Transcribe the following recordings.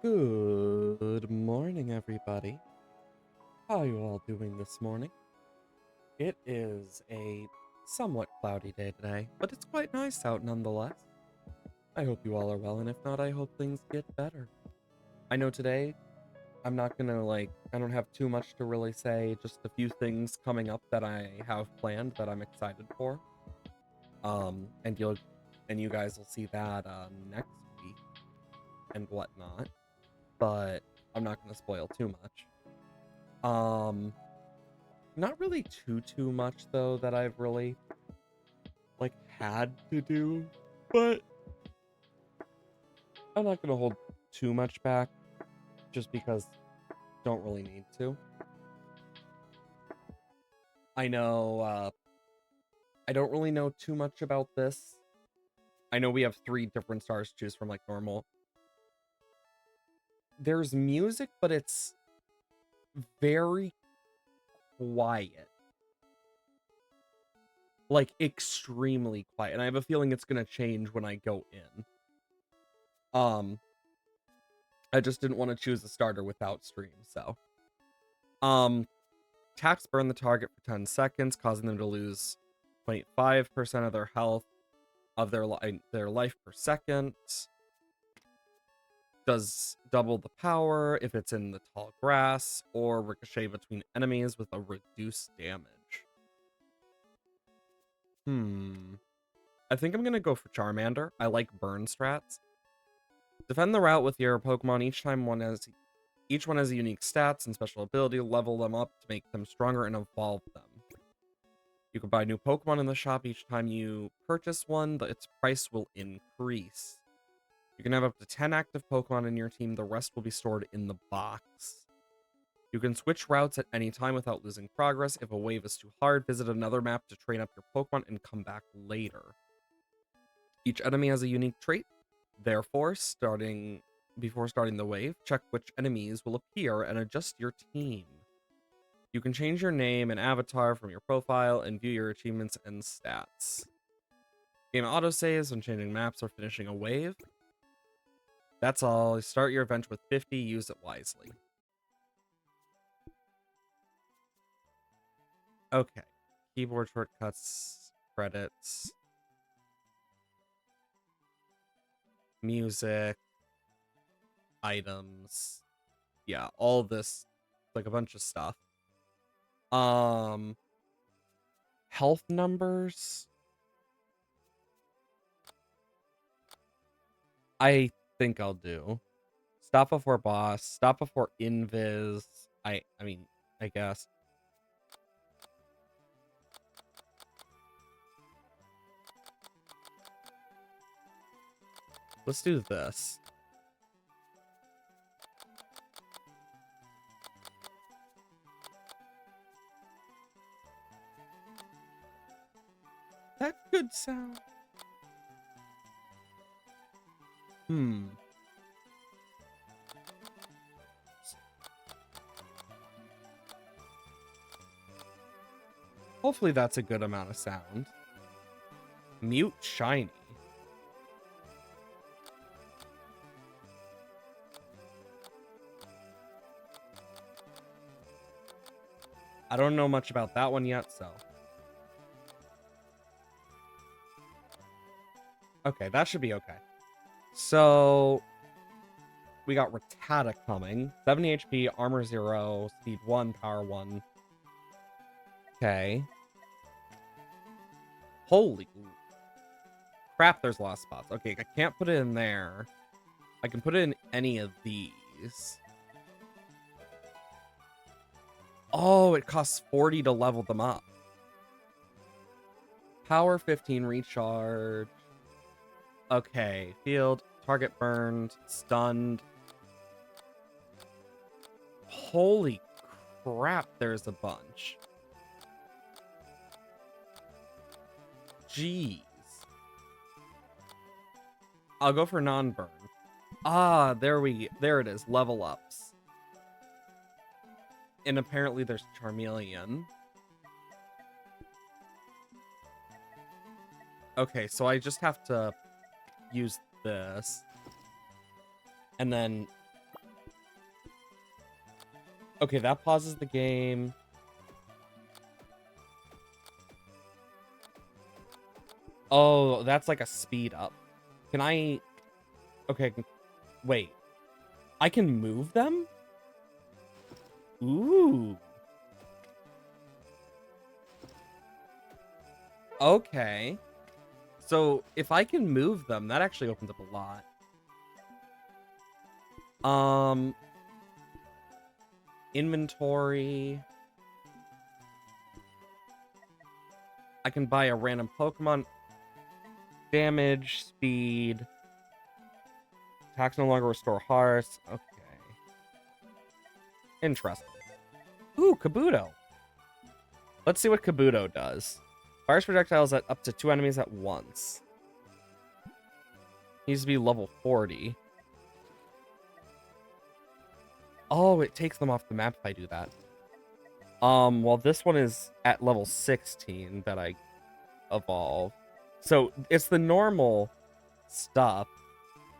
Good morning, everybody. How are you all doing this morning? It is a somewhat cloudy day today, but it's quite nice out nonetheless. I hope you all are well, and if not, I hope things get better. I know today I'm not gonna I don't have too much to really say, just a few things coming up that I have planned that I'm excited for. And you guys will see that next week and whatnot, but I'm not gonna spoil too much. Um, Not really too much though that I've really had to do, but I'm not gonna hold too much back just because don't really need to. I know I don't really know too much about this. I know we have 3 different stars to choose from like normal. There's music, but it's very quiet. Like extremely quiet. And I have a feeling it's gonna change when I go in. I just didn't want to choose a starter without stream, so. Attacks burn the target for 10 seconds, causing them to lose 0.5% of their health of their life per second. Does double the power if it's in the tall grass, or ricochet between enemies with a reduced damage. I think I'm gonna go for Charmander. I like burn strats. Defend the route with your Pokemon each one has a unique stats and special ability. Level them up to make them stronger and evolve them. You can buy new Pokemon in the shop each time you purchase one, but its price will increase. You can have up to 10 active Pokemon in your team. The rest will be stored in the box. You can switch routes at any time without losing progress. If a wave is too hard, visit another map to train up your Pokemon and come back later. Each enemy has a unique trait. Therefore, before starting the wave, check which enemies will appear and adjust your team. You can change your name and avatar from your profile and view your achievements and stats. Game autosaves when changing maps or finishing a wave. That's all. Start your event with 50, use it wisely. Okay. Keyboard shortcuts, credits, music, items. Yeah, all this, like a bunch of stuff. Health numbers. I think I'll do. Stop before boss, stop before invis. I mean, I guess. Let's do this. That could sound. Hopefully that's a good amount of sound. Mute shiny. I don't know much about that one yet, so. Okay, that should be okay. So, we got Rattata coming. 70 HP, armor 0, speed 1, power 1. Okay. Holy crap, there's a lot of spots. Okay, I can't put it in there. I can put it in any of these. Oh, it costs 40 to level them up. Power 15 recharge. Okay, field, target burned, stunned. Holy crap, there's a bunch. Jeez. I'll go for non-burn. Ah, there it is, level ups. And apparently there's Charmeleon. Okay, so I just have to use this. And then Okay, that pauses the game. Oh, that's like a speed up. Can I... Okay, wait. I can move them? Ooh. Okay. So, if I can move them, that actually opens up a lot. Inventory. I can buy a random Pokemon. Damage, speed. Attacks no longer restore hearts. Okay. Interesting. Ooh, Kabuto. Let's see what Kabuto does. Fires projectiles at up to 2 enemies at once. Needs to be level 40. Oh, it takes them off the map if I do that. Well, this one is at level 16 that I evolve. So it's the normal stuff.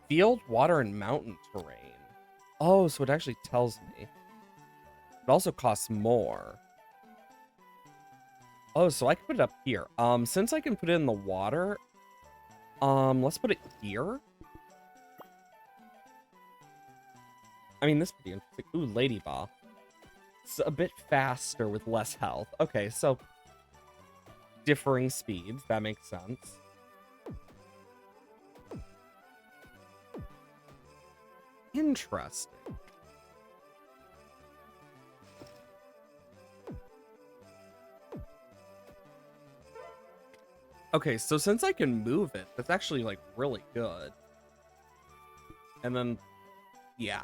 Field, water, and mountain terrain. Oh, so it actually tells me. It also costs more. Oh, so I can put it up here. Since I can put it in the water, let's put it here. I mean, this would be interesting. Ooh, Ladyball. It's a bit faster with less health. Okay, so differing speeds. That makes sense. Interesting. Okay, so since I can move it, that's actually, like, really good. And then, yeah.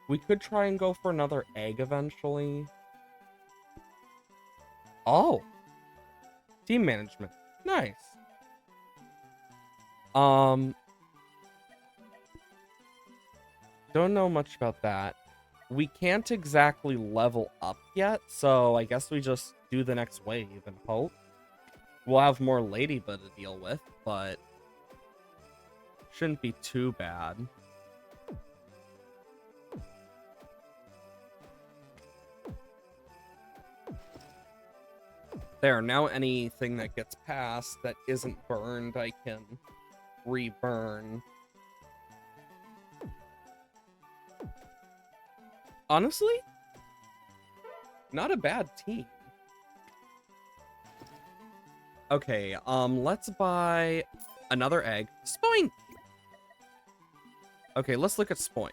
We could try and go for another egg eventually. Oh. Team management. Nice. Don't know much about that. We can't exactly level up yet, so I guess we just do the next wave and hope. We'll have more Ladybug to deal with, but shouldn't be too bad. There, now anything that gets past that isn't burned, I can reburn. Honestly, not a bad team. Okay, let's buy another egg. Spoink! Okay, let's look at Spoink.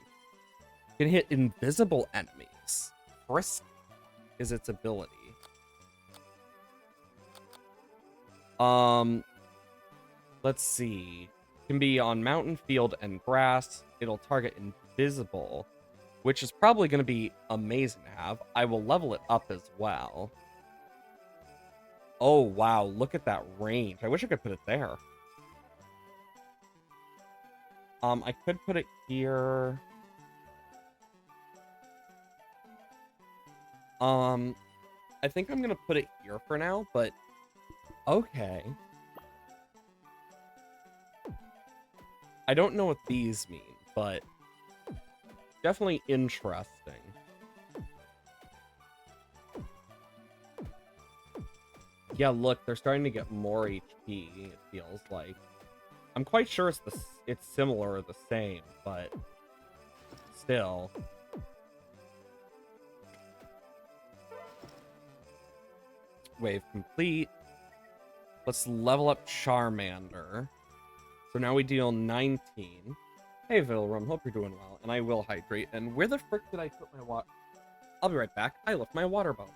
Can hit invisible enemies. Frisk is its ability. Let's see. Can be on mountain, field, and grass. It'll target invisible, which is probably going to be amazing to have. I will level it up as well. Oh, wow. Look at that range. I wish I could put it there. I could put it here. I think I'm going to put it here for now, but okay. I don't know what these mean, but definitely interesting. Yeah, look, they're starting to get more HP, it feels like. I'm quite sure it's similar or the same, but still. Wave complete. Let's level up Charmander. So now we deal 19. Hey, Vilrum, hope you're doing well, and I will hydrate. And where the frick did I put my water? I'll be right back. I left my water bottle.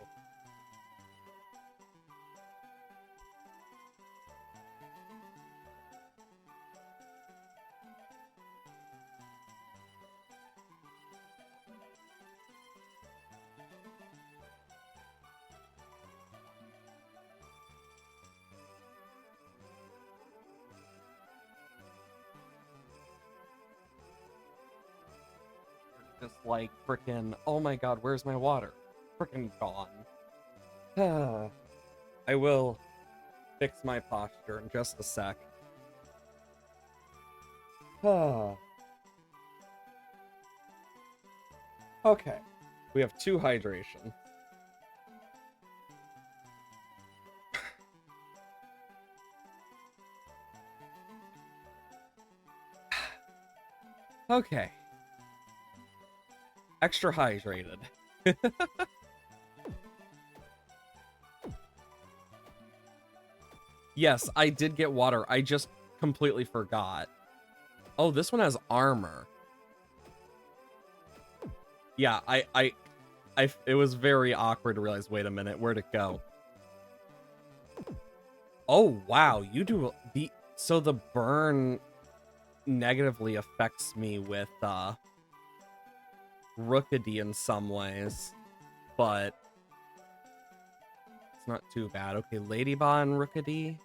Just like frickin', oh my god, where's my water? Frickin' gone. I will fix my posture in just a sec. Okay. We have 2 hydration. Okay. Extra hydrated. Yes, I did get water. I just completely forgot. Oh, this one has armor. Yeah, it was very awkward to realize, wait a minute, where'd it go? Oh, wow, you do so the burn negatively affects me with Rookidee in some ways, but it's not too bad. Okay, Ladybot and Rookidee.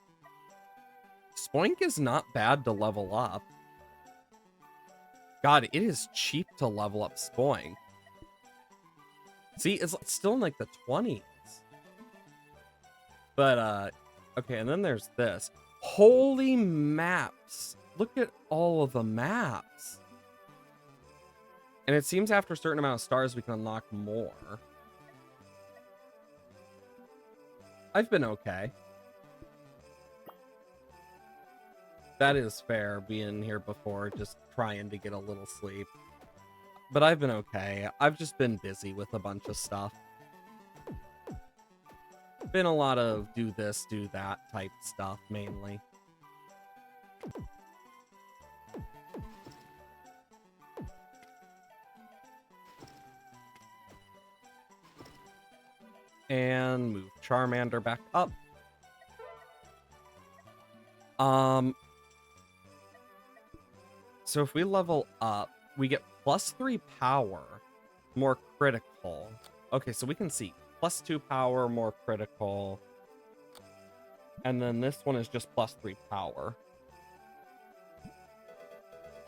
Spoink is not bad to level up. God, it is cheap to level up Spoink. See, it's still in like the 20s. But okay, and then there's this. Holy maps. Look at all of the maps. And it seems after a certain amount of stars we can unlock more. I've been okay. That is fair, being here before, just trying to get a little sleep. But I've been okay. I've just been busy with a bunch of stuff. Been a lot of do this, do that type stuff, mainly. And move Charmander back up. So if we level up, we get +3 power, more critical. Okay, so we can see +2 power, more critical. And then this one is just +3 power.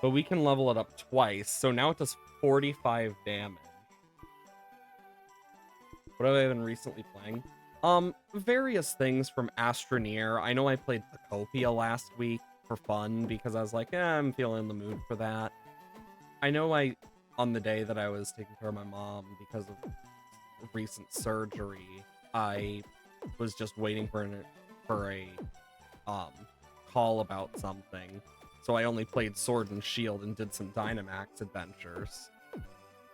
But we can level it up twice, so now it does 45 damage. What have I been recently playing? Various things from Astroneer. I know I played Pacopia last week for fun because I was like, I'm feeling in the mood for that. I know on the day that I was taking care of my mom because of recent surgery, I was just waiting for a call about something. So I only played Sword and Shield and did some Dynamax adventures.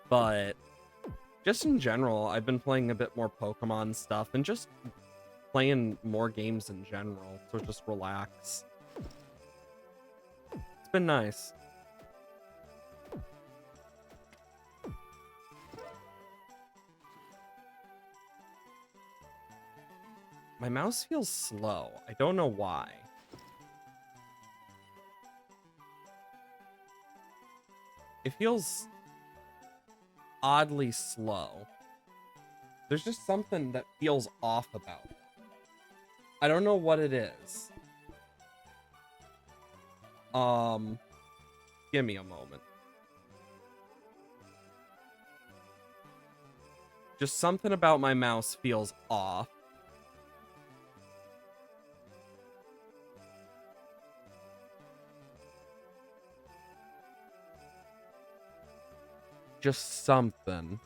But just in general, I've been playing a bit more Pokemon stuff and just playing more games in general. So just relax. It's been nice. My mouse feels slow. I don't know why. It feels oddly slow. There's just something that feels off about it. I don't know what it is. Give me a moment. Just something about my mouse feels off. Just something.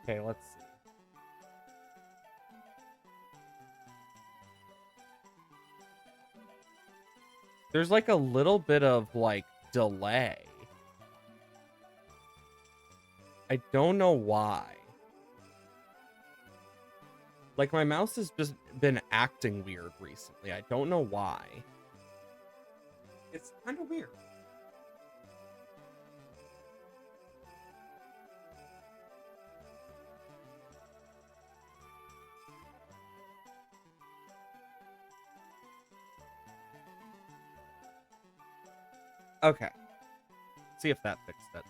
Okay, let's see. There's like a little bit of like delay. I don't know why. Like my mouse has just been acting weird recently. I don't know why. It's kind of weird. Okay. See if that fixed it.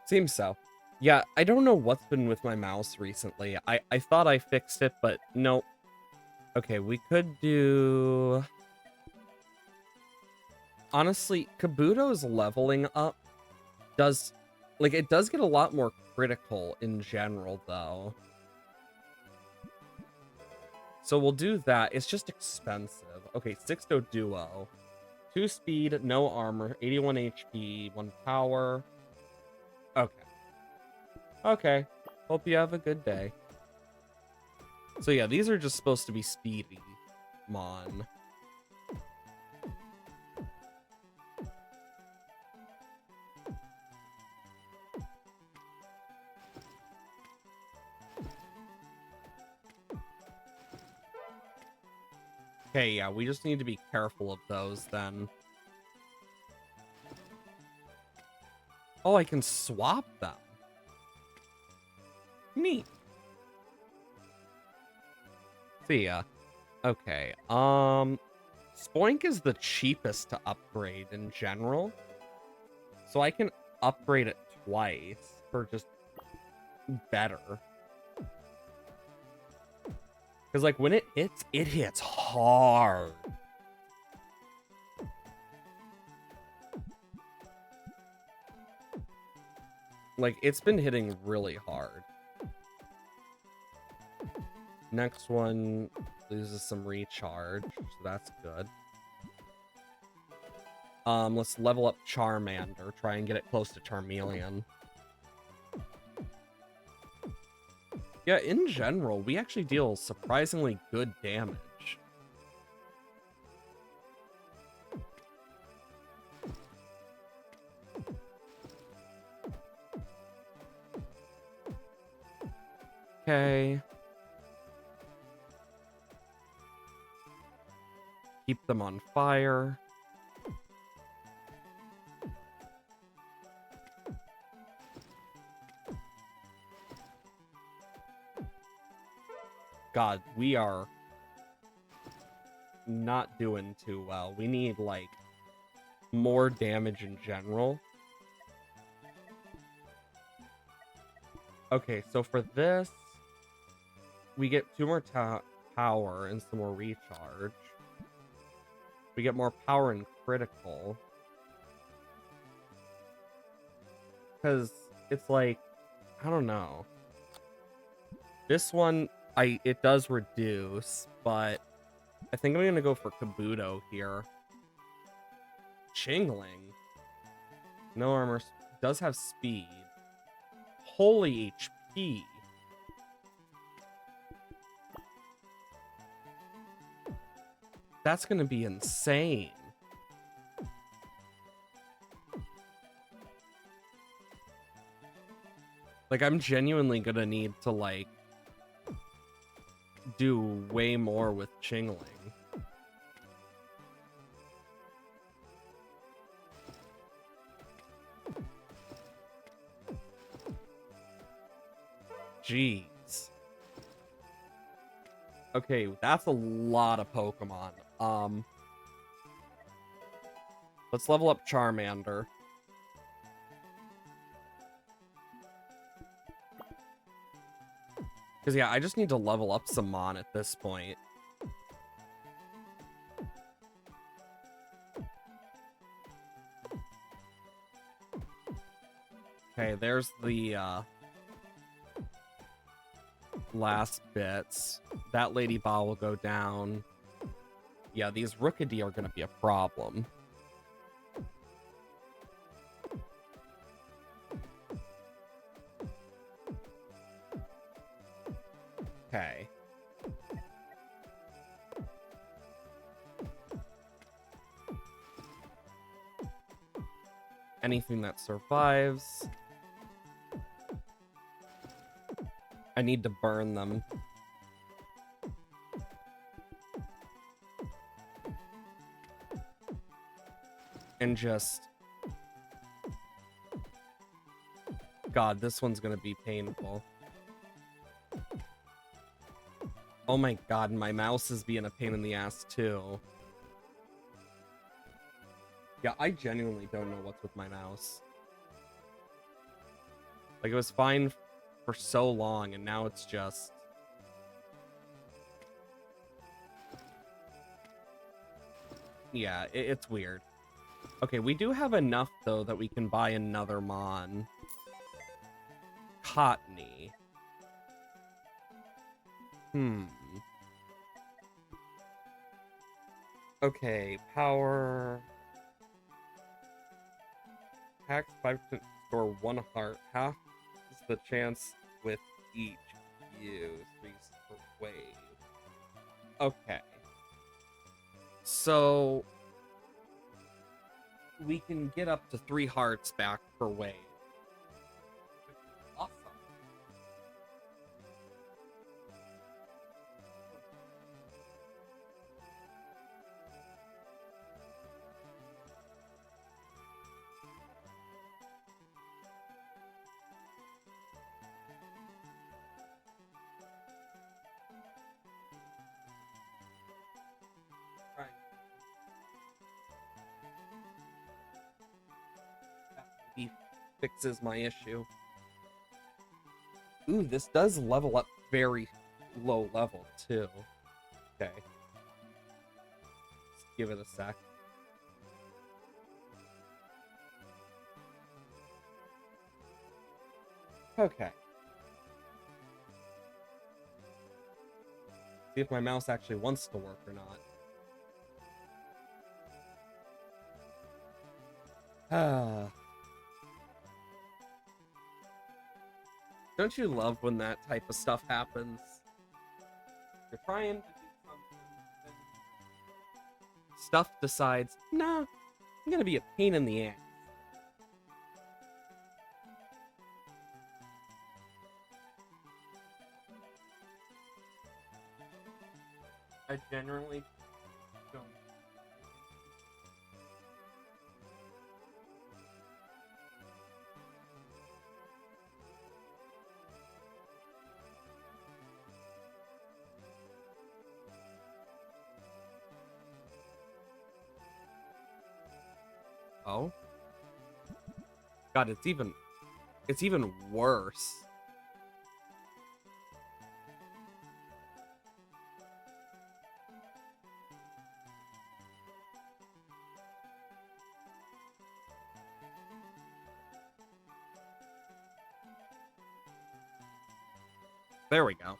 Seems so. Yeah, I don't know what's been with my mouse recently. I thought I fixed it, but nope. Okay, we could do... Honestly, Kabuto's leveling up does, like, it does get a lot more critical in general, though. So we'll do that. It's just expensive. Okay, Sixto Duo. 2 speed, no armor, 81 HP, 1 power. Okay. Okay. Hope you have a good day. So yeah, these are just supposed to be speedy. Mon. Okay, yeah, we just need to be careful of those then. Oh, I can swap them. Neat. See ya. Okay, Spoink is the cheapest to upgrade in general. So I can upgrade it twice for just better. Because, like, when it hits hard. Like, it's been hitting really hard. Next one loses some recharge, so that's good. Let's level up Charmander, try and get it close to Charmeleon. Yeah, in general, we actually deal surprisingly good damage. Okay. Keep them on fire. God, we are not doing too well. We need, like, more damage in general. Okay, so for this, we get 2 more power and some more recharge. We get more power and critical. Because it's like, I don't know. This one, it does reduce, but I think I'm going to go for Kabuto here. Chingling. No armor. Does have speed. Holy HP. That's going to be insane. Like, I'm genuinely going to need to, like, do way more with Chingling. Jeez. Okay, that's a lot of Pokemon. Let's level up Charmander. Because, yeah, I just need to level up some Mon at this point. Okay, there's the, last bits. That Lady Ball will go down. Yeah, these Rookidee are going to be a problem. Okay. Anything that survives. I need to burn them. And just... God, this one's gonna be painful. Oh my god, my mouse is being a pain in the ass too. Yeah, I genuinely don't know what's with my mouse. Like, it was fine for so long, and now it's just... Yeah, it's weird. Okay, we do have enough, though, that we can buy another Mon. Cottony. Okay, power... Tax 5% store 1 heart. Half is the chance with each use. 3 per wave. Okay. So... we can get up to 3 hearts back per wave. Awesome. Right. That maybe fixes my issue. Ooh, this does level up very low level, too. Okay. Let's give it a sec. Okay. See if my mouse actually wants to work or not. Ah. Don't you love when that type of stuff happens? You're trying to do something, and stuff decides, nah, I'm gonna be a pain in the ass. I generally don't. Oh? God, it's even worse. There we go.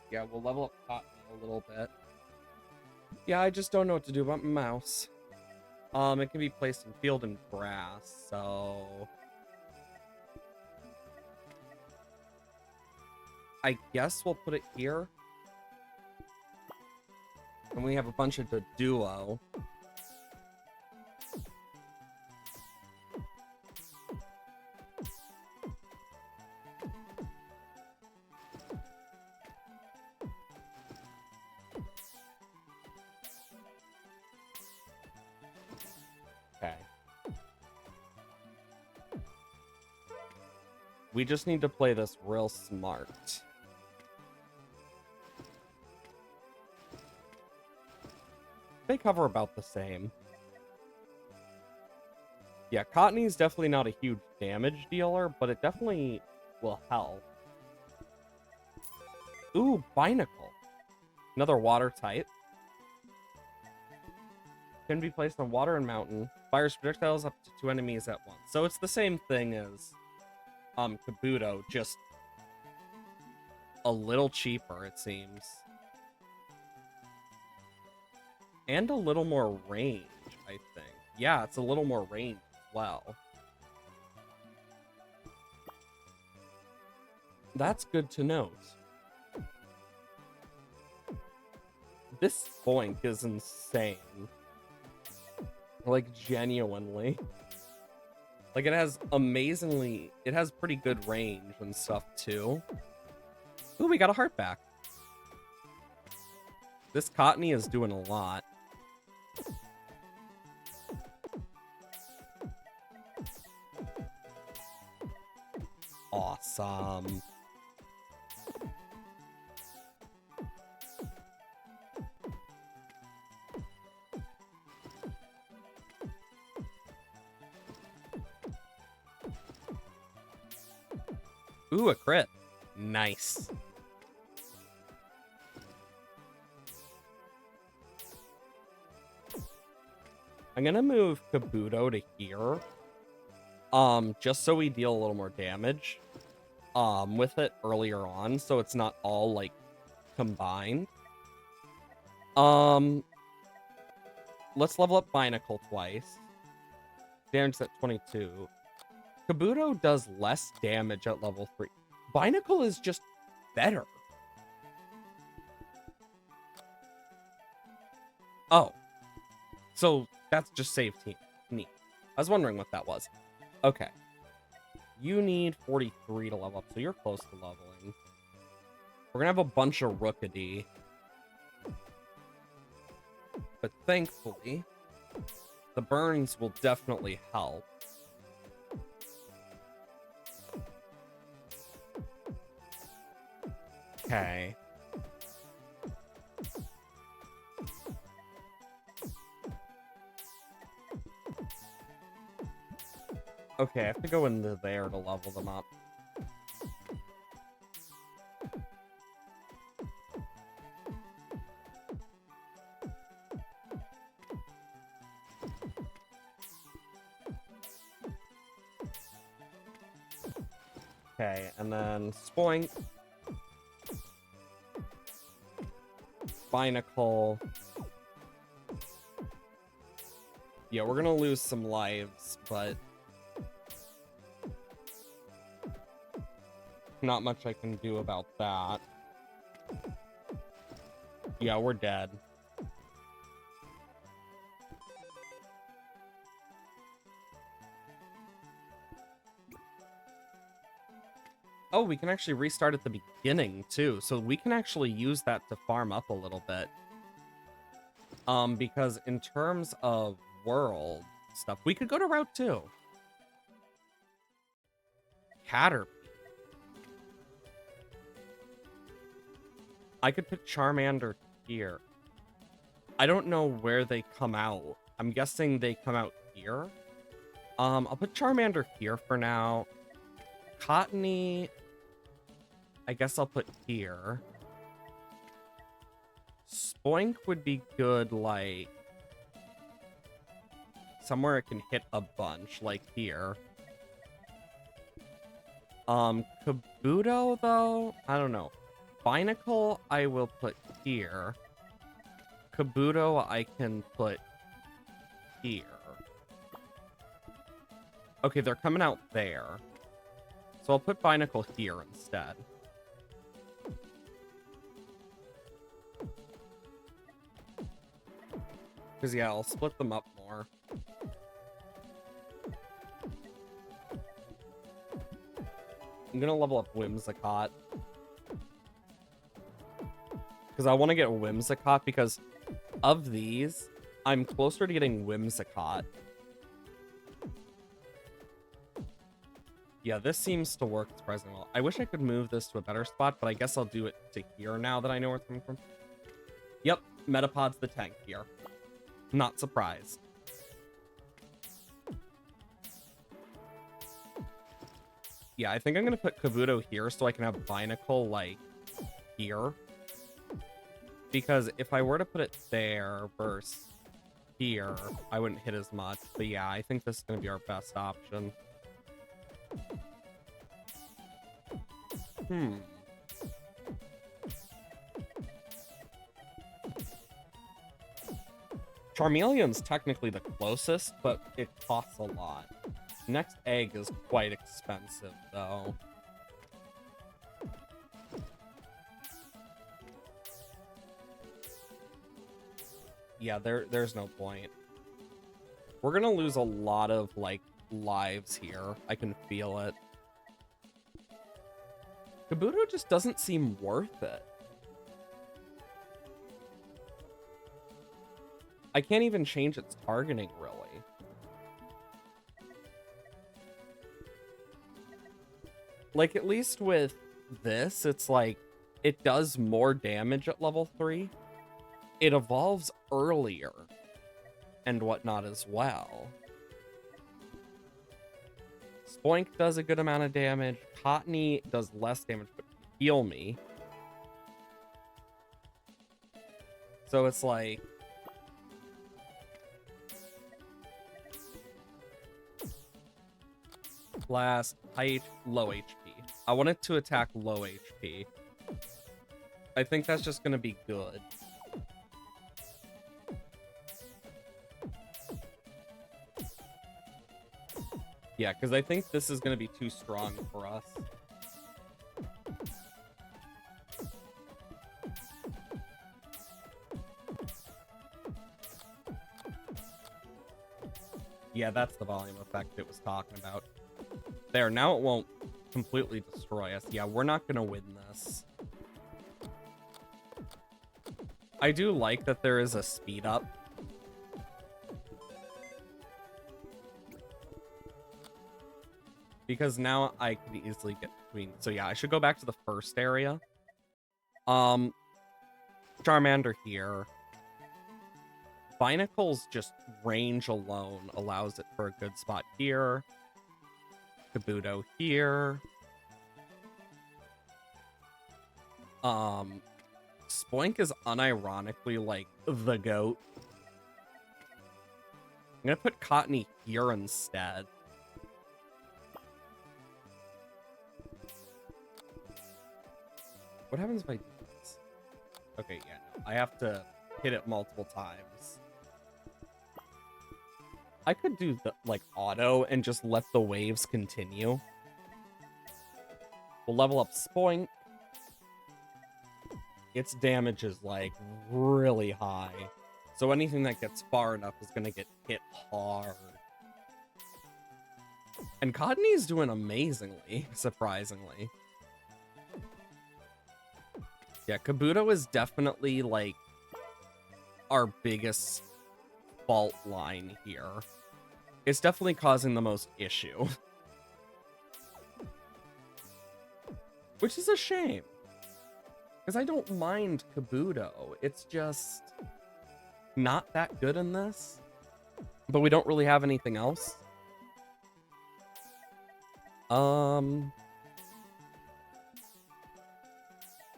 Yeah, we'll level up Cottony a little bit. Yeah, I just don't know what to do about my mouse. It can be placed in field and grass, so... I guess we'll put it here. And we have a bunch of the duo. Okay. We just need to play this real smart. They cover about the same. Yeah, Cottony's definitely not a huge damage dealer, but it definitely will help. Ooh, Binacle. Another water type. Can be placed on water and mountain. Fires projectiles up to 2 enemies at once. So it's the same thing as Kabuto, just a little cheaper, it seems. And a little more range, I think. Yeah, it's a little more range as well. That's good to note. This Boink is insane. Like, genuinely. Like, it has pretty good range and stuff, too. Ooh, we got a heart back. This Cottony is doing a lot. Awesome. Ooh, a crit. Nice. I'm gonna move Kabuto to here. Just so we deal a little more damage. With it earlier on, so it's not all, like, combined. Let's level up Binacle twice. Damage at 22. Kabuto does less damage at level 3. Binacle is just better. Oh. So that's just save team. Neat. I was wondering what that was. Okay. You need 43 to level up, so you're close to leveling. We're gonna have a bunch of Rookidee. But thankfully, the burns will definitely help. Okay. Okay, I have to go into there to level them up. Okay, and then Spoink. Binacle. Yeah, we're gonna lose some lives, but not much I can do about that. Yeah, we're dead. Oh, we can actually restart at the beginning, too. So we can actually use that to farm up a little bit. Because in terms of world stuff, we could go to Route 2. Caterpie. I could put Charmander here. I don't know where they come out. I'm guessing they come out here. I'll put Charmander here for now. Cottony, I guess I'll put here. Spoink would be good, like, somewhere it can hit a bunch, like here. Kabuto, though, I don't know. Binacle, I will put here. Kabuto, I can put here. Okay, they're coming out there. So I'll put Binacle here instead. Because, yeah, I'll split them up more. I'm going to level up Whimsicott. Because I want to get Whimsicott because of these, I'm closer to getting Whimsicott. Yeah, this seems to work surprisingly well. I wish I could move this to a better spot, but I guess I'll do it to here now that I know where it's coming from. Yep, Metapod's the tank here. Not surprised. Yeah, I think I'm going to put Kabuto here so I can have Binacle, like, here. Because if I were to put it there versus here, I wouldn't hit as much. But yeah, I think this is going to be our best option. Charmeleon's technically the closest, but it costs a lot. Next egg is quite expensive, though. Yeah, there's no point. We're gonna lose a lot of, like, lives here. I can feel it. Kabuto just doesn't seem worth it. I can't even change its targeting, really. Like, at least with this, it's like, it does more damage at level 3. It evolves earlier and whatnot as well. Spoink does a good amount of damage. Cottony does less damage, but heal me. So it's like... Blast, low HP. I want it to attack low HP. I think that's just going to be good. Yeah, because I think this is going to be too strong for us. Yeah, that's the volume effect it was talking about. There, now it won't completely destroy us. Yeah, we're not going to win this. I do like that there is a speed up. Because now I can easily get between. So yeah, I should go back to the first area. Charmander here. Binacle's just range alone allows it for a good spot here. Kabuto here. Spoink is unironically like the GOAT. I'm gonna put Cottony here instead. What happens if I do this? Okay, yeah, no. I have to hit it multiple times. I could do the like auto and just let the waves continue. We'll level up Spoink. Its damage is like really high. So anything that gets far enough is gonna get hit hard. And Cottony is doing amazingly, surprisingly. Yeah, Kabuto is definitely like our biggest fault line here. It's definitely causing the most issue. Which is a shame. Because I don't mind Kabuto. It's just not that good in this. But we don't really have anything else.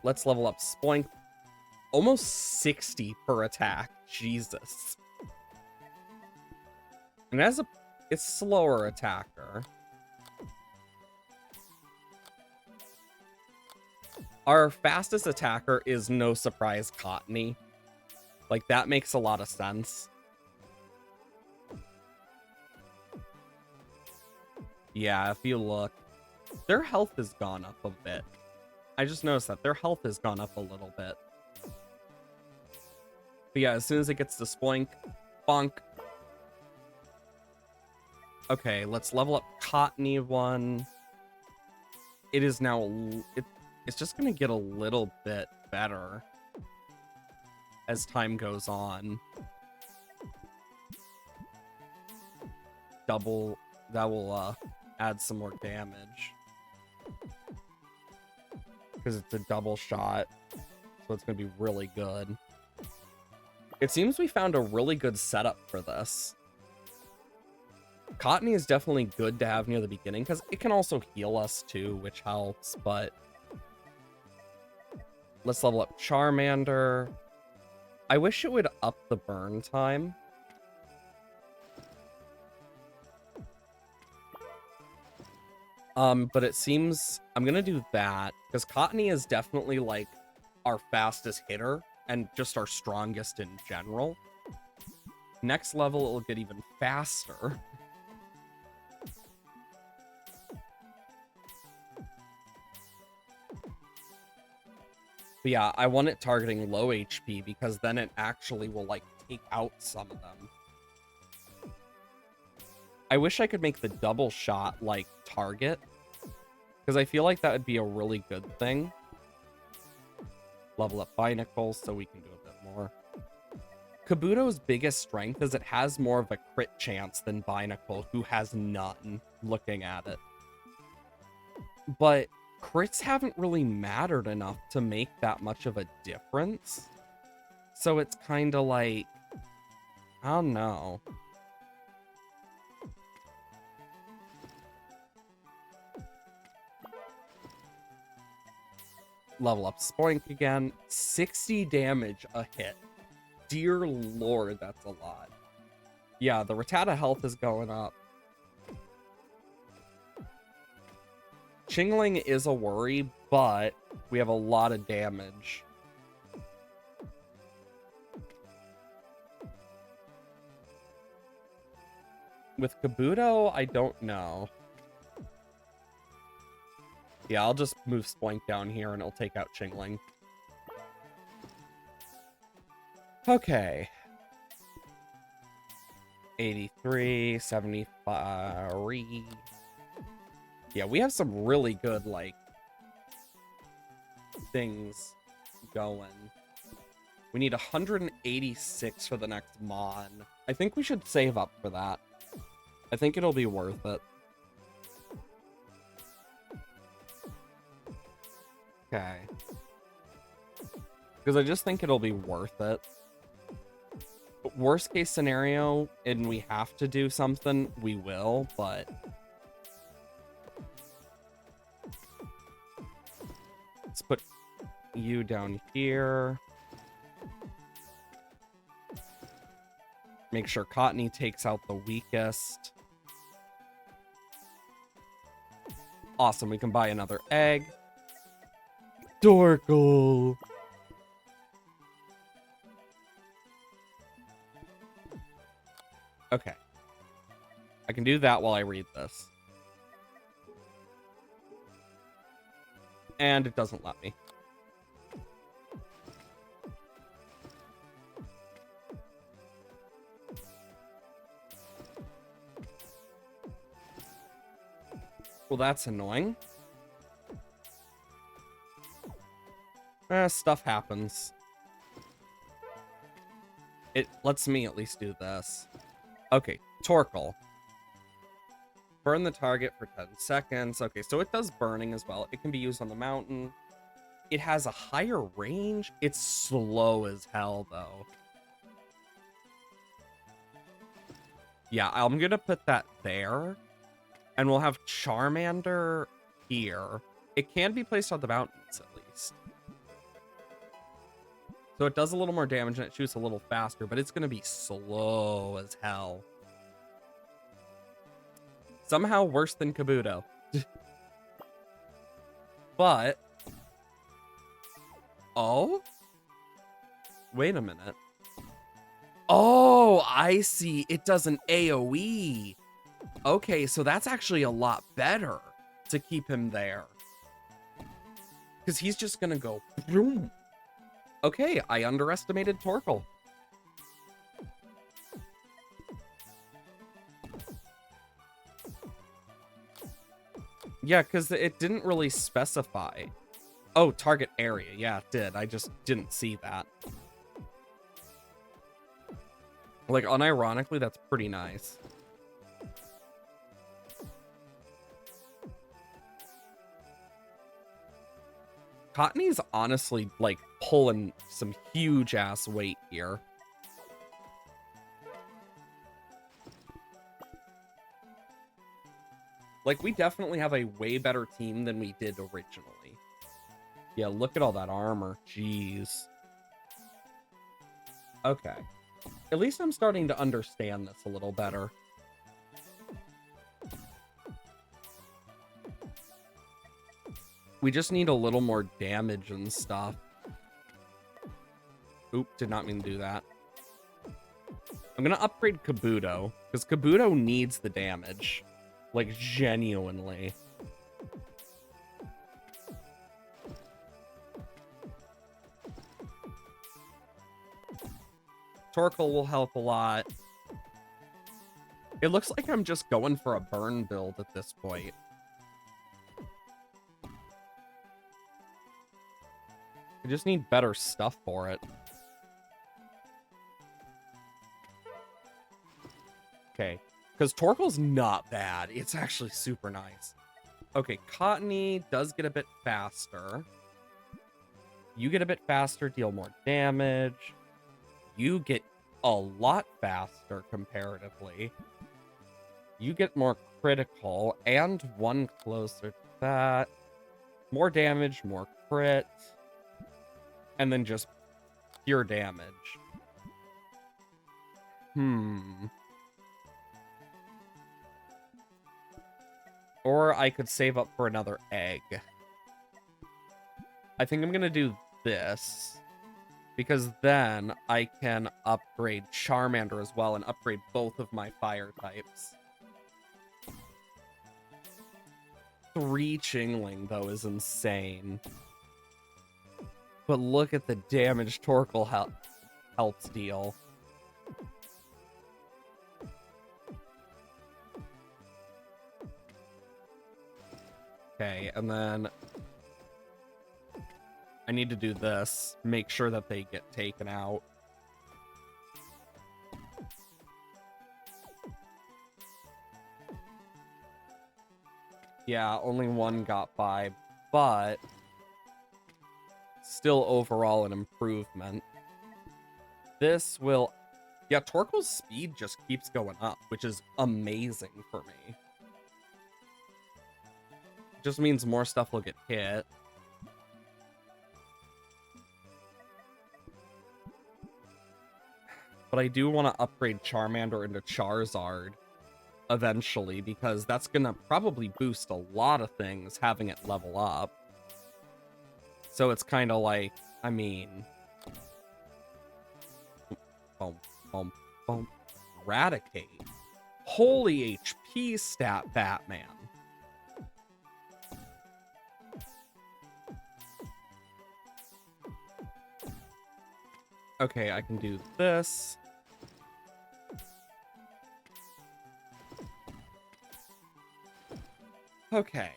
Let's level up Spoink. Almost 60 per attack. Jesus. And it's slower attacker. Our fastest attacker is no surprise Cottony. Like, that makes a lot of sense. Yeah, if you look, their health has gone up a bit. I just noticed that their health has gone up a little bit. But yeah, as soon as it gets to Spoink, bonk. Okay, let's level up Cottony one. It is now... It's just going to get a little bit better as time goes on. Double... That will add some more damage. Because it's a double shot. So it's going to be really good. It seems we found a really good setup for this. Cottony is definitely good to have near the beginning, because it can also heal us too, which helps, but... Let's level up Charmander. I wish it would up the burn time. But it seems I'm gonna do that, because Cottony is definitely, like, our fastest hitter, and just our strongest in general. Next level, it'll get even faster. But yeah, I want it targeting low HP, because then it actually will, like, take out some of them. I wish I could make the double shot, like, target. Because I feel like that would be a really good thing. Level up Binacle so we can do a bit more. Kabuto's biggest strength is it has more of a crit chance than Binacle, who has none, looking at it. But crits haven't really mattered enough to make that much of a difference. So it's kind of like... I don't know. Level up Spoink again. 60 damage a hit. Dear Lord, that's a lot. Yeah, the Rattata health is going up. Chingling is a worry, but we have a lot of damage. With Kabuto, I don't know. Yeah, I'll just move Spoink down here and it'll take out Chingling. Okay. 83, 75. Yeah, we have some really good, like, things going. We need 186 for the next Mon. I think we should save up for that. I think it'll be worth it. Okay. Because I just think it'll be worth it. Worst case scenario, and we have to do something, we will, but... Let's put you down here. Make sure Cottony takes out the weakest. Awesome, we can buy another egg. Torkoal! Okay. I can do that while I read this. And it doesn't let me. Well, that's annoying. Stuff happens. It lets me at least do this. Okay, Torkoal. Burn the target for 10 seconds. Okay, so it does burning as well. It can be used on the mountain. It has a higher range. It's slow as hell, though. Yeah, I'm gonna put that there. And we'll have Charmander here. It can be placed on the mountains, at least. So it does a little more damage and it shoots a little faster, but it's gonna be slow as hell. Somehow worse than Kabuto. But... Oh? Wait a minute. Oh, I see. It does an AoE. Okay, so that's actually a lot better to keep him there. Because he's just going to go... Boom. Okay, I underestimated Torkoal. Yeah, because it didn't really specify. Oh, target area. Yeah, it did. I just didn't see that. Like, unironically, that's pretty nice. Cottony's honestly, like, pulling some huge-ass weight here. Like, we definitely have a way better team than we did originally. Yeah, look at all that armor. Jeez. Okay. At least I'm starting to understand this a little better. We just need a little more damage and stuff. Oop, did not mean to do that. I'm gonna upgrade Kabuto, because Kabuto needs the damage. Like, genuinely. Torkoal will help a lot. It looks like I'm just going for a burn build at this point. I just need better stuff for it. Okay. Because Torkoal's not bad. It's actually super nice. Okay, Cottony does get a bit faster. You get a bit faster, deal more damage. You get a lot faster comparatively. You get more critical and one closer to that. More damage, more crit, and then just pure damage. Or I could save up for another egg. I think I'm gonna do this, because then I can upgrade Charmander as well and upgrade both of my fire types. 3 Chingling, though, is insane. But look at the damage Torkoal helps deal. Okay, and then I need to do this. Make sure that they get taken out. Yeah, only one got by, but still overall an improvement. This will... Yeah, Torkoal's speed just keeps going up, which is amazing for me. Just means more stuff will get hit. But I do want to upgrade Charmander into Charizard eventually, because that's going to probably boost a lot of things having it level up. So it's kind of like, I mean... Boom, boom, boom. Eradicate. Holy HP stat, Batman. Okay, I can do this. Okay.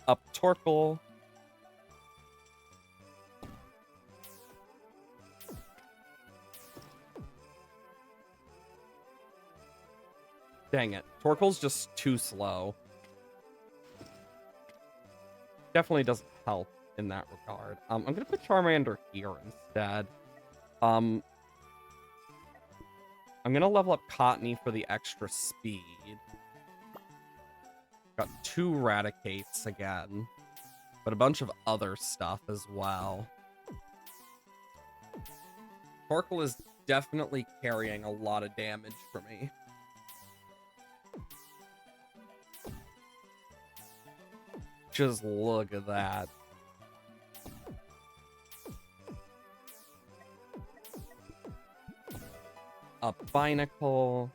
Up Torkoal. Dang it. Torkoal's just too slow. Definitely doesn't help in that regard. I'm gonna put Charmander here instead. I'm gonna level up Cottony for the extra speed. Got 2 Raticates again, but a bunch of other stuff as well. Torkoal is definitely carrying a lot of damage for me. Just look at that. A Binacle.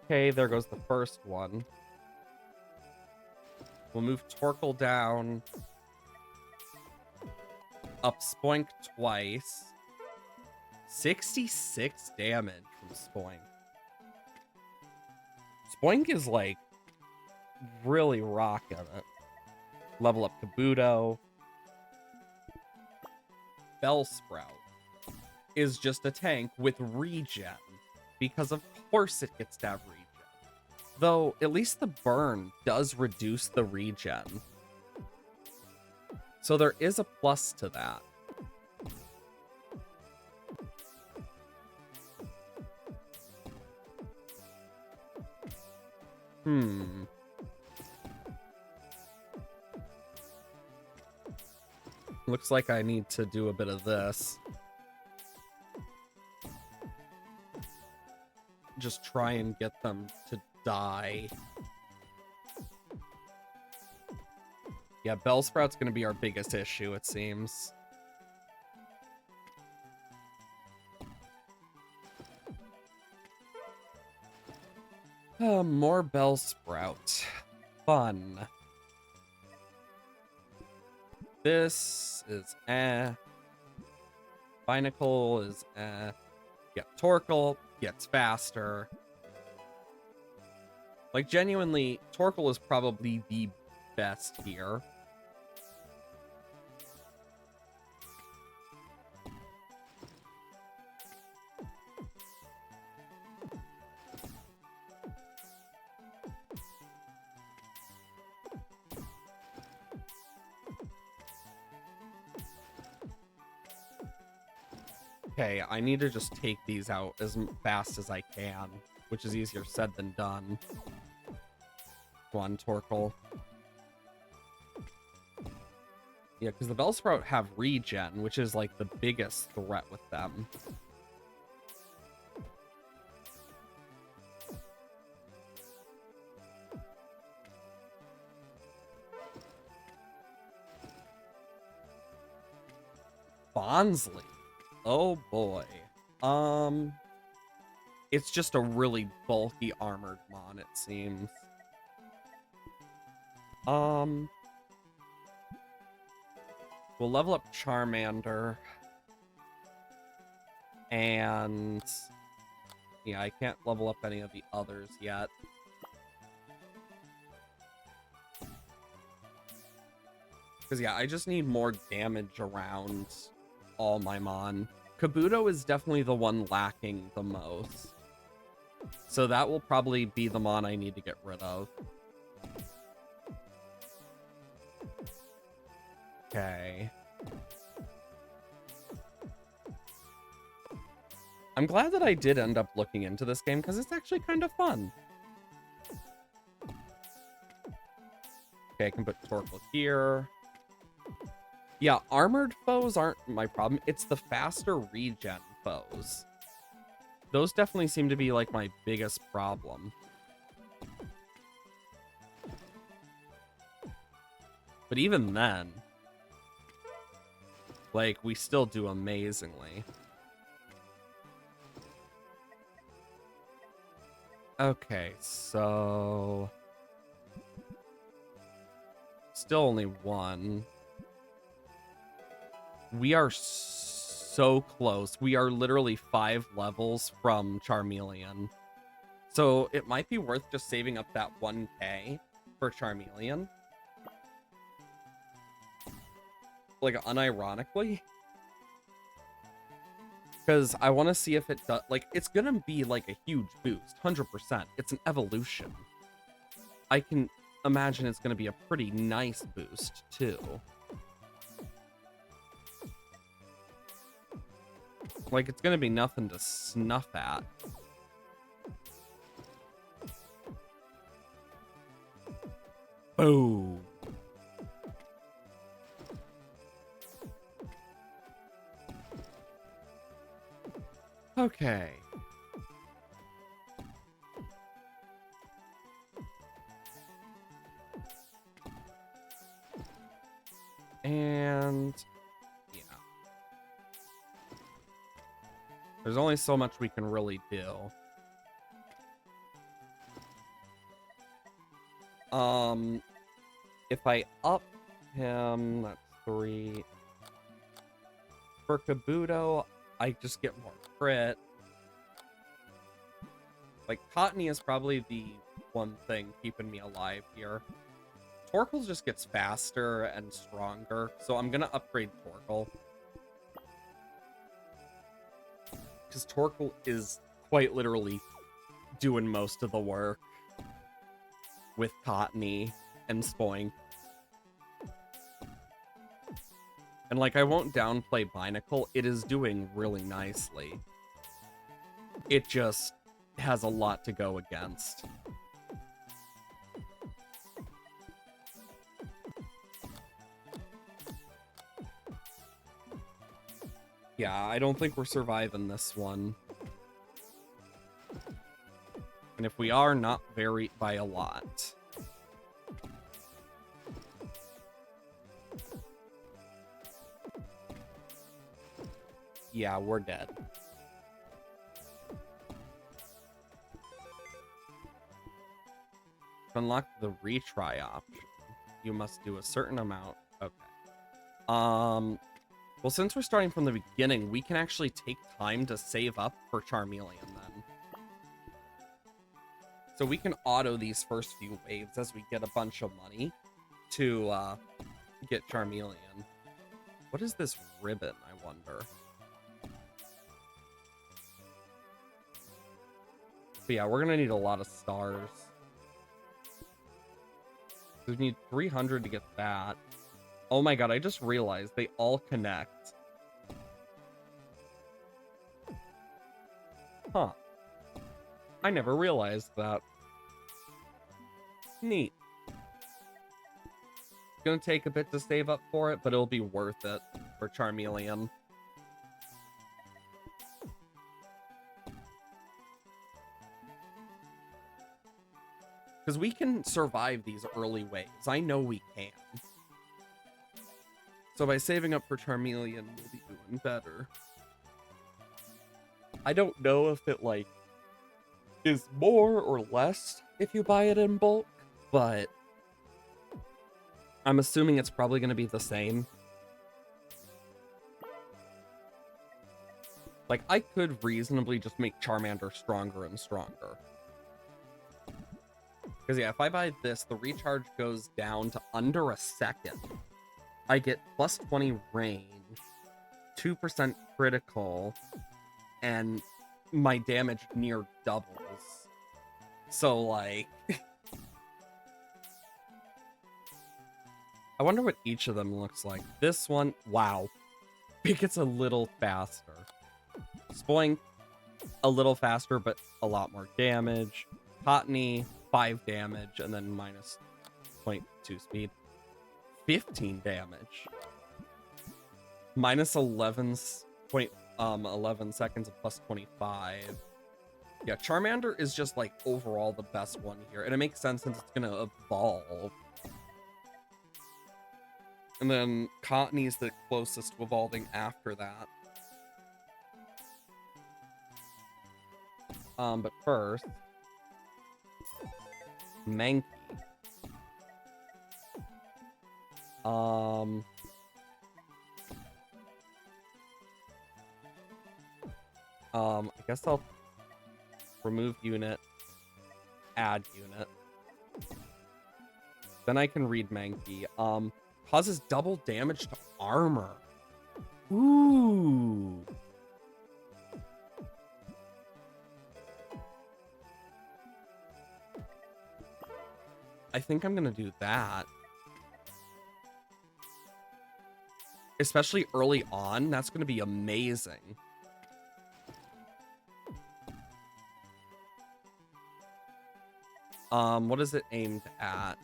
Okay, there goes the first one. We'll move Torkoal down. Up Spoink twice. 66 damage from Spoink. Spoink is like really rocking it. Level up Kabuto. Bellsprout is just a tank with regen, because of course it gets to have regen. Though, at least the burn does reduce the regen. So there is a plus to that. Looks like I need to do a bit of this. Just try and get them to die. Yeah, Bellsprout's gonna be our biggest issue, it seems. More Bellsprout. Fun. This is Binacle is Yeah, Torkoal gets faster. Like, genuinely, Torkoal is probably the best here. Okay, I need to just take these out as fast as I can, which is easier said than done. Come on, Torkoal. Yeah, because the Bellsprout have regen, which is like the biggest threat with them. Bonsly. Oh boy. It's just a really bulky armored mon, it seems. We'll level up Charmander. And yeah, I can't level up any of the others yet. Because yeah, I just need more damage around all my mon. Kabuto is definitely the one lacking the most. So that will probably be the mon I need to get rid of. Okay. I'm glad that I did end up looking into this game because it's actually kind of fun. Okay, I can put Torkoal here. Yeah, armored foes aren't my problem. It's the faster regen foes. Those definitely seem to be like my biggest problem. But even then, like, we still do amazingly. Okay, so... Still only one. We are so close. We are literally 5 levels from Charmeleon. So it might be worth just saving up that 1k for Charmeleon. Like, unironically. Because I want to see if it does... Like, it's going to be, like, a huge boost. 100%. It's an evolution. I can imagine it's going to be a pretty nice boost, too. Like, it's going to be nothing to snuff at. Boom. Okay. And yeah. There's only so much we can really do. If I up him, that's 3. For Kabuto, I just get more crit. Like, Cottonee is probably the one thing keeping me alive here. Torkoal just gets faster and stronger, so I'm gonna upgrade Torkoal. Because Torkoal is quite literally doing most of the work with Cottonee and Spoink. And, like, I won't downplay Binacle. It is doing really nicely. It just has a lot to go against. Yeah, I don't think we're surviving this one. And if we are, not very by a lot. Yeah, we're dead. To unlock the retry option, you must do a certain amount. Okay. Well, since we're starting from the beginning, we can actually take time to save up for Charmeleon then. So we can auto these first few waves as we get a bunch of money to get Charmeleon. What is this ribbon, I wonder? But yeah, we're gonna need a lot of stars. We need 300 to get that. Oh my god, I just realized they all connect. Huh. I never realized that. Neat. Gonna take a bit to save up for it, but it'll be worth it for Charmeleon. Because we can survive these early waves. I know we can. So by saving up for Charmeleon, we'll be doing better. I don't know if it, like, is more or less if you buy it in bulk, but I'm assuming it's probably going to be the same. Like, I could reasonably just make Charmander stronger and stronger. Because, yeah, if I buy this, the recharge goes down to under a second. I get plus 20 range, 2% critical, and my damage near doubles. So, like... I wonder what each of them looks like. This one, wow. It gets a little faster. Spoink, a little faster, but a lot more damage. Cottony, 5 damage, and then minus 0.2 speed. 15 damage. Minus 11 seconds of plus 25. Yeah, Charmander is just, like, overall the best one here. And it makes sense since it's gonna evolve. And then Cottony's the closest to evolving after that. But first, Mankey. I guess I'll remove unit, add unit. Then I can read Mankey. Causes double damage to armor. Ooh. I think I'm gonna do that. Especially early on, that's gonna be amazing. What is it aimed at?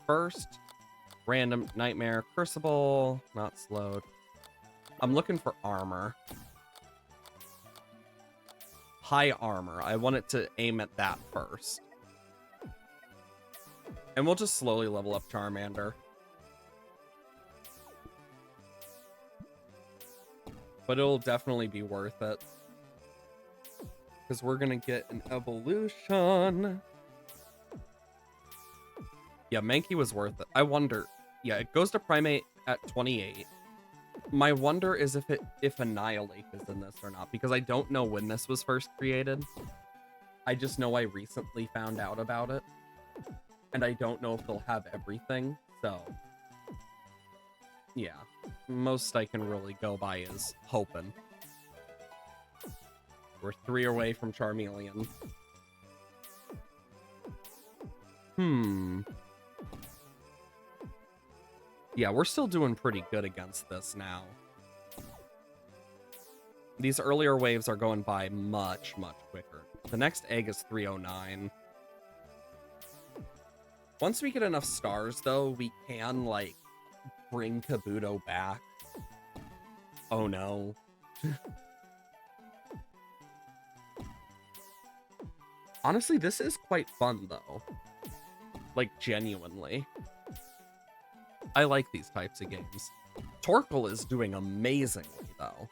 First, random nightmare, crucible, not slowed. I'm looking for armor. High armor. I want it to aim at that first. And we'll just slowly level up Charmander. But it'll definitely be worth it. Because we're gonna get an evolution. Yeah, Mankey was worth it. I wonder. Yeah, it goes to Primate at 28. My wonder is if Annihilate is in this or not, because I don't know when this was first created. I just know I recently found out about it. And I don't know if they'll have everything, so... yeah, most I can really go by is hoping. We're 3 away from Charmeleon. Yeah, we're still doing pretty good against this now. These earlier waves are going by much, much quicker. The next egg is 309. Once we get enough stars, though, we can, like, bring Kabuto back. Oh, no. Honestly, this is quite fun, though. Like, genuinely. I like these types of games. Torkoal is doing amazingly, though.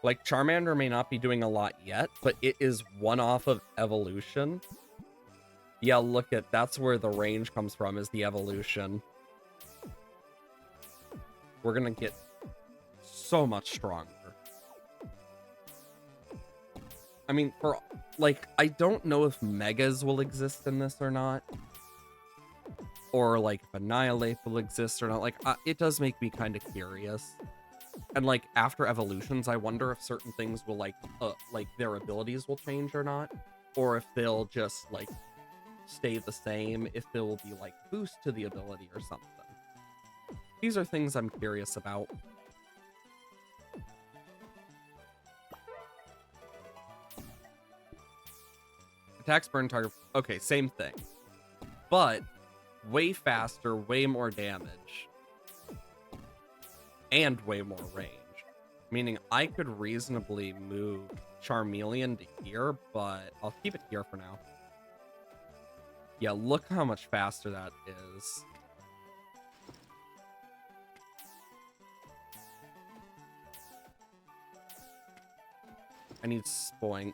Like, Charmander may not be doing a lot yet, but it is one off of evolution. Yeah, look at, that's where the range comes from, is the evolution. We're gonna get so much stronger. I mean, for, like, I don't know if Megas will exist in this or not. Or, like, if Annihilate will exist or not. Like, it does make me kind of curious. And, like, after evolutions, I wonder if certain things will, like, their abilities will change or not. Or if they'll just, like, stay the same. If there will be, like, boost to the ability or something. These are things I'm curious about. Attacks burn target. Okay, same thing. But way faster, way more damage. And way more range. Meaning I could reasonably move Charmeleon to here, but I'll keep it here for now. Yeah, look how much faster that is. I need Spoink.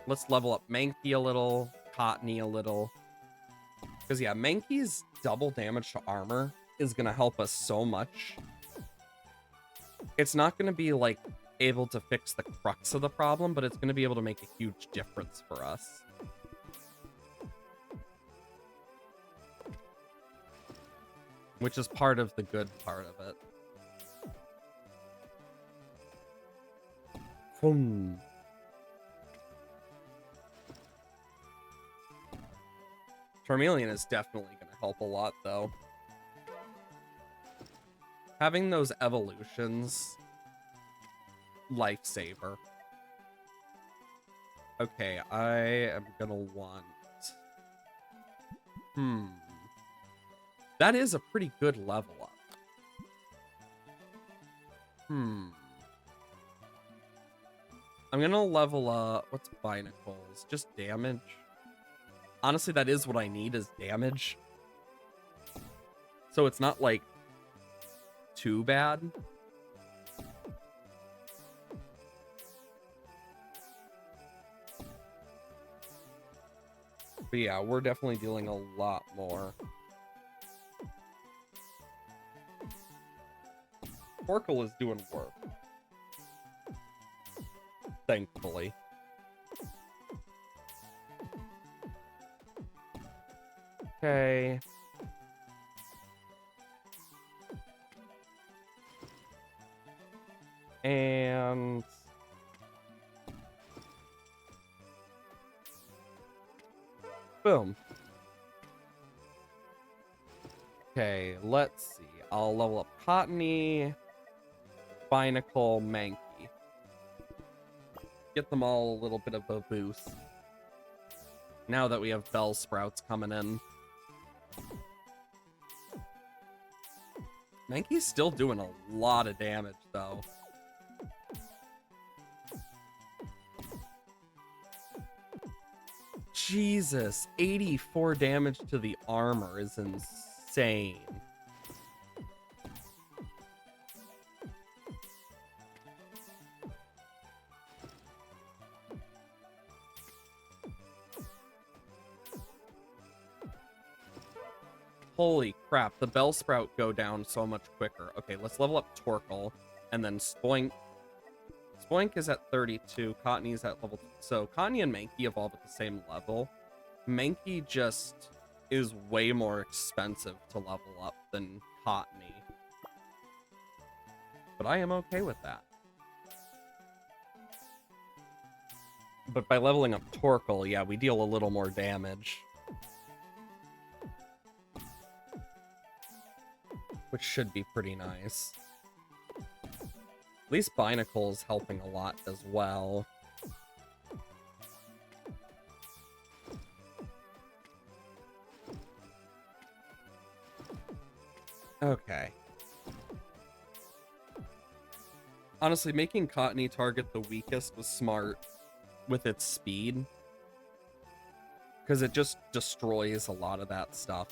Let's level up Mankey a little, Cottony a little. Because yeah, Mankey's double damage to armor is going to help us so much. It's not going to be like able to fix the crux of the problem, but it's going to be able to make a huge difference for us. Which is part of the good part of it. Charmeleon is definitely going to help a lot, though. Having those evolutions, lifesaver. Okay, I am gonna want... That is a pretty good level up. I'm gonna level up... What's Binacles? Just damage. Honestly, that is what I need, is damage. So it's not, like, too bad. But yeah, we're definitely dealing a lot more. Torkoal is doing work. Thankfully. Okay. And... boom. Okay, let's see. I'll level up Cottony, Binacle, Mankey. Get them all a little bit of a boost. Now that we have Bellsprouts coming in. Mankey's still doing a lot of damage, though. Jesus, 84 damage to the armor is insane. Holy crap, the Bellsprout go down so much quicker. Okay, let's level up Torkoal, and then Spoink. Spoink is at 32, Cottony's at level... So, Cottony and Mankey evolve at the same level. Mankey just is way more expensive to level up than Cottony. But I am okay with that. But by leveling up Torkoal, yeah, we deal a little more damage. Which should be pretty nice. At least Binacle's helping a lot as well. Okay. Honestly, making Cottony target the weakest was smart with its speed. Because it just destroys a lot of that stuff.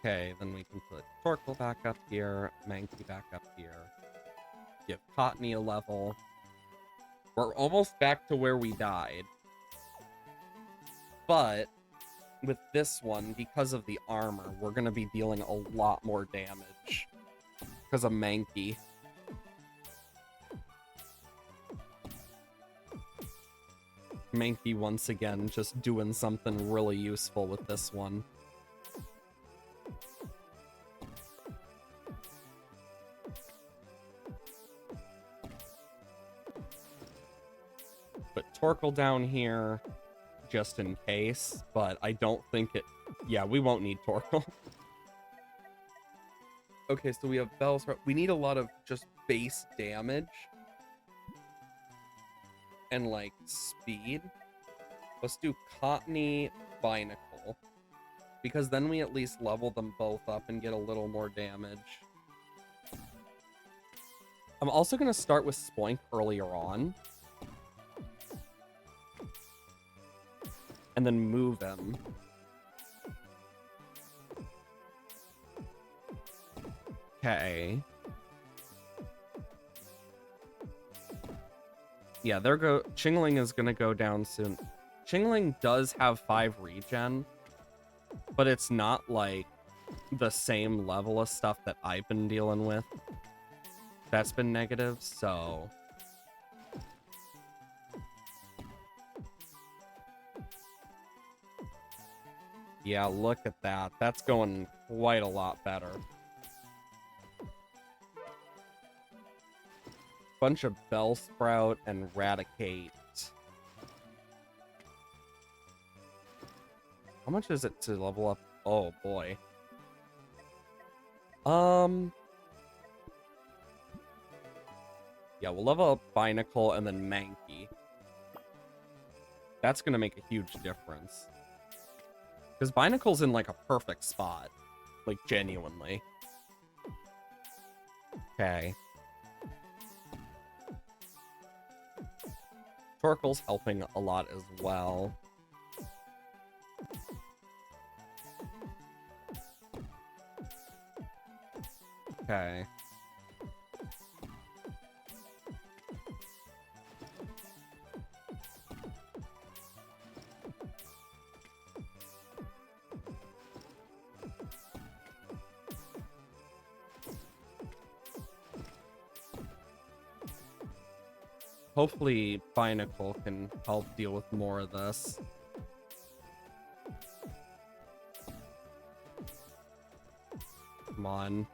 Okay, then we can put Torkoal back up here, Mankey back up here. Give Cottony a level. We're almost back to where we died. But with this one, because of the armor, we're going to be dealing a lot more damage. Because of Mankey. Mankey, once again, just doing something really useful with this one. Put Torkoal down here, just in case, but I don't think it... Yeah, we won't need Torkoal. Okay, so we have Bellsprout. We need a lot of just base damage and like speed. Let's do Cottony Binacle, because then we at least level them both up and get a little more damage. I'm also going to start with Spoink earlier on. And then move him. Okay. Yeah, Chingling is going to go down soon. Chingling does have 5 regen, but it's not like the same level of stuff that I've been dealing with. That's been negative, so... Yeah, look at that. That's going quite a lot better. Bunch of Bellsprout and Raticate. How much is it to level up? Oh, boy. Yeah, we'll level up Binacle and then Mankey. That's going to make a huge difference. Because Binacle's in, like, a perfect spot. Like, genuinely. Okay. Torkoal's helping a lot as well. Okay. Hopefully, Binacle can help deal with more of this. Come on.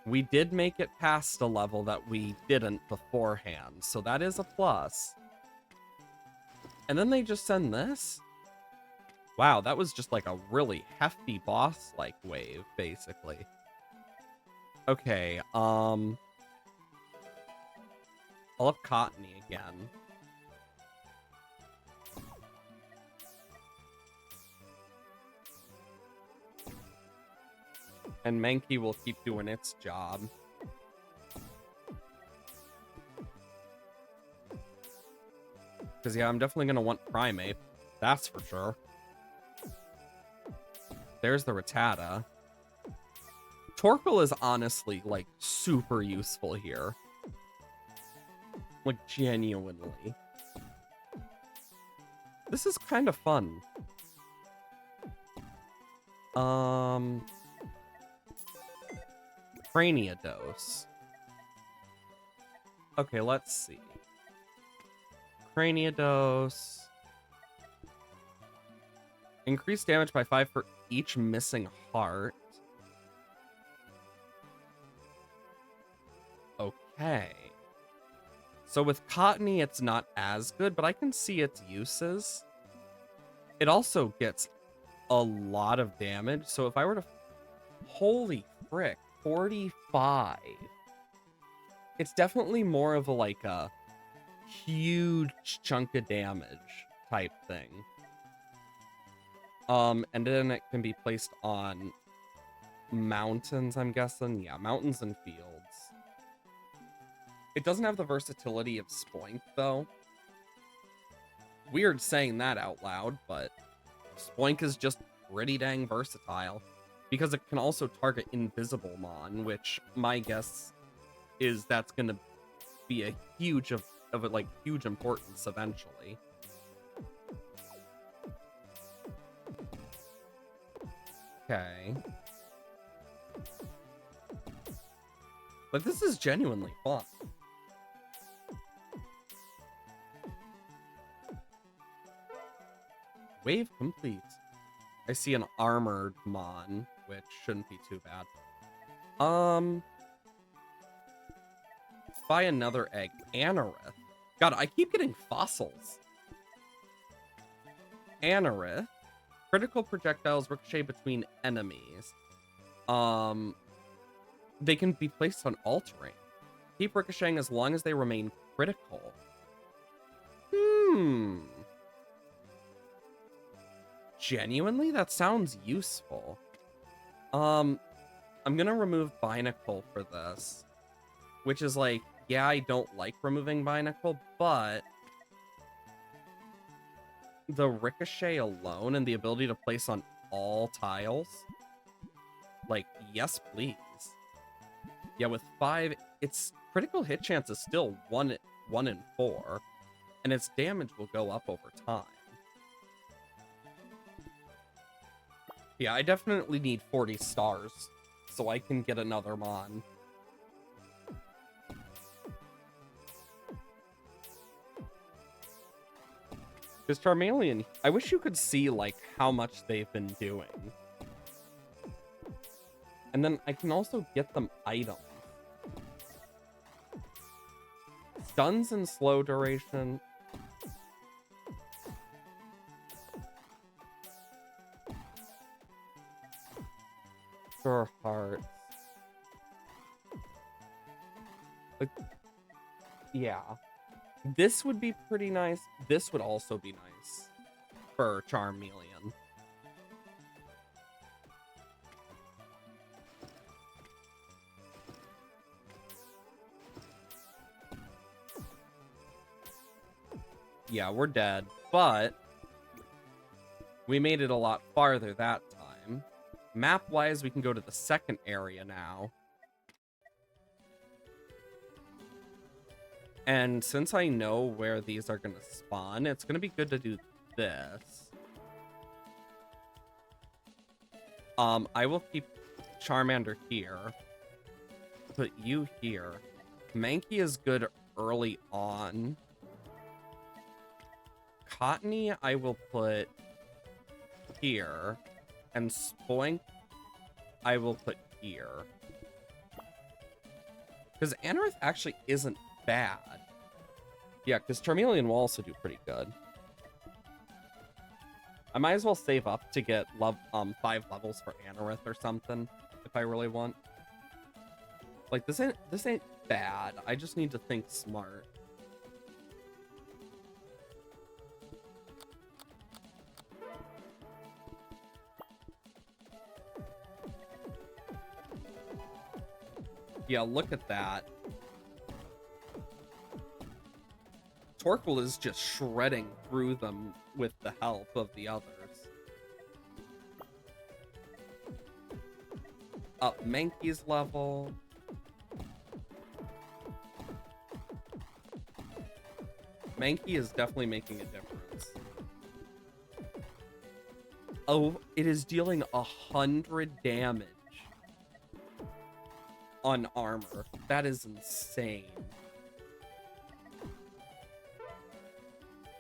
We did make it past a level that we didn't beforehand, so that is a plus. And then they just send this? Wow, that was just like a really hefty boss-like wave, basically. Okay, I'll have Cottony again. And Mankey will keep doing its job. Because, yeah, I'm definitely going to want Primeape. That's for sure. There's the Rattata. Torkoal is honestly, like, super useful here. Like, genuinely. This is kind of fun. Craniados. Okay, let's see. Craniados. Increase damage by 5 for each missing heart. Okay. So with Cottony, it's not as good, but I can see its uses. It also gets a lot of damage. So if I were to... Holy frick. 45. It's definitely more of a, like, a huge chunk of damage type thing. And then it can be placed on mountains, I'm guessing. Yeah, mountains and fields. It doesn't have the versatility of Spoink, though. Weird saying that out loud, but Spoink is just pretty dang versatile. Because it can also target Invisible Mon, which my guess is that's going to be a huge huge importance eventually. Okay. But this is genuinely fun. Wave complete. I see an armored Mon, which shouldn't be too bad. Buy another egg. Anorith. God, I keep getting fossils. Anorith. Critical projectiles ricochet between enemies. Um, they can be placed on altering. Keep ricocheting as long as they remain critical. Genuinely, that sounds useful. I'm gonna remove Binacle for this, which is like, yeah, I don't like removing Binacle, but the ricochet alone and the ability to place on all tiles, like, yes, please. Yeah, with 5, its critical hit chance is still 1 in 4, and its damage will go up over time. Yeah, I definitely need 40 stars so I can get another Mon. Because Charmeleon, I wish you could see, like, how much they've been doing. And then I can also get them items. Stuns and slow duration. Sure, hearts. Like, yeah. This would be pretty nice. This would also be nice for Charmeleon. Yeah, we're dead, but we made it a lot farther that time. Map-wise, we can go to the second area now. And since I know where these are going to spawn, it's going to be good to do this. I will keep Charmander here. Put you here. Mankey is good early on. Cottony, I will put here. And Spoink, I will put here. Because Anorith actually isn't bad. Yeah, because Charmeleon will also do pretty good. I might as well save up to get 5 levels for Anorith or something, if I really want. Like, this ain't bad. I just need to think smart. Yeah, look at that. Torkoal is just shredding through them with the help of the others. Up Mankey's level. Mankey is definitely making a difference. Oh, it is dealing 100 damage on armor. That is insane.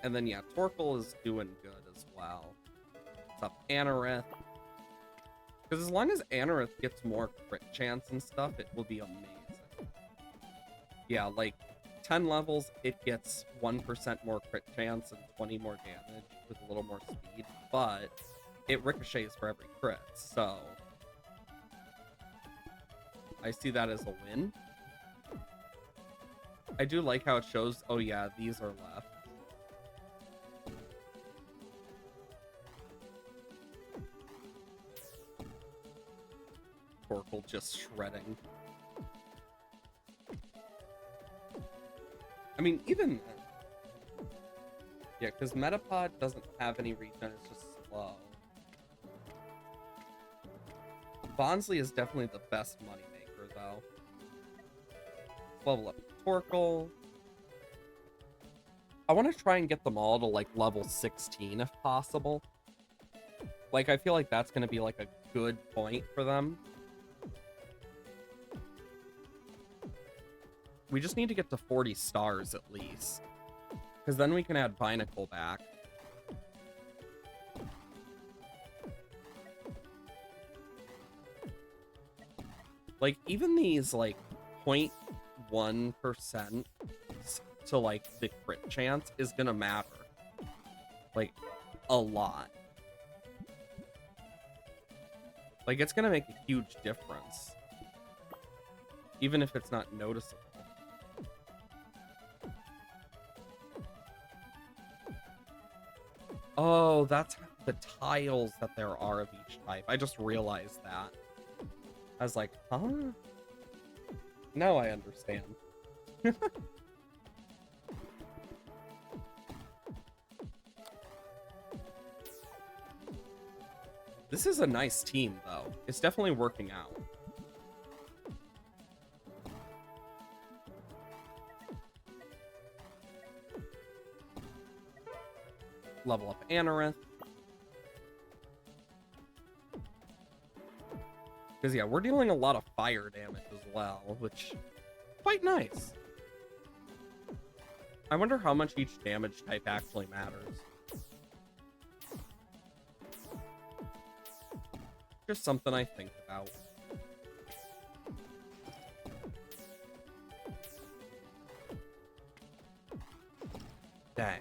And then, yeah, Torkoal is doing good as well. What's up, Anorith? Because as long as Anorith gets more crit chance and stuff, it will be amazing. Yeah, like, 10 levels, it gets 1% more crit chance and 20 more damage with a little more speed, but it ricochets for every crit, so I see that as a win. I do like how it shows, oh yeah, these are left. Torkoal just shredding. I mean, even... Yeah, because Metapod doesn't have any regen, it's just slow. Bonsly is definitely the best moneymaker, though. Level up Torkoal. I want to try and get them all to, like, level 16 if possible. Like, I feel like that's going to be, like, a good point for them. We just need to get to 40 stars at least. Because then we can add Binacle back. Like, even these, like, 0.1% to, like, the crit chance is gonna matter. Like, a lot. Like, it's gonna make a huge difference. Even if it's not noticeable. Oh, that's the tiles that there are of each type. I just realized that. I was like, huh? Now I understand. This is a nice team, though. It's definitely working out. Level up Anorith. Because, yeah, we're dealing a lot of fire damage as well, which is quite nice. I wonder how much each damage type actually matters. Just something I think about. Dang.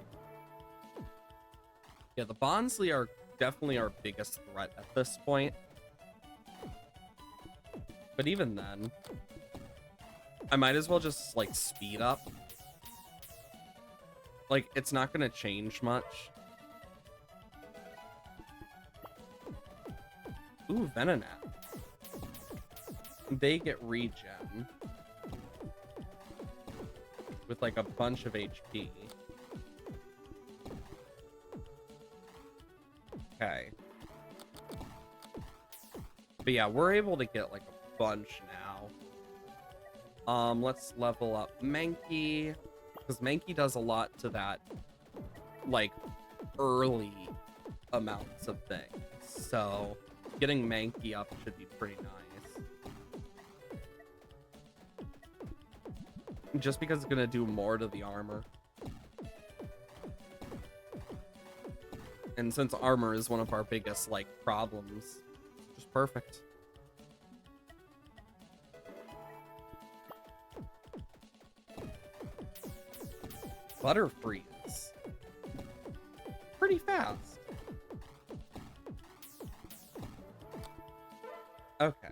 Yeah, the Bonsly are definitely our biggest threat at this point. But even then, I might as well just, like, speed up. Like, it's not gonna change much. Ooh, Venonat. They get regen. With, like, a bunch of HP. Okay. But yeah, we're able to get, like, a bunch now. Let's level up Mankey. Because Mankey does a lot to that, like, early amounts of things. So, getting Mankey up should be pretty nice. Just because it's gonna do more to the armor. And since armor is one of our biggest, like, problems, just perfect. Butterfreeze. Pretty fast. Okay.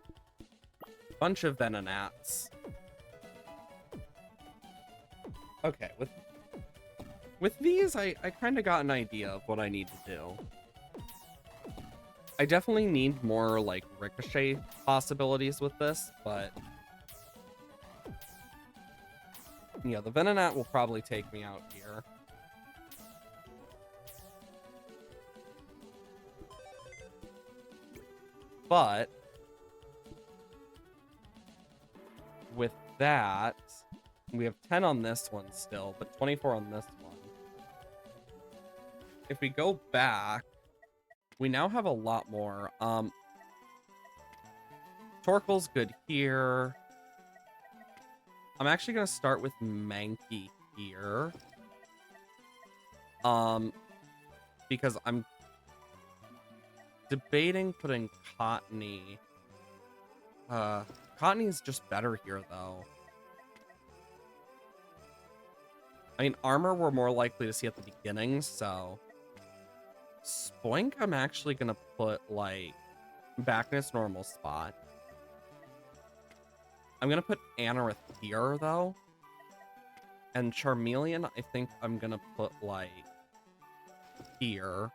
Bunch of Venonats. Okay, with these, I kind of got an idea of what I need to do. I definitely need more, like, ricochet possibilities with this, but... yeah, the Venonat will probably take me out here. But... with that... we have 10 on this one still, but 24 on this one. If we go back, we now have a lot more. Torkoal's good here. I'm actually going to start with Mankey here. Because I'm debating putting Cottonee. Cottonee's just better here, though. I mean, armor we're more likely to see at the beginning, so... Spoink, I'm actually gonna put, like, back in its normal spot. I'm gonna put Anorith here, though. And Charmeleon, I think I'm gonna put, like, here.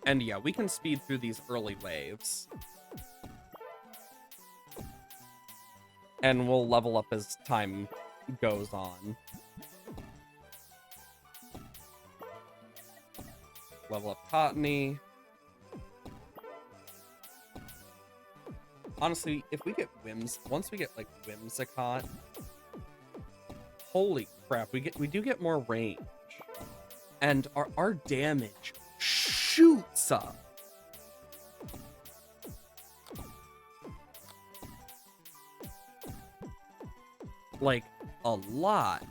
And yeah, we can speed through these early waves. And we'll level up as time goes on. Level up Cottonee. Honestly, if we get once we get, like, Whimsicott, holy crap, we do get more range. And our damage shoots up. Like, a lot.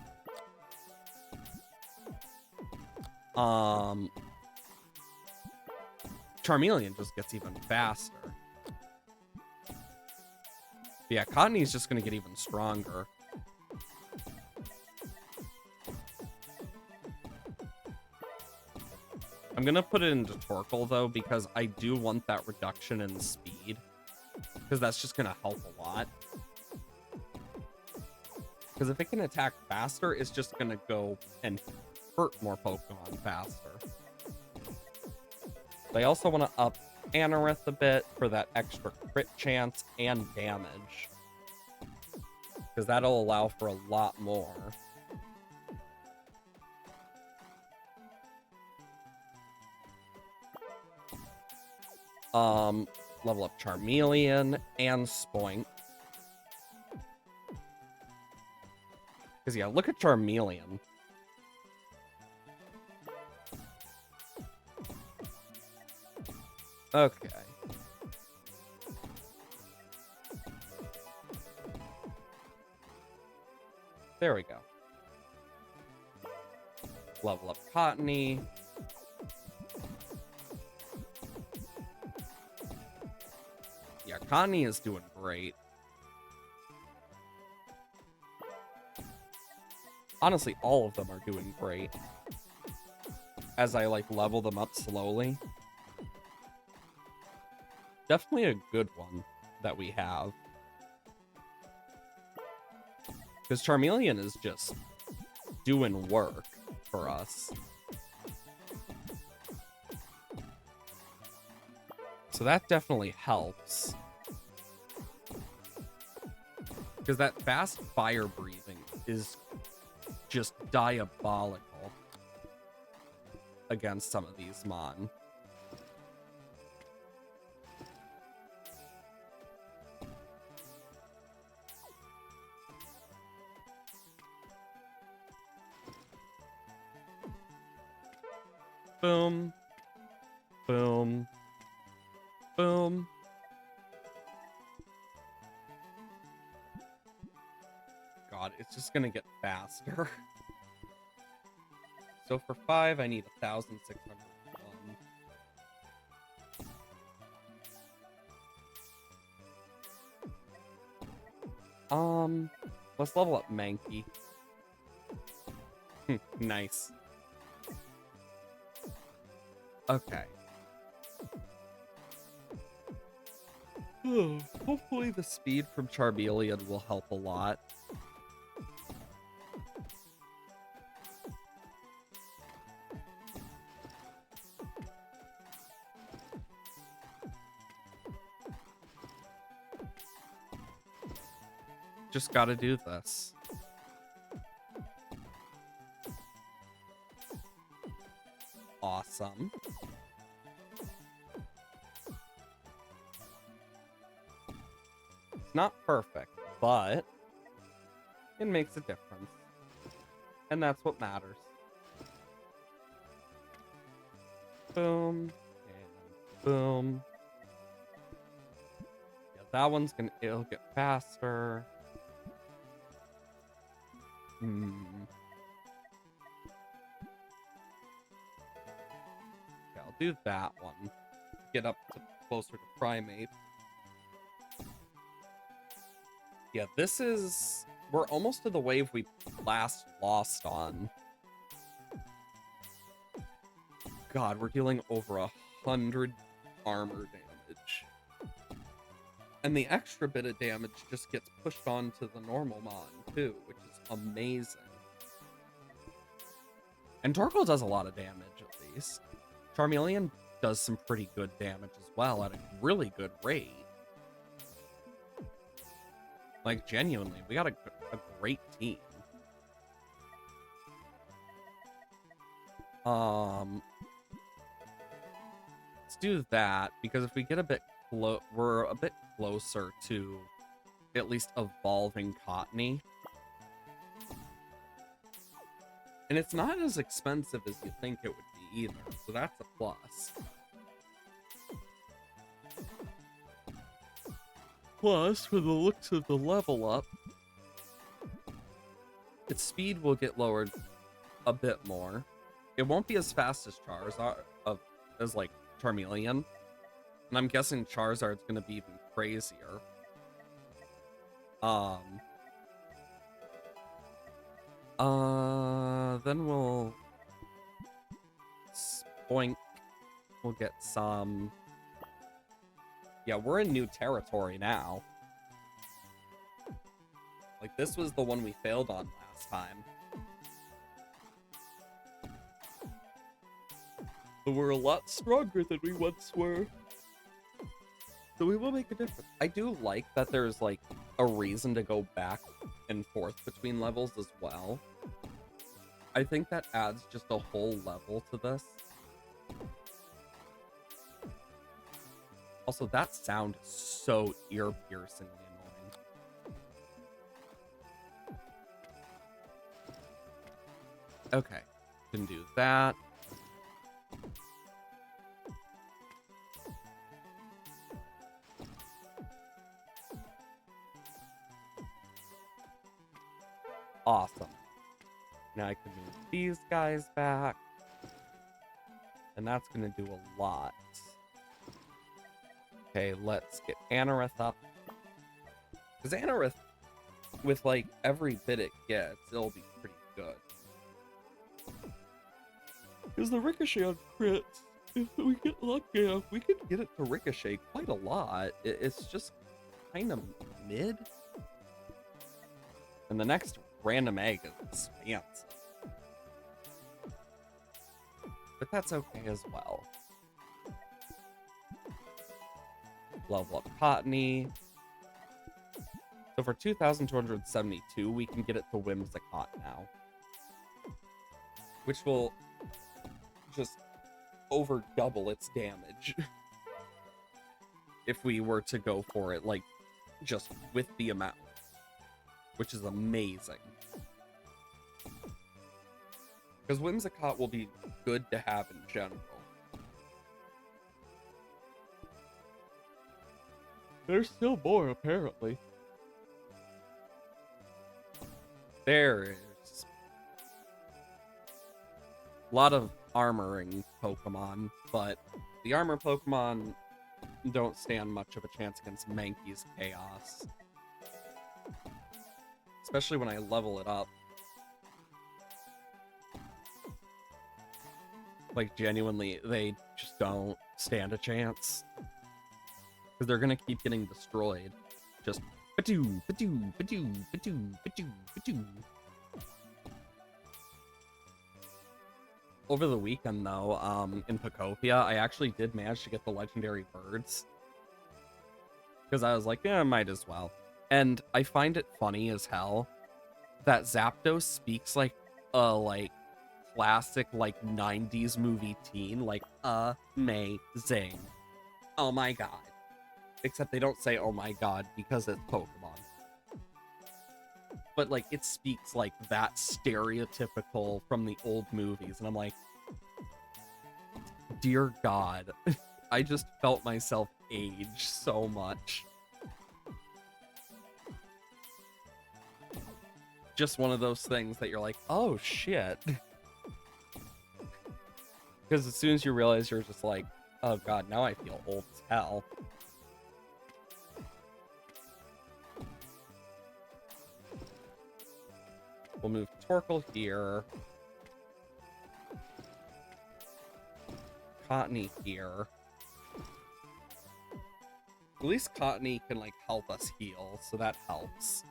Charmeleon just gets even faster. But yeah, Cottonee's just gonna get even stronger. I'm gonna put it into Torkoal though, because I do want that reduction in speed, because that's just gonna help a lot. Because if it can attack faster, it's just gonna go and hurt more Pokemon faster. But I also want to up Anorith a bit for that extra crit chance and damage, because that'll allow for a lot more. Level up Charmeleon and Spoink. Because, yeah, look at Charmeleon. Okay. There we go. Level up Cottony. Yeah, Cottony is doing great. Honestly, all of them are doing great. As I, like, level them up slowly. Definitely a good one that we have. Because Charmeleon is just doing work for us. So that definitely helps. Because that fast fire breathing is just diabolical against some of these Mon. Boom. Boom. Boom. God, it's just gonna get faster. So for 5, I need 1,601. Let's level up Mankey. Nice. Okay. Hopefully the speed from Charmeleon will help a lot. Just gotta do this. Awesome. It's not perfect, but it makes a difference. And that's what matters. Boom. And boom. Yeah, that one's gonna, it'll get faster. Yeah, I'll do that one. Get up to closer to Primate. Yeah, this is... We're almost to the wave we last lost on. God, we're dealing over 100 armor damage. And the extra bit of damage just gets pushed onto the normal Mon, too, which is amazing. And Torkoal does a lot of damage, at least. Charmeleon does some pretty good damage as well, at a really good rate. Like, genuinely, we got a great team. Let's do that, because if we get a bit we're a bit closer to at least evolving Cottony. And it's not as expensive as you think it would be either, so that's a plus. Plus, for the looks of the level up, its speed will get lowered a bit more. It won't be as fast as Charizard, as like Charmeleon. And I'm guessing Charizard's gonna be even crazier. Then we'll Spoink We'll get some... Yeah, we're in new territory now. Like, this was the one we failed on last time. But we're a lot stronger than we once were. So we will make a difference. I do like that there's, like, a reason to go back and forth between levels as well. I think that adds just a whole level to this. Also, that sound is so ear-piercingly annoying. Okay, can do that. Awesome. Now I can move these guys back. And that's going to do a lot. Okay, let's get Anorith up. Because Anorith, with like every bit it gets, it'll be pretty good. Because the Ricochet on crits, if we get lucky enough, we can get it to Ricochet quite a lot. It's just kind of mid. And the next random egg is expansive. But that's okay as well. Level up Cottony. So for 2,272, we can get it to Whimsicott now. Which will just over double its damage. If we were to go for it, like, just with the amount. Which is amazing. Because Whimsicott will be good to have in general. There's still more, apparently. There's a lot of armoring Pokemon, but the armor Pokemon don't stand much of a chance against Mankey's Chaos. Especially when I level it up. Like, genuinely, they just don't stand a chance. Because they're gonna keep getting destroyed. Just ba-doo, ba-doo, ba-doo, ba-doo, ba-doo, ba-doo. Over the weekend, though, in Pokopia, I actually did manage to get the legendary birds. Because I was like, yeah, I might as well. And I find it funny as hell that Zapdos speaks like a, classic, 90s movie teen. Like, amazing. Oh my god. Except they don't say, oh my god, because it's Pokemon. But, it speaks like that stereotypical from the old movies. And I'm like, dear God, I just felt myself age so much. Just one of those things that you're like, oh shit. Because as soon as you realize you're just like, oh god, now I feel old as hell. We'll move Torkoal here. Cottony here. At least Cottony can, help us heal, so that helps.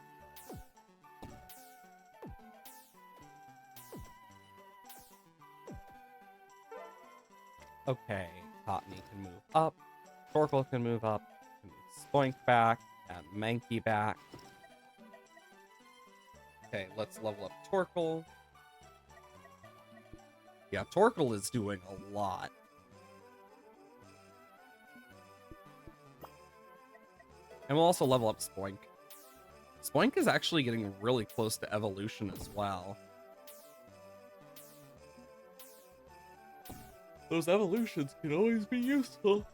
Okay, Cottony can move up. Torkoal can move up. Can move Spoink back, and Mankey back. Okay, let's level up Torkoal. Yeah, Torkoal is doing a lot. And we'll also level up Spoink. Spoink is actually getting really close to evolution as well. Those evolutions can always be useful.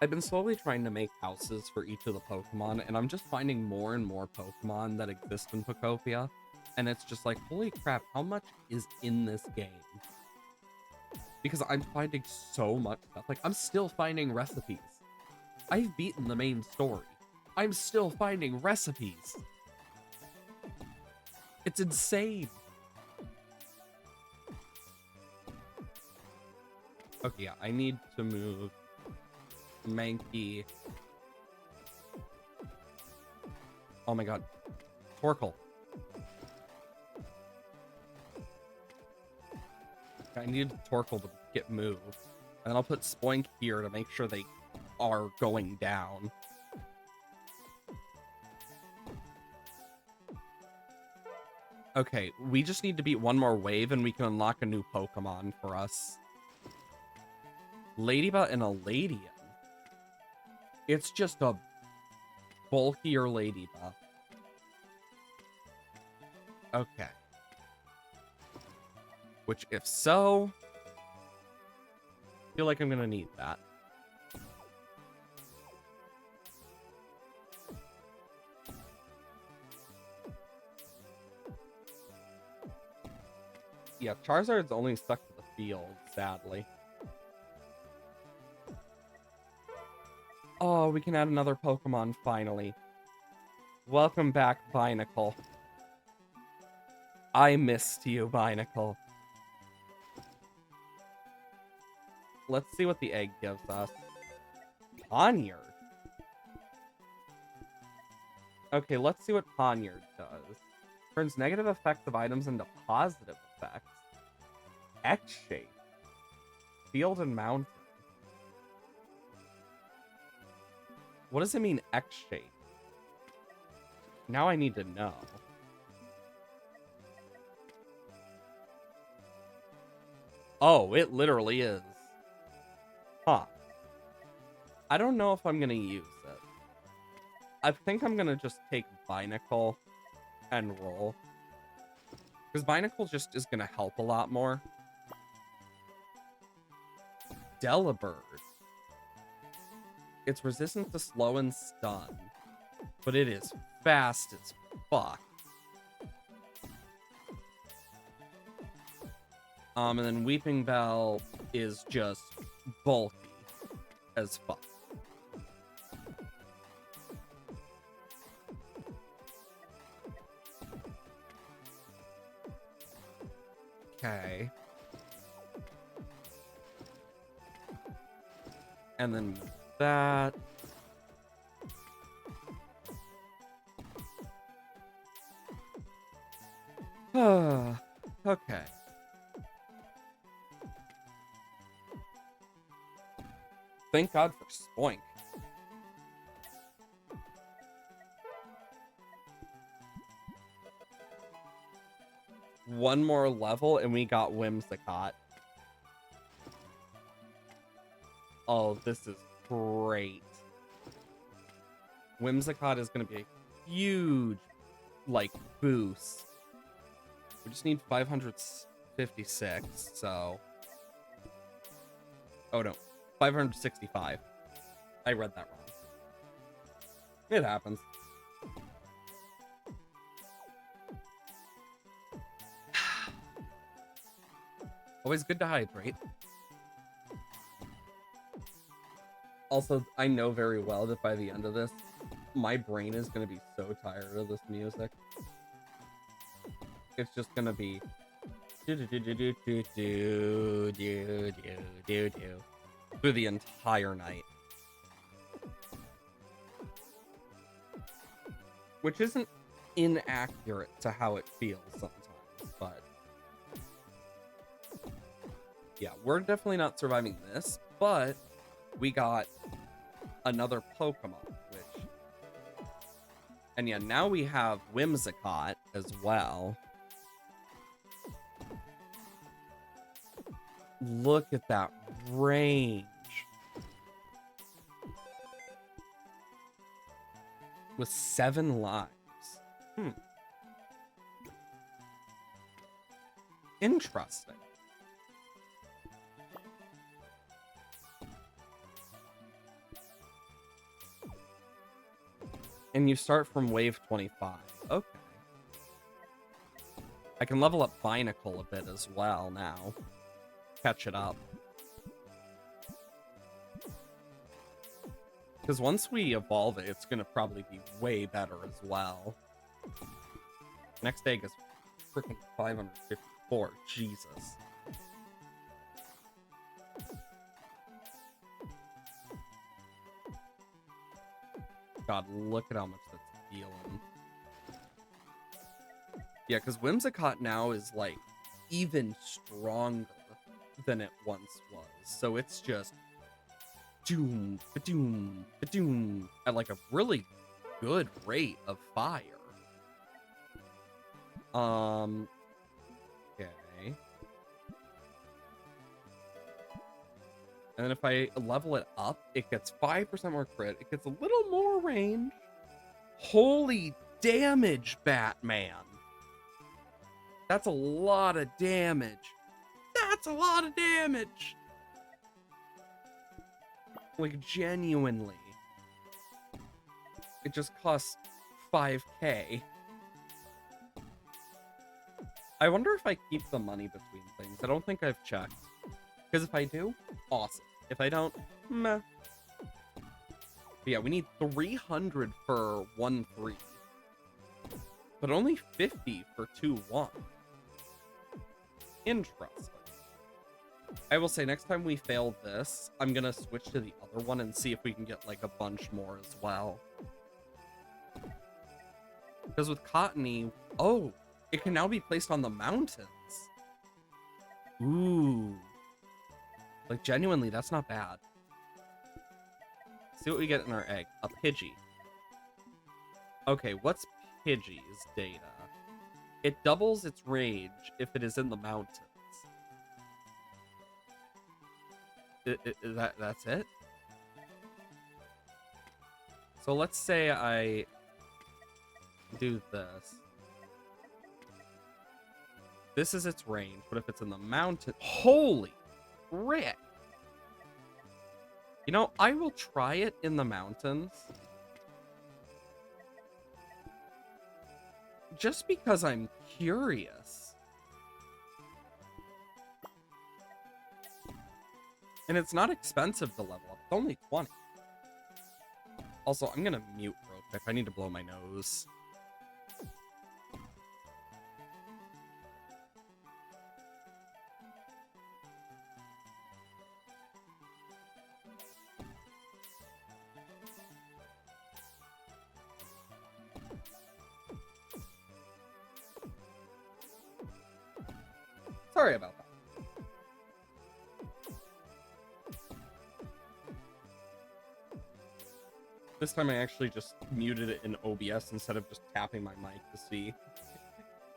I've been slowly trying to make houses for each of the Pokemon, and I'm just finding more and more Pokemon that exist in Pokopia. And it's just like, holy crap, how much is in this game? Because I'm finding so much stuff. I'm still finding recipes. I've beaten the main story. I'm still finding recipes. It's insane. Okay, yeah, I need to move Mankey. Oh my god. Torkoal. I need Torkoal to get moved. And then I'll put Spoink here to make sure they are going down. Okay, we just need to beat one more wave and we can unlock a new Pokemon for us. Ladybug and a Ladian. It's just a bulkier Ladybug. Okay. Which, if so, I feel like I'm gonna need that. Yeah, Charizard's only stuck to the field, sadly. Oh, we can add another Pokemon, finally. Welcome back, Binacle. I missed you, Binacle. Let's see what the egg gives us. Ponyard. Okay, let's see what Ponyard does. Turns negative effects of items into positive effects. X-shape. Field and mountain. What does it mean, X-shape? Now I need to know. Oh, it literally is. Huh. I don't know if I'm gonna use it. I think I'm gonna just take Binacle and roll. Because Binacle just is gonna help a lot more. Delibird. It's resistant to slow and stun. But it is fast as fuck. And then Weeping Bell is just bulky as fuck. Okay. And then that. Okay. Thank God for Spoink. One more level and we got Whimsicott. Oh, this is great. Whimsicott is going to be a huge, like, boost. We just need 556, so... Oh, no. 565. I read that wrong. It happens. Always good to hydrate. Also, I know very well that by the end of this, my brain is going to be so tired of this music. It's just going to be... through the entire night. Which isn't inaccurate to how it feels sometimes, but... yeah, we're definitely not surviving this, but we got another Pokemon, which... and yeah, now we have Whimsicott as well. Look at that range. With 7 lives. Interesting. And you start from wave 25. Okay. I can level up Binacle a bit as well now. Catch it up. Because once we evolve it, it's going to probably be way better as well. Next egg is freaking 554. Jesus. God, look at how much that's healing. Yeah, because Whimsicott now is, like, even stronger than it once was. So it's just doom, ba-doom, ba-doom, at, like, a really good rate of fire. Okay. And then if I level it up, it gets 5% more crit. It gets a little more range. Holy damage, Batman. That's a lot of damage. That's a lot of damage. Like, genuinely. It just costs 5k. I wonder if I keep the money between things. I don't think I've checked. Because if I do, awesome. If I don't, meh. But yeah, we need 300 for 1-3. But only 50 for 2-1. Interesting. I will say, next time we fail this, I'm going to switch to the other one and see if we can get, like, a bunch more as well. Because with Cottony, oh, it can now be placed on the mountains. Ooh. Like, genuinely, that's not bad. See what we get in our egg. A Pidgey. Okay, what's Pidgey's data? It doubles its rage if it is in the mountains. That's it? So let's say I do this. This is its range, but if it's in the mountain... Holy frick! You know, I will try it in the mountains. Just because I'm curious. And it's not expensive to level up. It's only 20. Also, I'm gonna mute real quick. I need to blow my nose. Sorry about that. This time I actually just muted it in OBS instead of just tapping my mic to see.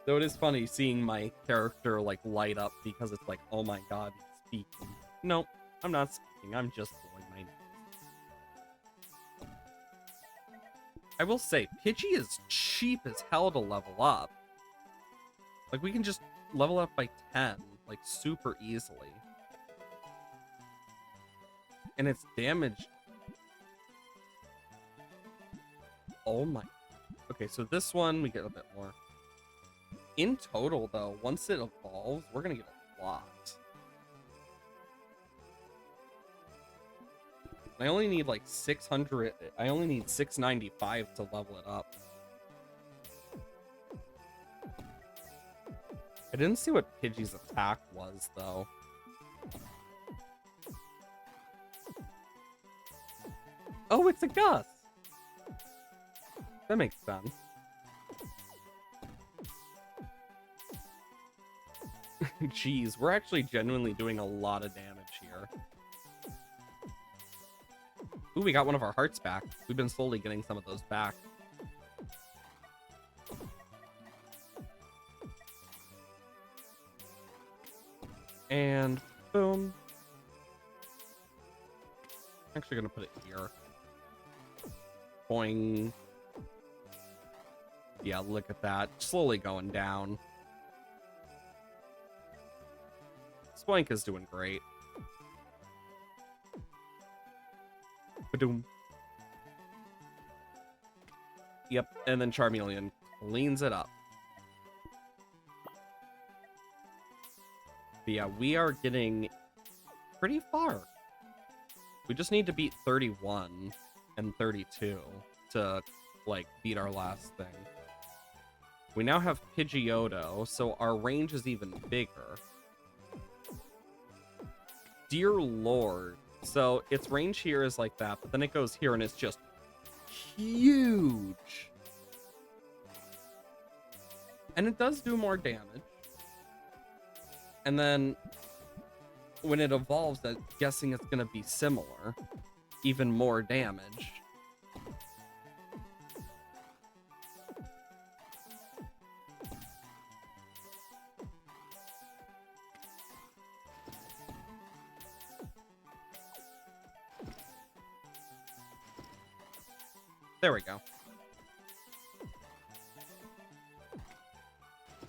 Though it is funny seeing my character like light up because it's like, oh my god, he's speaking. Nope, I'm not speaking, I'm just blowing my nose. I will say, Pidgey is cheap as hell to level up. Like, we can just level up by 10, like, super easily. And its damage... Oh my... Okay, so this one, we get a bit more. In total, though, once it evolves, we're gonna get a lot. I only need, like, 600... I only need 695 to level it up. I didn't see what Pidgey's attack was, though. Oh, it's a Gus! That makes sense. Jeez, we're actually genuinely doing a lot of damage here. Ooh, we got one of our hearts back. We've been slowly getting some of those back. And boom. Actually gonna put it here. Boing. Yeah, look at that. Slowly going down. Spoink is doing great. Ba-doom. Yep, and then Charmeleon cleans it up. But yeah, we are getting pretty far. We just need to beat 31 and 32 to, like, beat our last thing. We now have Pidgeotto, so our range is even bigger. Dear Lord. So its range here is like that, but then it goes here and it's just huge. And it does do more damage. And then when it evolves, I'm guessing it's going to be similar. Even more damage. There we go.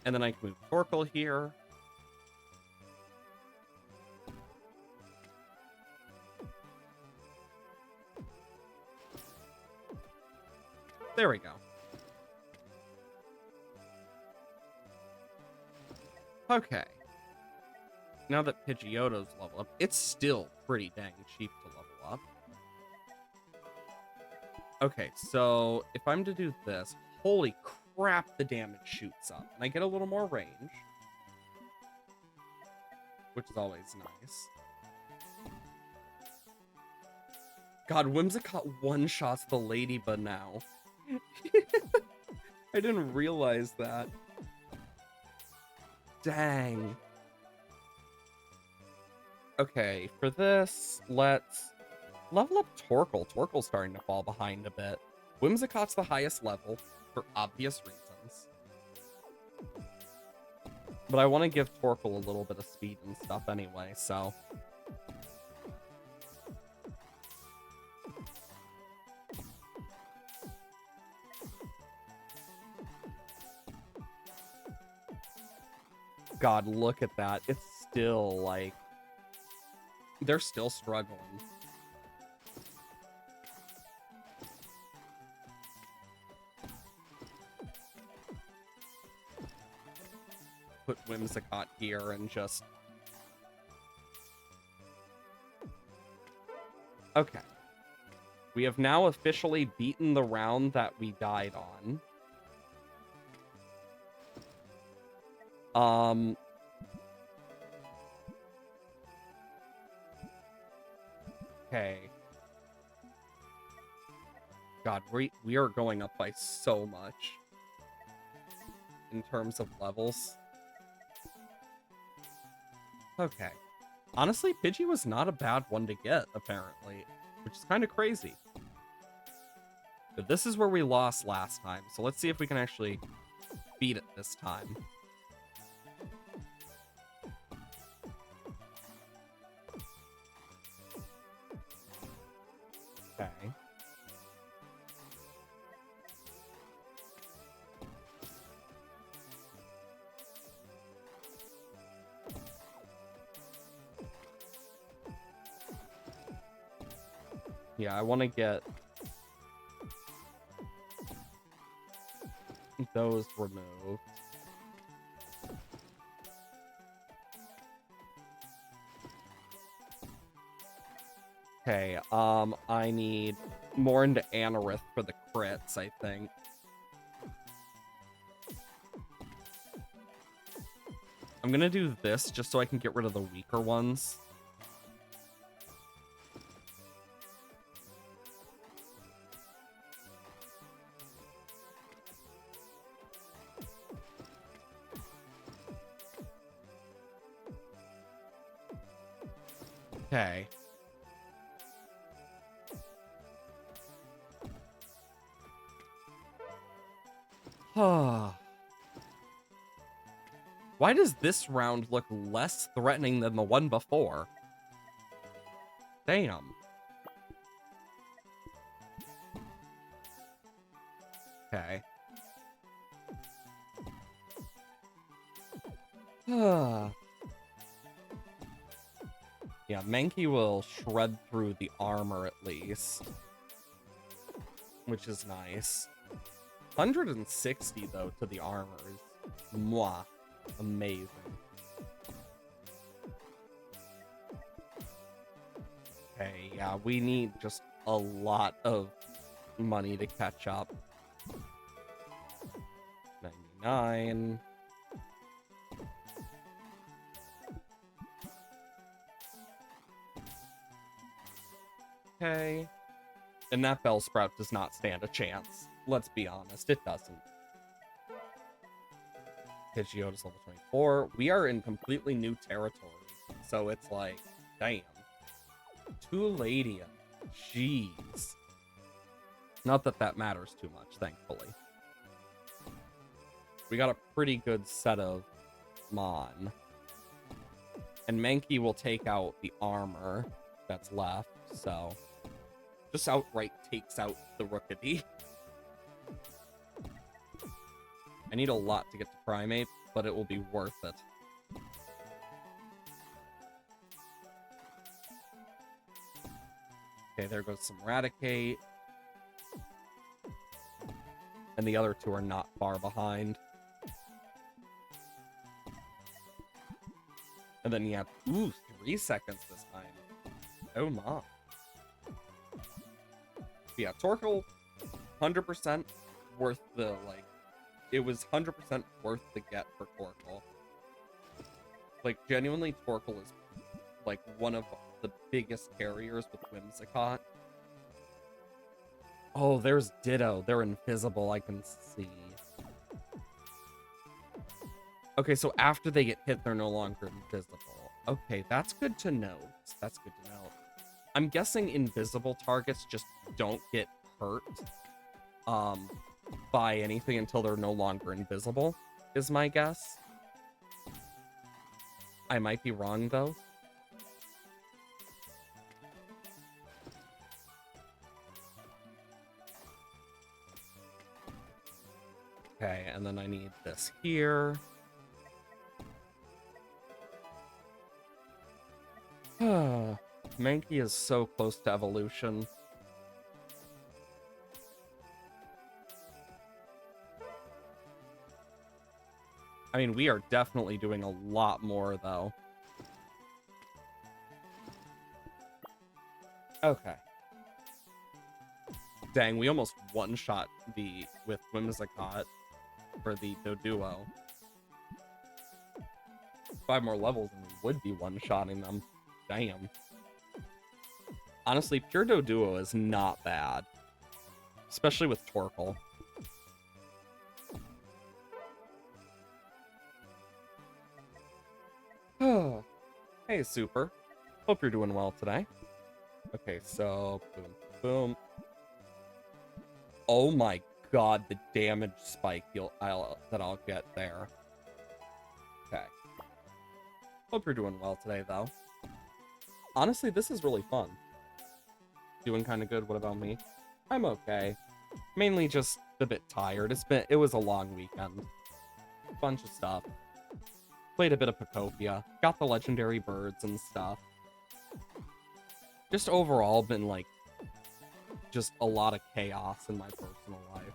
And then I can move Torkoal here. There we go. Okay. Now that Pidgeotto's level up, it's still pretty dang cheap to level up. Okay, so if I'm to do this, holy crap, the damage shoots up. And I get a little more range, which is always nice. God, Whimsicott one-shots the Ladybug now. I didn't realize that. Dang. Okay, for this, let's level up Torkoal. Torkoal's starting to fall behind a bit. Whimsicott's the highest level, for obvious reasons. But I want to give Torkoal a little bit of speed and stuff anyway, so... God, look at that. It's still, like... They're still struggling. Put Whimsicott here and just... Okay. We have now officially beaten the round that we died on. Okay. God, we are going up by so much in terms of levels. Okay. Honestly, Pidgey was not a bad one to get, apparently, which is kind of crazy. But this is where we lost last time, so let's see if we can actually beat it this time. Okay. Yeah, I want to get those removed. Okay, I need more into Anorith for the crits, I think. I'm gonna do this just so I can get rid of the weaker ones. Okay. Why does this round look less threatening than the one before? Damn. Okay. Yeah, Mankey will shred through the armor at least, which is nice. 160 though to the armor is mwah, amazing. Okay, yeah, we need just a lot of money to catch up. 99. Okay. And that Bellsprout does not stand a chance. Let's be honest, it doesn't. Pidgeot's level 24. We are in completely new territory. So it's like, damn. Two-Ladia. Jeez. Not that that matters too much, thankfully. We got a pretty good set of Mon. And Mankey will take out the armor that's left, so... just outright takes out the Rookidee. I need a lot to get to Primate, but it will be worth it. Okay, there goes some Raticate. And the other two are not far behind. And then, yeah, ooh, 3 seconds this time. Oh my. Yeah, Torkoal, 100% worth the, like, it was 100% worth the get for Torkoal. Like, genuinely, Torkoal is, like, one of the biggest carriers with Whimsicott. Oh, there's Ditto. They're invisible, I can see. Okay, so after they get hit, they're no longer invisible. Okay, that's good to know. That's good to know. I'm guessing invisible targets just don't get hurt by anything until they're no longer invisible, is my guess. I might be wrong, though. Okay, and then I need this here. Mankey is so close to evolution. I mean, we are definitely doing a lot more, though. Okay. Dang, we almost one-shot the with Whimsicott for the Doduo. 5 more levels and we would be one-shotting them. Damn. Honestly, pure Doduo is not bad. Especially with Torkoal. Hey, Super. Hope you're doing well today. Okay, so... boom, boom. Oh my god, the damage spike that I'll get there. Okay. Hope you're doing well today, though. Honestly, this is really fun. Doing kind of good. What about me? I'm okay. Mainly just a bit tired. It was a long weekend. Bunch of stuff. Played a bit of Pokopia. Got the legendary birds and stuff. Just overall been like just a lot of chaos in my personal life.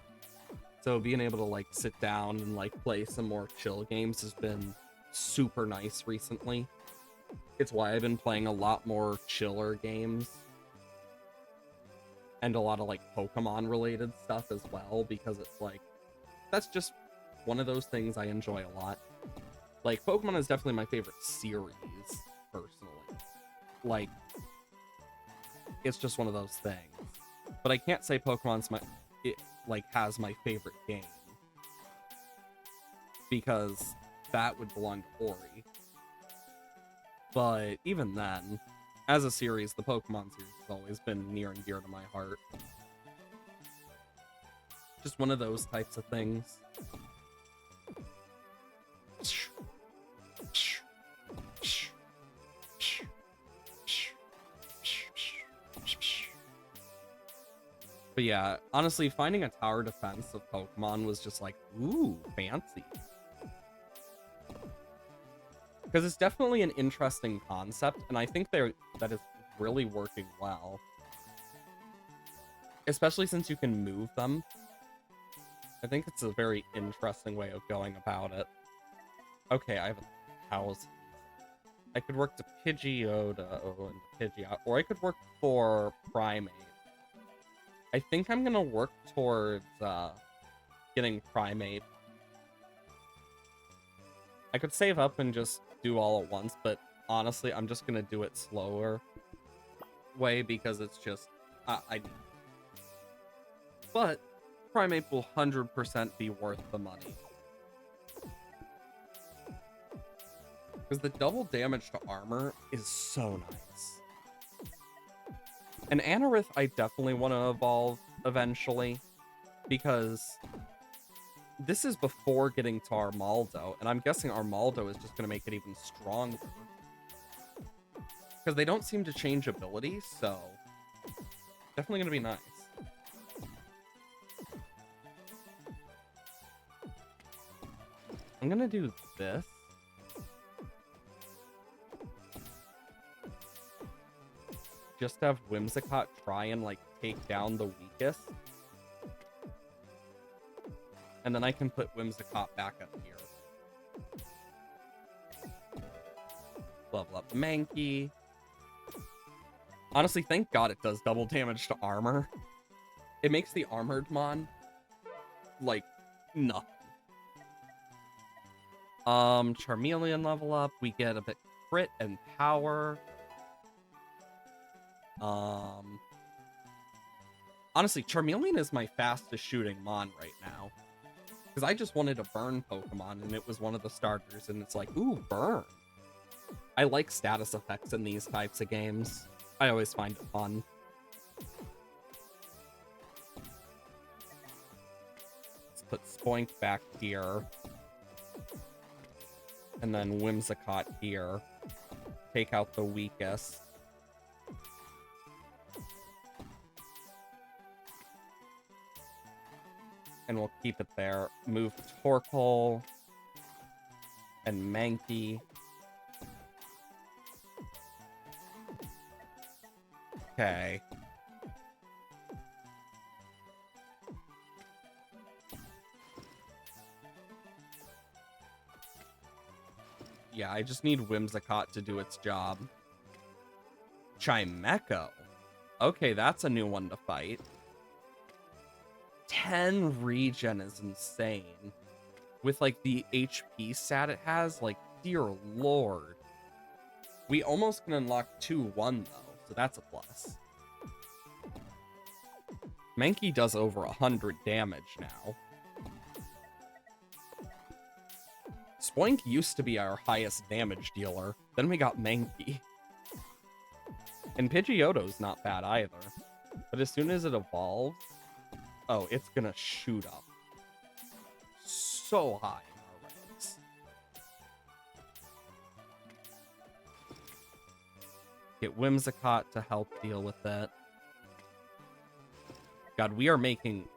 So being able to like sit down and like play some more chill games has been super nice recently. It's why I've been playing a lot more chiller games. And a lot of like Pokemon related stuff as well, because it's like, that's just one of those things I enjoy a lot. Like, Pokemon is definitely my favorite series, personally. Like, it's just one of those things. But I can't say Pokemon's has my favorite game. Because that would belong to Ori. But even then, as a series, the Pokemon series has always been near and dear to my heart. Just one of those types of things. But yeah, honestly, finding a tower defense of Pokemon was just like, ooh, fancy. Because it's definitely an interesting concept, and I think that is really working well. Especially since you can move them. I think it's a very interesting way of going about it. Okay, I have a house. I could work to Pidgeotto and Pidgeot, or I could work for Primate. I think I'm gonna work towards getting Primate. I could save up and just do all at once, but honestly, I'm just gonna do it slower way because it's just but Primeape will 100% be worth the money. Because the double damage to armor is so nice. And Anorith I definitely want to evolve eventually, because this is before getting to Armaldo, and I'm guessing Armaldo is just going to make it even stronger. Because they don't seem to change abilities, so definitely going to be nice. I'm going to do this. Just have Whimsicott try and, like, take down the weakest. And then I can put Whimsicott back up here. Level up the Mankey. Honestly, thank God it does double damage to armor. It makes the armored mon, like, nothing. Charmeleon level up. We get a bit crit and power. Honestly, Charmeleon is my fastest shooting mon right now. Because I just wanted a burn Pokemon, and it was one of the starters, and it's like, ooh, burn. I like status effects in these types of games. I always find it fun. Let's put Spoink back here. And then Whimsicott here. Take out the weakest. And we'll keep it there. Move Torkoal and Mankey. Okay. Yeah, I just need Whimsicott to do its job. Chimecho. Okay, that's a new one to fight. 10 regen is insane. With, like, the HP stat it has, like, dear lord. We almost can unlock 2-1, though, so that's a plus. Mankey does over 100 damage now. Spoink used to be our highest damage dealer. Then we got Mankey. And Pidgeotto's not bad either. But as soon as it evolves... Oh, it's gonna shoot up. So high in our ranks. Get Whimsicott to help deal with it. God, we are making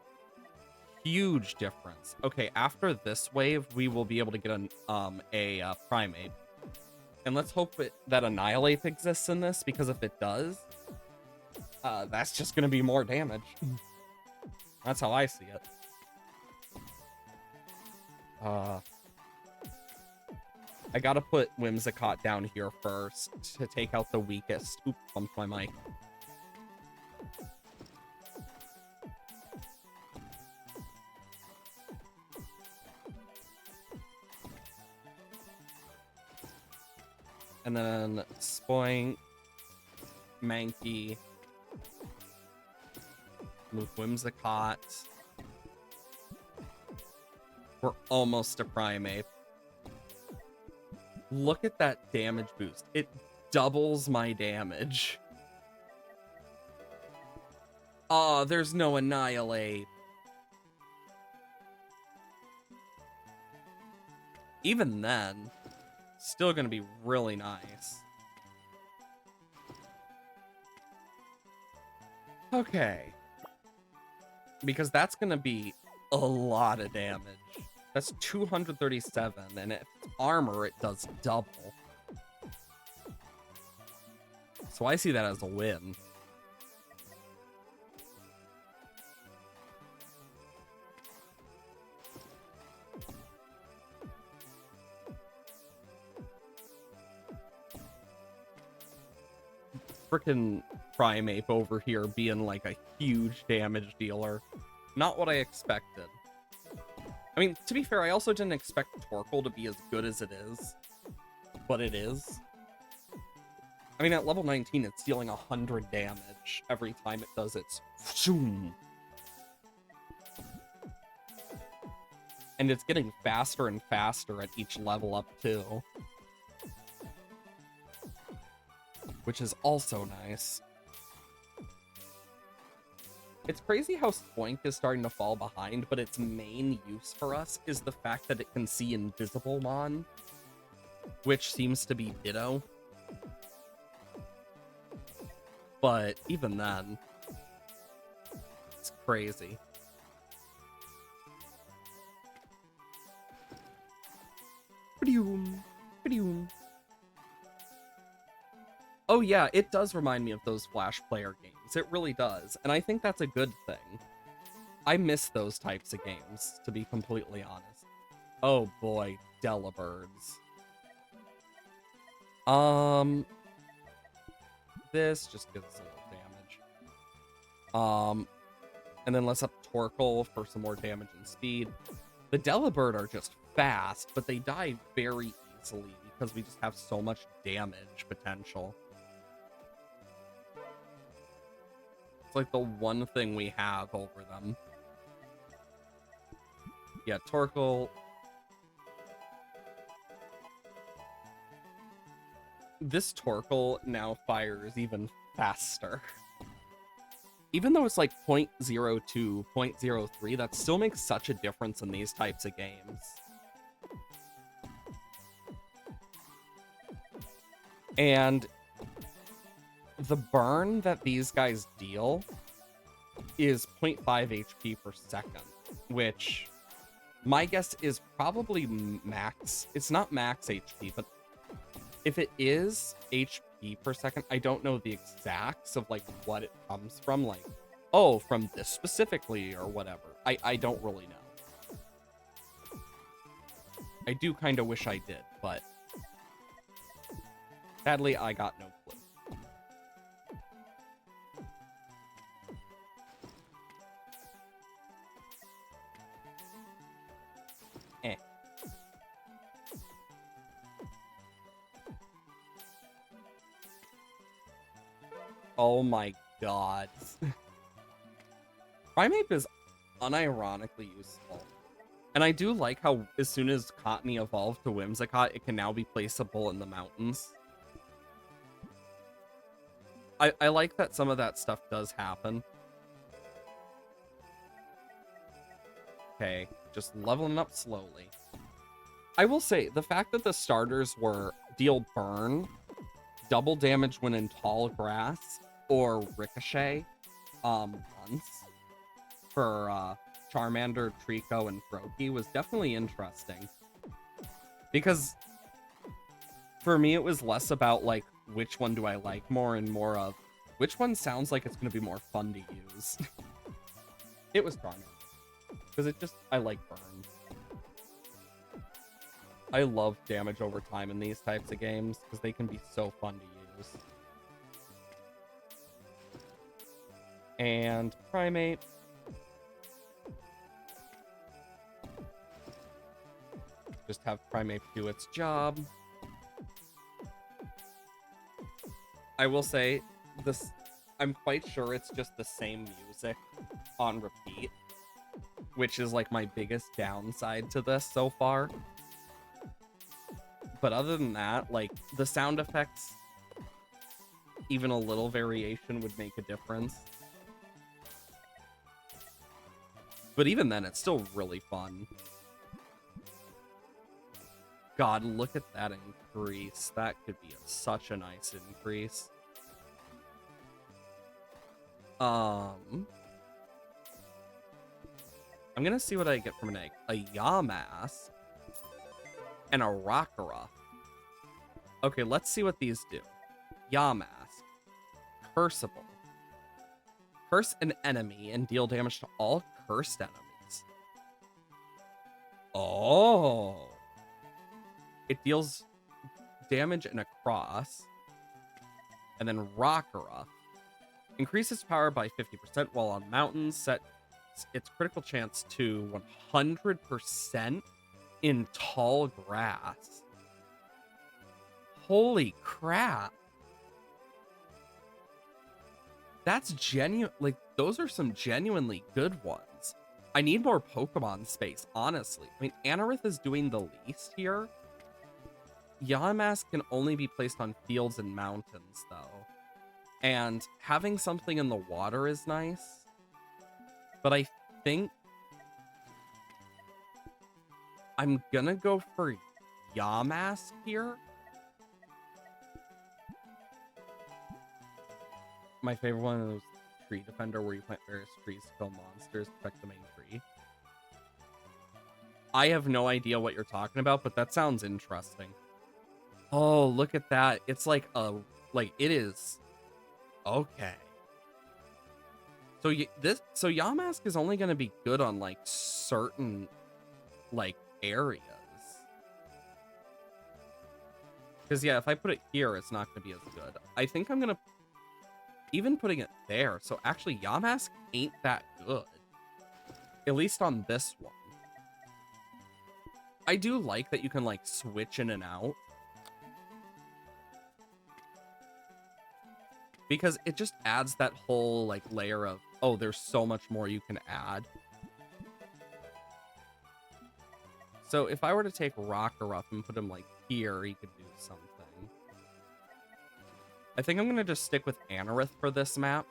huge difference. Okay, after this wave, we will be able to get a Primeape. And let's hope that Annihilape exists in this, because if it does, that's just gonna be more damage. That's how I see it. I gotta put Whimsicott down here first to take out the weakest. Oop, bumped my mic. And then Spoink, Mankey, move Whimsicott. We're almost to Primeape. Look at that damage boost. It doubles my damage. Oh, there's no Annihilape. Even then, still gonna be really nice. Okay. Because that's gonna be a lot of damage. That's 237, and if it's armor, it does double. So I see that as a win. Frickin' Primeape over here being like a huge damage dealer. Not what I expected. I mean, to be fair, I also didn't expect Torkoal to be as good as it is. But it is. I mean, at level 19, it's dealing 100 damage every time it does its... Zoom. And it's getting faster and faster at each level up too, which is also nice. It's crazy how Spoink is starting to fall behind, but its main use for us is the fact that it can see Invisible Mon, which seems to be Ditto. But even then, it's crazy. Oh yeah, it does remind me of those Flash Player games. It really does. And I think that's a good thing. I miss those types of games, to be completely honest. Oh boy, Delibirds. This just gives us a little damage. And then let's up Torkoal for some more damage and speed. The Delibird are just fast, but they die very easily because we just have so much damage potential. It's like the one thing we have over them. Yeah, Torkoal. This Torkoal now fires even faster. Even though it's like 0.02, 0.03, that still makes such a difference in these types of games. And the burn that these guys deal is 0.5 HP per second, which my guess is probably max. It's not max HP, but if it is HP per second, I don't know the exacts of like what it comes from, like, oh, from this specifically or whatever. I don't really know. I do kind of wish I did, but sadly I got no clue. Oh my god. Primeape is unironically useful. And I do like how as soon as Cottonee evolved to Whimsicott, it can now be placeable in the mountains. I like that some of that stuff does happen. Okay, just leveling up slowly. I will say, the fact that the starters were deal burn, double damage when in tall grass, or ricochet once for Charmander, Trico, and Froakie was definitely interesting. Because for me, it was less about like which one do I like more and more of which one sounds like it's going to be more fun to use. It was Charmander. Because it just, I like burn. I love damage over time in these types of games because they can be so fun to use. And Primeape. Just have Primeape do its job. I will say, this, I'm quite sure it's just the same music on repeat, which is like my biggest downside to this so far. But other than that, like, the sound effects, even a little variation would make a difference. But even then, it's still really fun. God, look at that increase. That could be such a nice increase. I'm gonna see what I get from an egg. A Yamask and a Rockruff. Okay, let's see what these do. Yamask. Curseable. Curse an enemy and deal damage to all cursed enemies. Oh. It deals damage and a cross. And then Rockruff. Increases power by 50% while on mountains. Set its critical chance to 100% in tall grass. Holy crap. That's genuine. Like, those are some genuinely good ones. I need more Pokemon space, honestly. I mean, Anorith is doing the least here. Yamask can only be placed on fields and mountains, though. And having something in the water is nice. But I think I'm gonna go for Yamask here. My favorite one is Tree Defender, where you plant various trees to kill monsters, protect the main tree. I have no idea what you're talking about, but that sounds interesting. Oh, look at that. It's like it is. Okay. So so Yamask is only going to be good on like certain like areas. Because yeah, if I put it here, it's not going to be as good. I think I'm going to even putting it there. So actually Yamask ain't that good. At least on this one. I do like that you can like switch in and out. Because it just adds that whole like layer of, oh, there's so much more you can add. So if I were to take Rockruff and put him like here, he could do something. I think I'm going to just stick with Anorith for this map.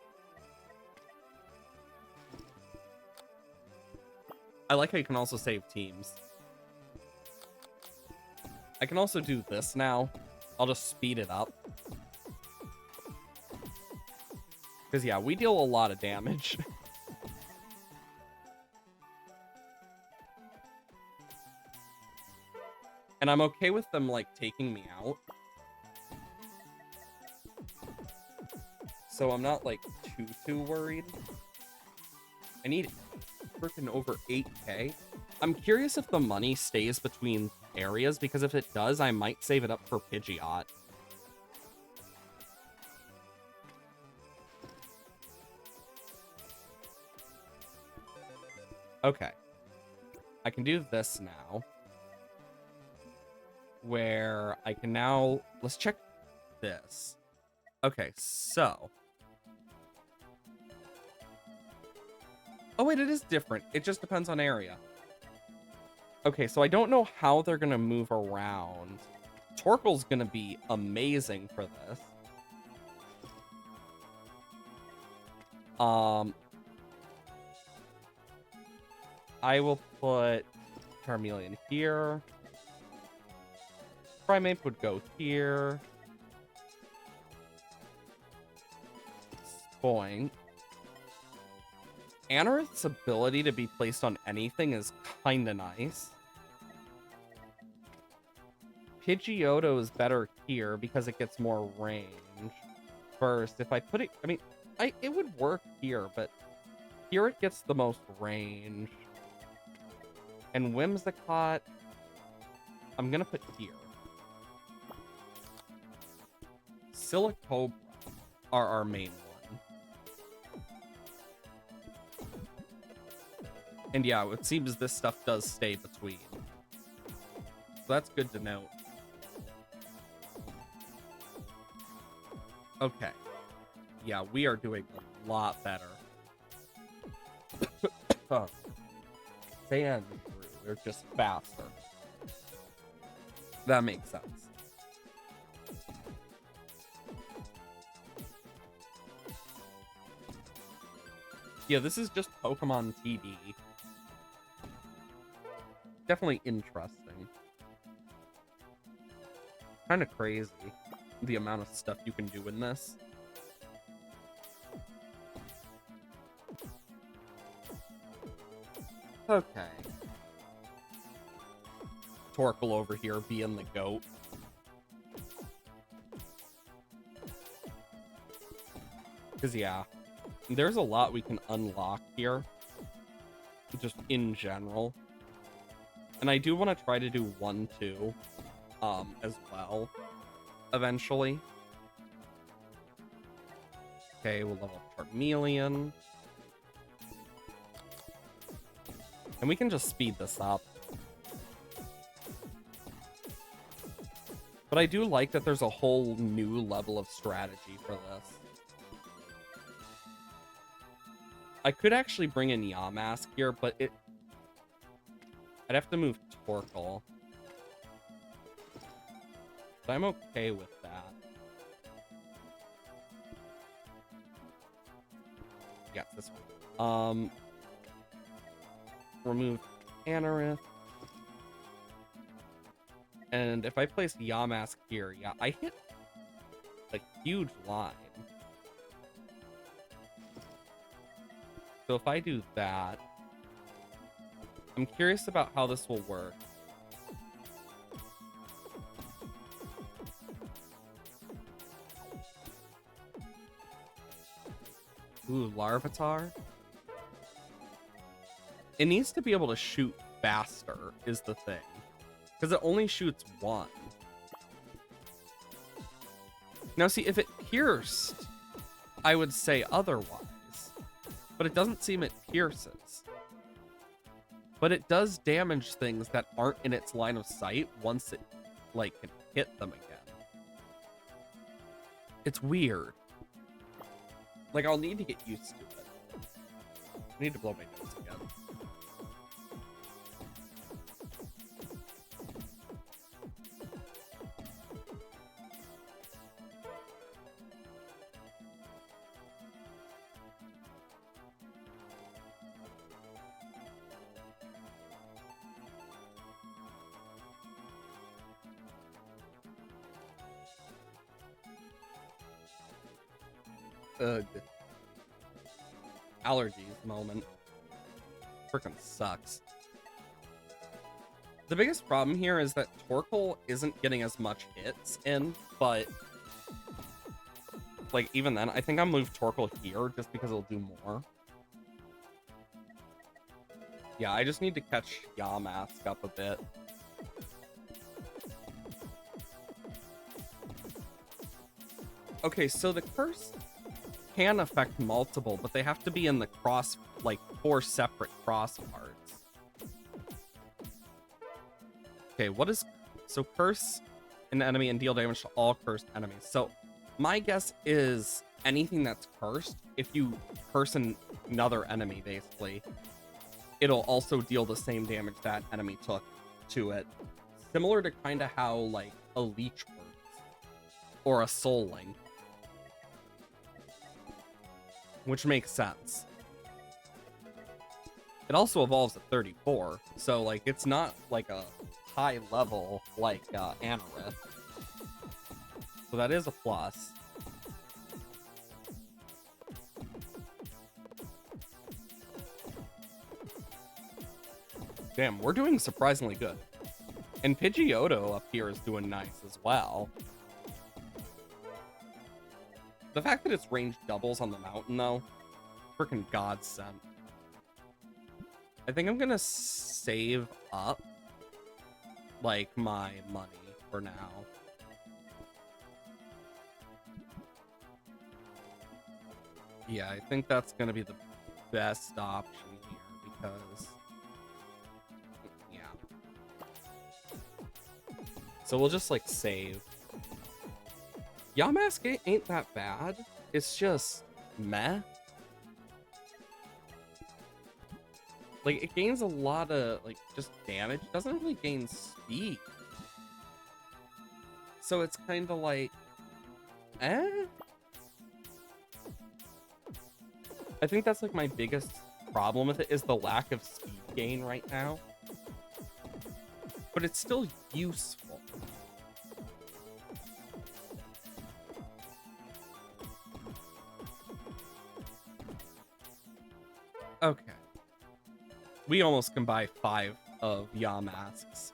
I like how you can also save teams. I can also do this now. I'll just speed it up. Because, yeah, we deal a lot of damage. And I'm okay with them, like, taking me out. So I'm not, like, too worried. I need freaking over 8K. I'm curious if the money stays between areas, because if it does, I might save it up for Pidgeot. Okay. I can do this now. Where I can now... Let's check this. Okay, so... Oh, wait, it is different. It just depends on area. Okay, so I don't know how they're going to move around. Torkoal's going to be amazing for this. I will put Charmeleon here. Primeape would go here. Spoink. Anorith's ability to be placed on anything is kind of nice. Pidgeotto is better here because it gets more range. First, if I put it... I mean, it would work here, but here it gets the most range. And Whimsicott, I'm going to put here. Silicobra are our main one. And yeah, it seems this stuff does stay between. So that's good to note. Okay. Yeah, we are doing a lot better. Oh. Sand through. They're just faster. That makes sense. Yeah, this is just Pokemon TD. Definitely interesting. Kind of crazy, the amount of stuff you can do in this. Okay. Torkoal over here being the GOAT. Because, yeah, there's a lot we can unlock here. Just in general. And I do want to try to do 1-2 as well, eventually. Okay, we'll level up Charmeleon. And we can just speed this up. But I do like that there's a whole new level of strategy for this. I could actually bring in Yamask here, but I'd have to move Torkoal. But I'm okay with that. Yeah, this one. Remove Anorith. And if I place Yamask here, yeah, I hit a huge line. So if I do that, I'm curious about how this will work. Ooh, Larvitar. It needs to be able to shoot faster, is the thing. Because it only shoots one. Now, see, if it pierced, I would say otherwise. But it doesn't seem it pierces. But it does damage things that aren't in its line of sight once it, like, can hit them again. It's weird. Like, I'll need to get used to it. I need to blow my nose again. Ugh. Allergies moment. Freaking sucks. The biggest problem here is that Torkoal isn't getting as much hits in, but like even then, I think I'll move Torkoal here just because it'll do more. Yeah, I just need to catch Yamask up a bit. Okay, so the curse can affect multiple, but they have to be in the cross, like 4 separate cross parts. Okay, what is... So curse an enemy and deal damage to all cursed enemies. So my guess is anything that's cursed, if you curse another enemy, basically, it'll also deal the same damage that enemy took to it. Similar to kind of how, like, a leech works. Or a soul link. Which makes sense. It also evolves at 34, so like it's not like a high level like Anorith. So that is a plus. Damn, we're doing surprisingly good. And Pidgeotto up here is doing nice as well. The fact that its range doubles on the mountain, though, freaking godsend. I think I'm gonna save up, like, my money for now. Yeah, I think that's gonna be the best option here, because... yeah. So we'll just, like, save. Yamask ain't that bad. It's just meh. Like, it gains a lot of, like, just damage. It doesn't really gain speed. So it's kind of like, eh? I think that's, like, my biggest problem with it is the lack of speed gain right now. But it's still useful. Okay. We almost can buy 5 of Yamasks.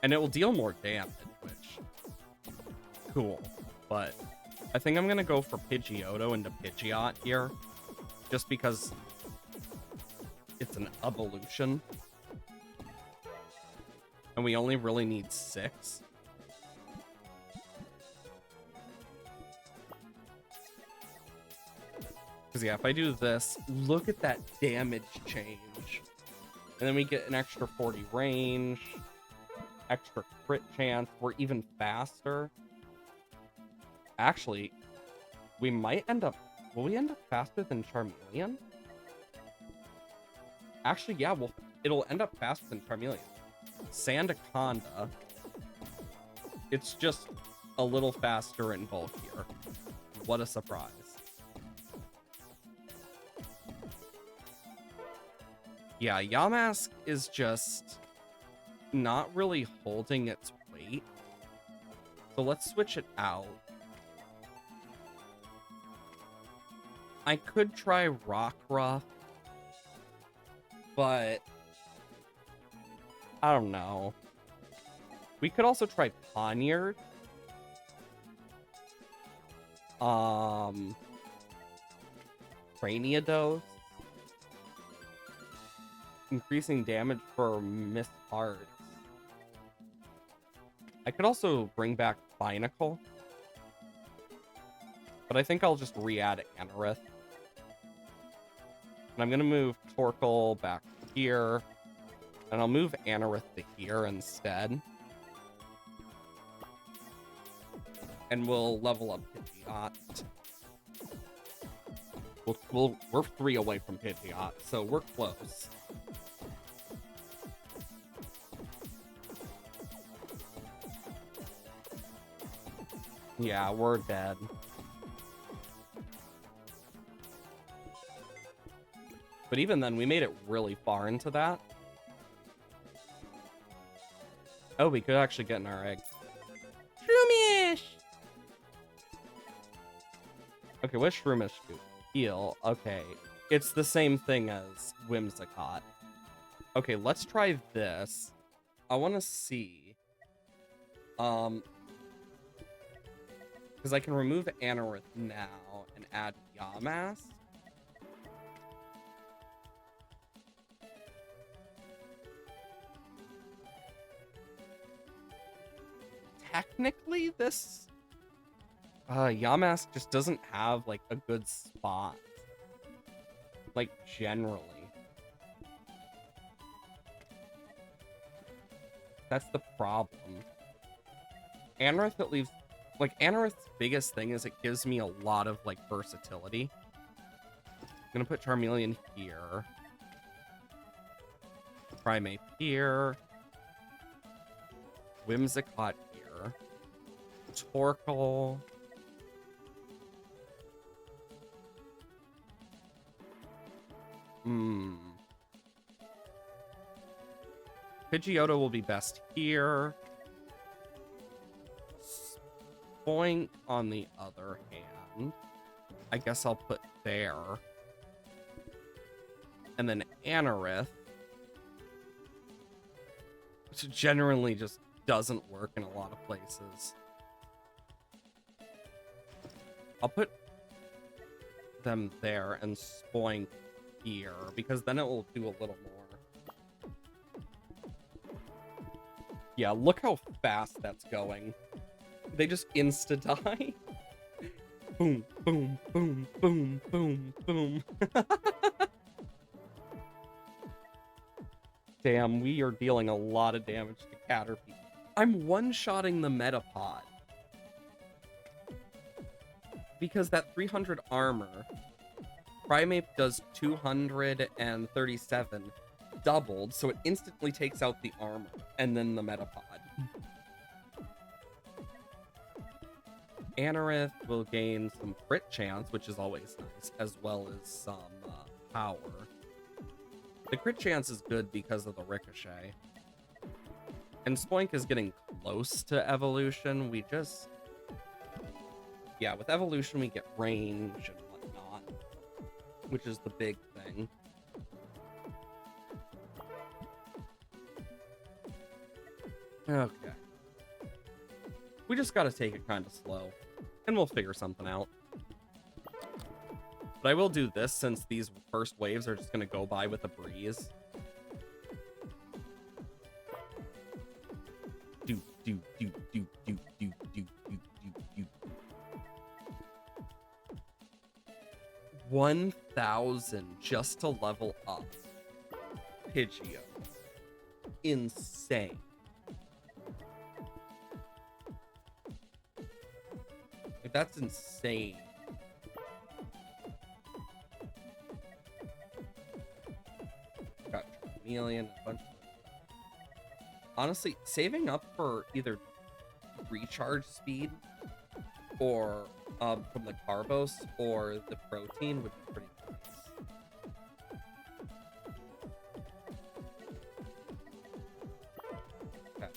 And it will deal more damage, which... cool. But I think I'm gonna go for Pidgeotto into Pidgeot here. Just because it's an evolution. And we only really need 6. Because, yeah, if I do this, look at that damage change. And then we get an extra 40 range, extra crit chance. We're even faster. Actually, we might end up Will we end up faster than Charmeleon? Actually, yeah, well, it'll end up faster than Charmeleon. Sandaconda. It's just a little faster and bulkier. What a surprise. Yeah, Yamask is just not really holding its weight. So let's switch it out. I could try Rockruff, but I don't know. We could also try Poniard. Craniados. Increasing damage for Miss Hearts. I could also bring back Binacle. But I think I'll just re-add Anorith. And I'm going to move Torkoal back here. And I'll move Anorith to here instead. And we'll level up Pidgeot. We're 3 away from Pidgeot, so we're close. Yeah, we're dead. But even then, we made it really far into that. Oh, we could actually get in our egg. Shroomish! Okay, what's Shroomish do? Heal. Okay. It's the same thing as Whimsicott. Okay, let's try this. I want to see. Because I can remove Anorith now and add Yamask. Technically, this Yamask just doesn't have like a good spot. Like generally. That's the problem. Anorith, it leaves like Anorith's biggest thing is it gives me a lot of like versatility. I'm gonna put Charmeleon here. Primeape here. Whimsicott here. Torkoal. Pidgeotto will be best here. Spoink on the other hand. I guess I'll put there. And then Anorith. Which generally just doesn't work in a lot of places. I'll put them there and Spoink here, because then it will do a little more. Yeah, look how fast that's going. They just insta-die. Boom, boom, boom, boom, boom, boom. Damn, we are dealing a lot of damage to Caterpie. I'm one-shotting the Metapod. Because that 300 armor, Primeape does 237 doubled, so it instantly takes out the armor, and then the Metapod. Anorith will gain some crit chance, which is always nice, as well as some power. The crit chance is good because of the ricochet. And Spoink is getting close to evolution. We just... Yeah, with evolution we get range and whatnot, which is the big thing. Okay. We just gotta take it kind of slow, and we'll figure something out. But I will do this since these first waves are just gonna go by with a breeze. Do, do, do, do, do, do, do, do, do, do. 1,000 just to level up Pidgeot. Insane. Like, that's insane. Charmeleon, a bunch of... Honestly, saving up for either recharge speed or from the Carbos or the protein would be pretty nice. Okay.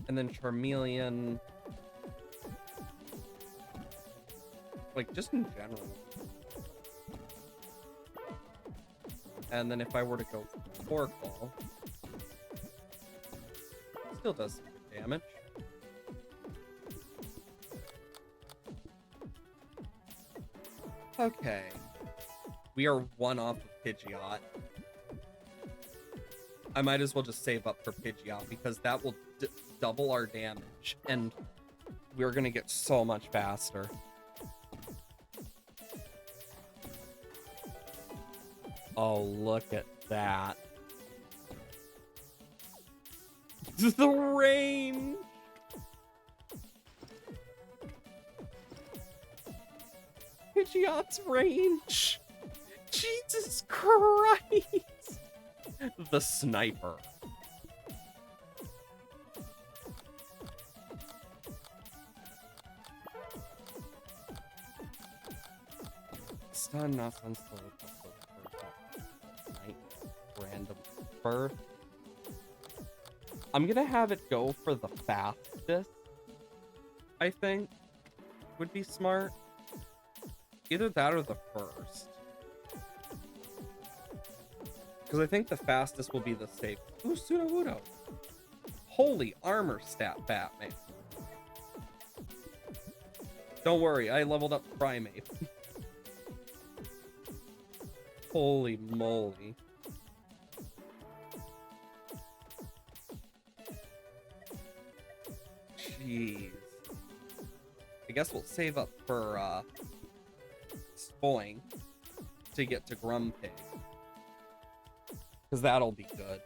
And then Charmeleon, like just in general. And then if I were to go for Torkoal, still does some good damage. Okay. We are one off of Pidgeot. I might as well just save up for Pidgeot because that will double our damage and we're gonna get so much faster. Oh, look at that. The rain! Pidgeot's range! Jesus Christ! The sniper. Stun, not stun, slow. Random birth. I'm gonna have it go for the fastest. I think would be smart. Either that or the first. Because I think the fastest will be the safe. Ooh, Sudowoodo. Holy armor stat, Batman. Don't worry, I leveled up Primate. Holy moly. Jeez. I guess we'll save up for Spoing to get to Grumpig. Because that'll be good.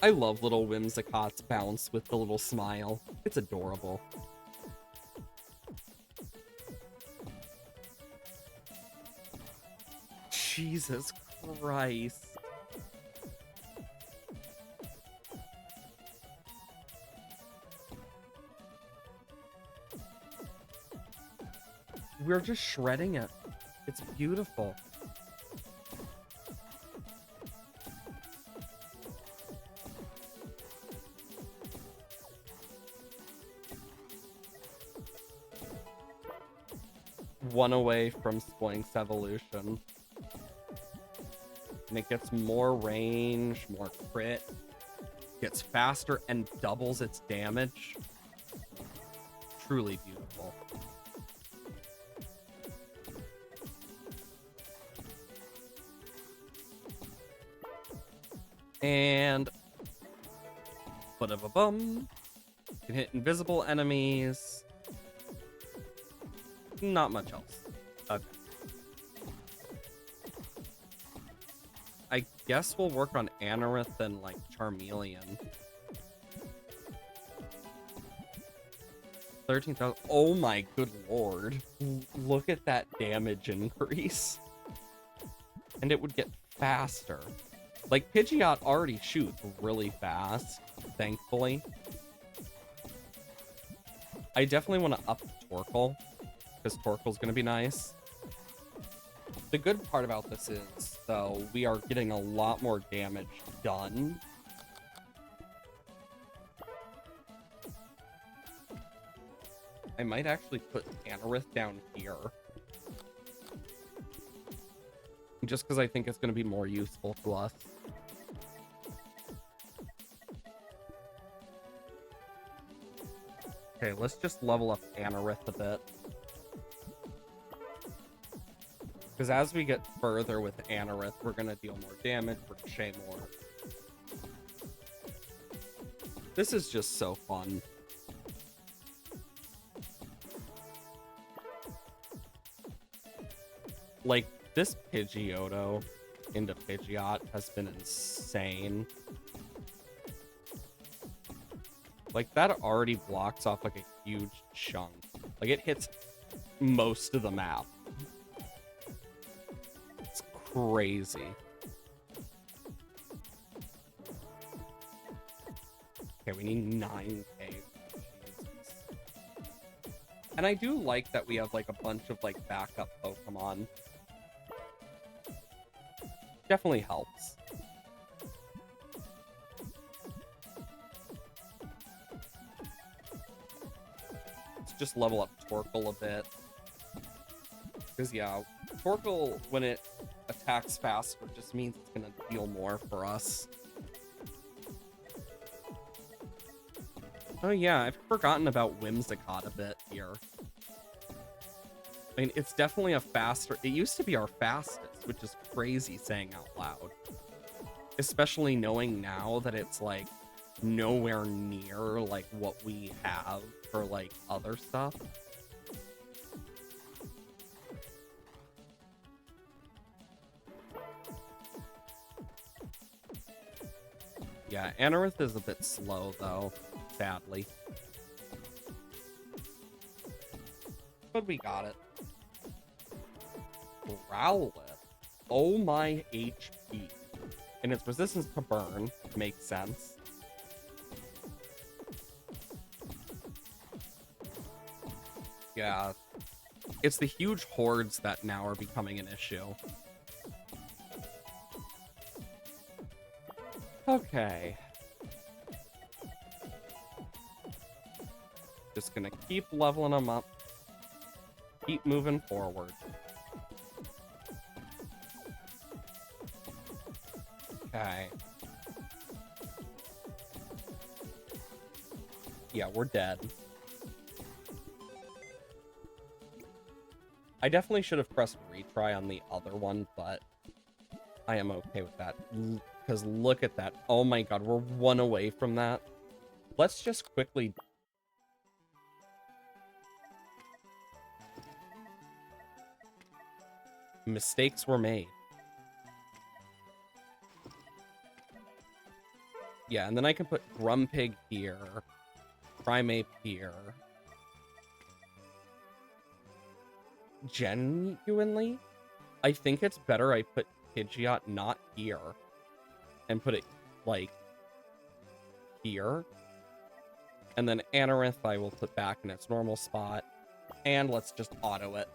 I love little Whimsicott's bounce with the little smile. It's adorable. Jesus Christ. We're just shredding it. It's beautiful. One away from Spoink's evolution. And it gets more range, more crit, gets faster, and doubles its damage. Truly beautiful. And ba-da-ba-bum. Can hit invisible enemies. Not much else. Okay. I guess we'll work on Anorith and like Charmeleon. 13,000. Oh my good lord. Look at that damage increase. And it would get faster. Like, Pidgeot already shoots really fast, thankfully. I definitely want to up Torkoal, because Torkoal's going to be nice. The good part about this is, though, we are getting a lot more damage done. I might actually put Anorith down here. Just because I think it's going to be more useful to us. Okay, let's just level up Anorith a bit. Because as we get further with Anorith, we're going to deal more damage, ricochet more. This is just so fun. Like, this Pidgeotto into Pidgeot has been insane. Like, that already blocks off like a huge chunk. Like, it hits most of the map. It's crazy. Okay, we need 9k. Jesus. And I do like that we have, like, a bunch of, like, backup Pokemon. Definitely helps. Let's just level up Torkoal a bit. Because, yeah, Torkoal, when it attacks faster, just means it's going to deal more for us. Oh yeah, I've forgotten about Whimsicott a bit here. I mean, it's definitely a faster... It used to be our fastest, which is crazy saying out loud. Especially knowing now that it's, like, nowhere near, like, what we have for, like, other stuff. Yeah, Anorith is a bit slow, though, sadly. But we got it. Growlithe. Oh my HP. And its resistance to burn makes sense. Yeah. It's the huge hordes that now are becoming an issue. Okay. Just gonna keep leveling them up. Keep moving forward. Okay. Yeah, we're dead. I definitely should have pressed retry on the other one, but I am okay with that. Because look at that. Oh my god, we're one away from that. Let's just quickly... Mistakes were made. Yeah, and then I can put Grumpig here. Primeape here. Genuinely, I think it's better I put Pidgeot not here. And put it, like, here. And then Anorith I will put back in its normal spot. And let's just auto it.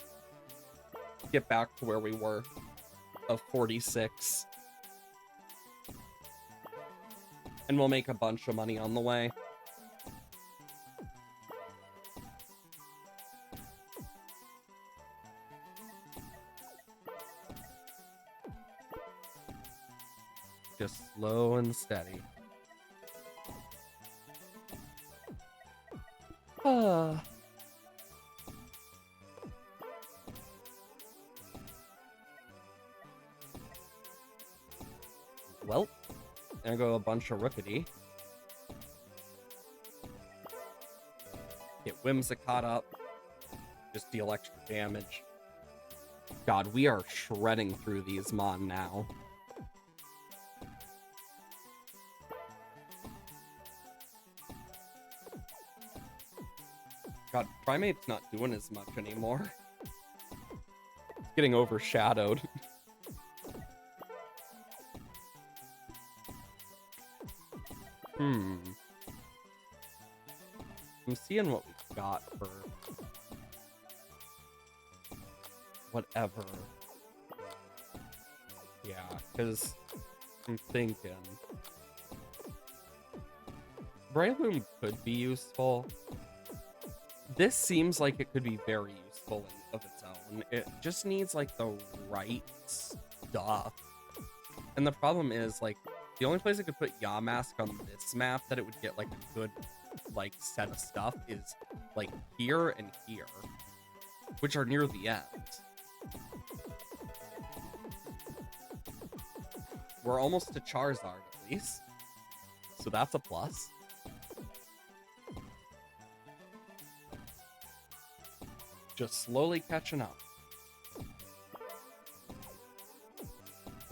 Get back to where we were. Of 46. And we'll make a bunch of money on the way. Just slow and steady. Ah. Well, there go a bunch of Rookity. Get Whimsicott up. Just deal extra damage. God, we are shredding through these Mon now. God, Primate's not doing as much anymore. It's getting overshadowed. I'm seeing what we've got for whatever. Yeah, because I'm thinking Breloom could be useful. This seems like it could be very useful of its own. It just needs, like, the right stuff. And the problem is, like, the only place I could put Yamask on this map that it would get, like, a good, like, set of stuff is, like, here and here, which are near the end. We're almost to Charizard, at least. So that's a plus. Just slowly catching up.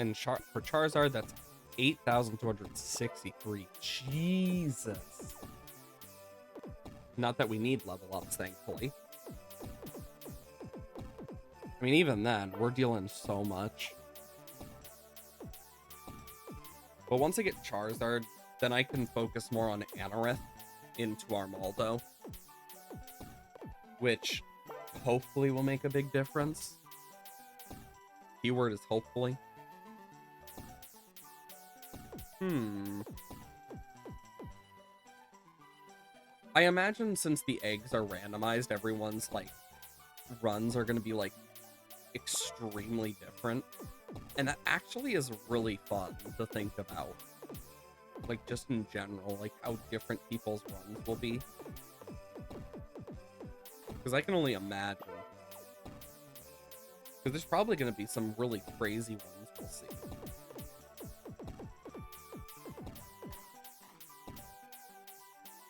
And for Charizard, that's 8,263. Jesus. Not that we need level ups, thankfully. I mean, even then, we're dealing so much. But once I get Charizard, then I can focus more on Anorith into Armaldo, which hopefully will make a big difference. Keyword is hopefully. I imagine since the eggs are randomized, everyone's like runs are going to be like extremely different, and that actually is really fun to think about, like just in general, like how different people's runs will be, because I can only imagine, because there's probably going to be some really crazy ones we'll see.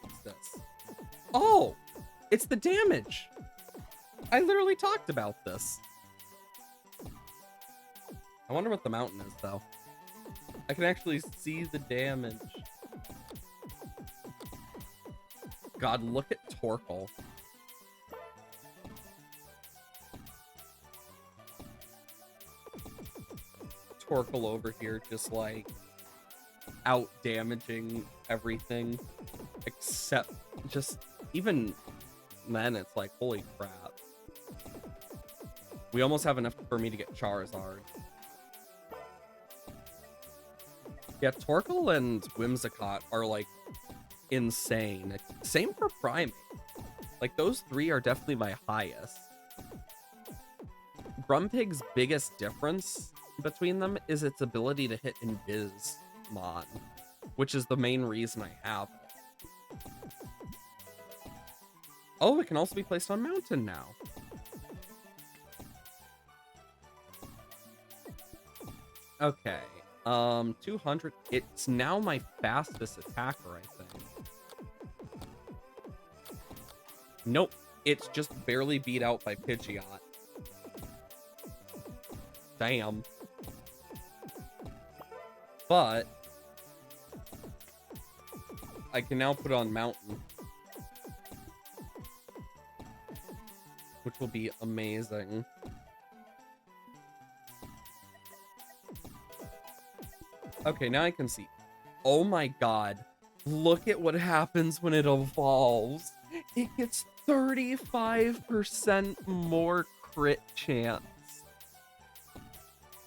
What's this? Oh, it's the damage. I literally talked about this. I wonder what the mountain is, though. I can actually see the damage. God, look at Torkoal. Torkoal over here just, like, out-damaging everything. Except, just, even then, it's like, holy crap. We almost have enough for me to get Charizard. Yeah, Torkoal and Whimsicott are, like, insane. Same for Primeape. Like, those three are definitely my highest. Grumpig's biggest difference between them is its ability to hit Invismon, which is the main reason I have it. Oh, it can also be placed on Mountain now. Okay. 200. It's now my fastest attacker, I think. Nope. It's just barely beat out by Pidgeot. Damn. But I can now put on Mountain, which will be amazing. Okay, now I can see. Oh my god. Look at what happens when it evolves. It gets 35% more crit chance.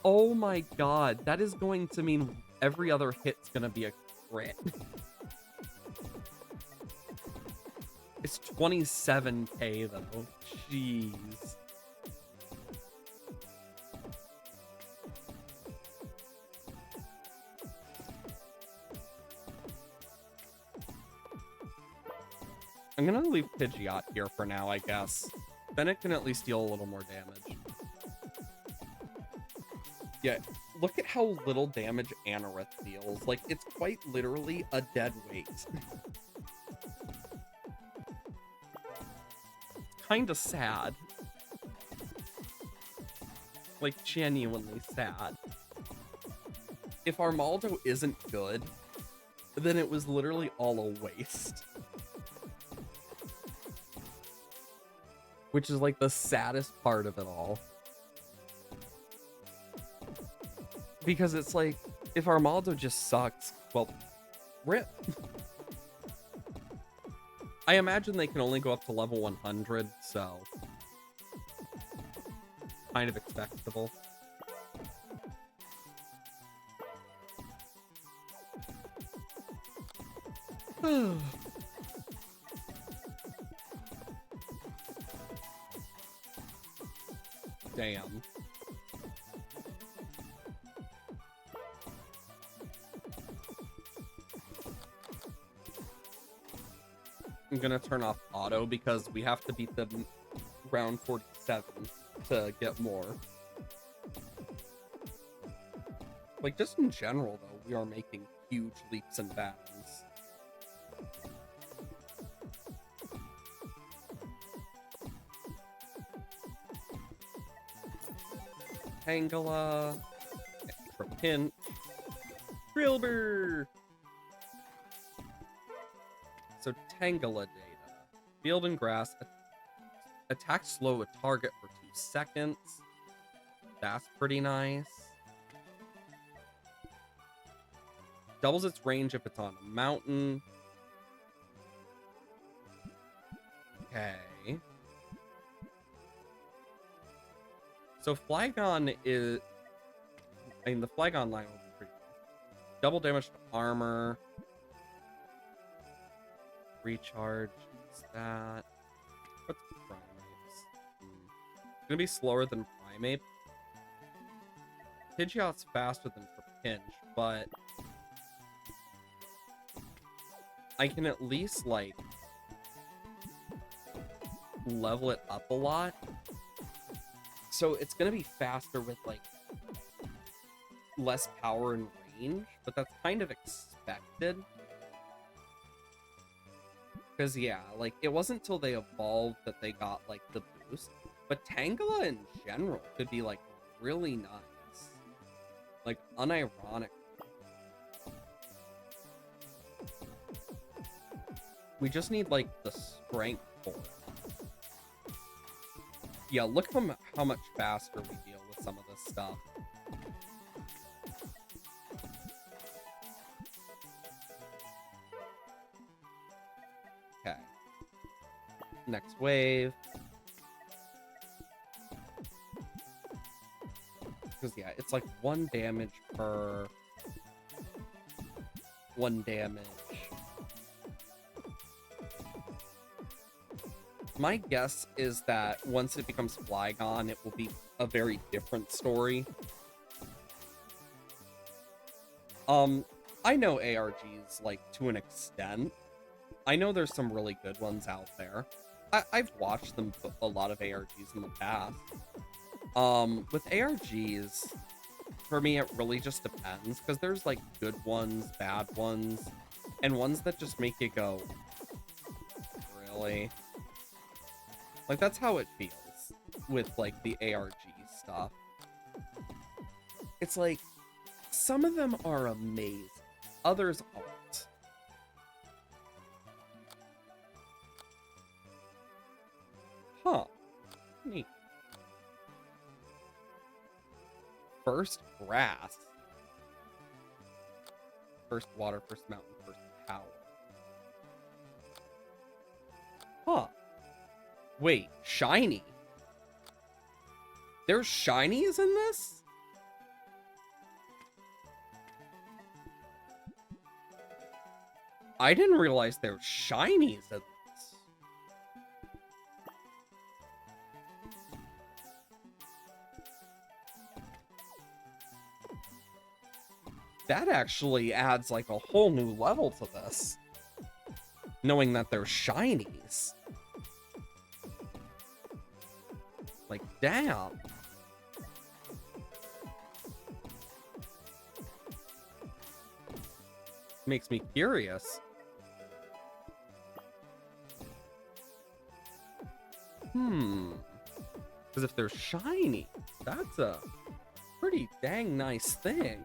Oh my god. That is going to mean every other hit's gonna be a crit. It's 27k though. Jeez. I'm gonna leave Pidgeot here for now, I guess. Then it can at least deal a little more damage. Yeah, look at how little damage Anorith deals. Like, it's quite literally a dead weight. Kinda sad. Like, genuinely sad. If Armaldo isn't good, then it was literally all a waste. Which is like the saddest part of it all. Because it's like, if Armaldo just sucks, well, rip. I imagine they can only go up to level 100, so kind of expectable. Damn. I'm gonna turn off auto because we have to beat them round 47 to get more. Like, just in general, though, we are making huge leaps and bounds. Tangela, extra pin, Trilbur. So Tangela data. Field and grass. Attack slow a target for 2 seconds. That's pretty nice. Doubles its range if it's on a mountain. Okay. So Flygon is... I mean, the Flygon line will be pretty good. Double damage to armor. Recharge. What's that? What's Primates? It's gonna be slower than Primate. Pidgeot's faster than Trapinch, but I can at least, like, level it up a lot. So it's gonna be faster with, like, less power and range, but that's kind of expected. Because, yeah, like, it wasn't until they evolved that they got, like, the boost. But Tangela in general could be, like, really nice. Like, unironic. We just need, like, the strength for it. Yeah, look at how much faster we deal with some of this stuff. Okay. Next wave. Because, yeah, it's like 1 damage per... 1 damage. My guess is that once it becomes Flygon, it will be a very different story. I know ARGs, like, to an extent. I know there's some really good ones out there. I've watched them, a lot of ARGs in the past. With ARGs, for me, it really just depends, because there's, like, good ones, bad ones, and ones that just make you go, really? Like, that's how it feels with, like, the ARG stuff. It's like, some of them are amazing, others aren't. Huh. Neat. First grass. First water, first mountain, first power. Huh. Wait, shiny? There's shinies in this? I didn't realize there's shinies in this. That actually adds like a whole new level to this. Knowing that there's shinies. Like, damn. Makes me curious. Because if they're shiny, that's a pretty dang nice thing.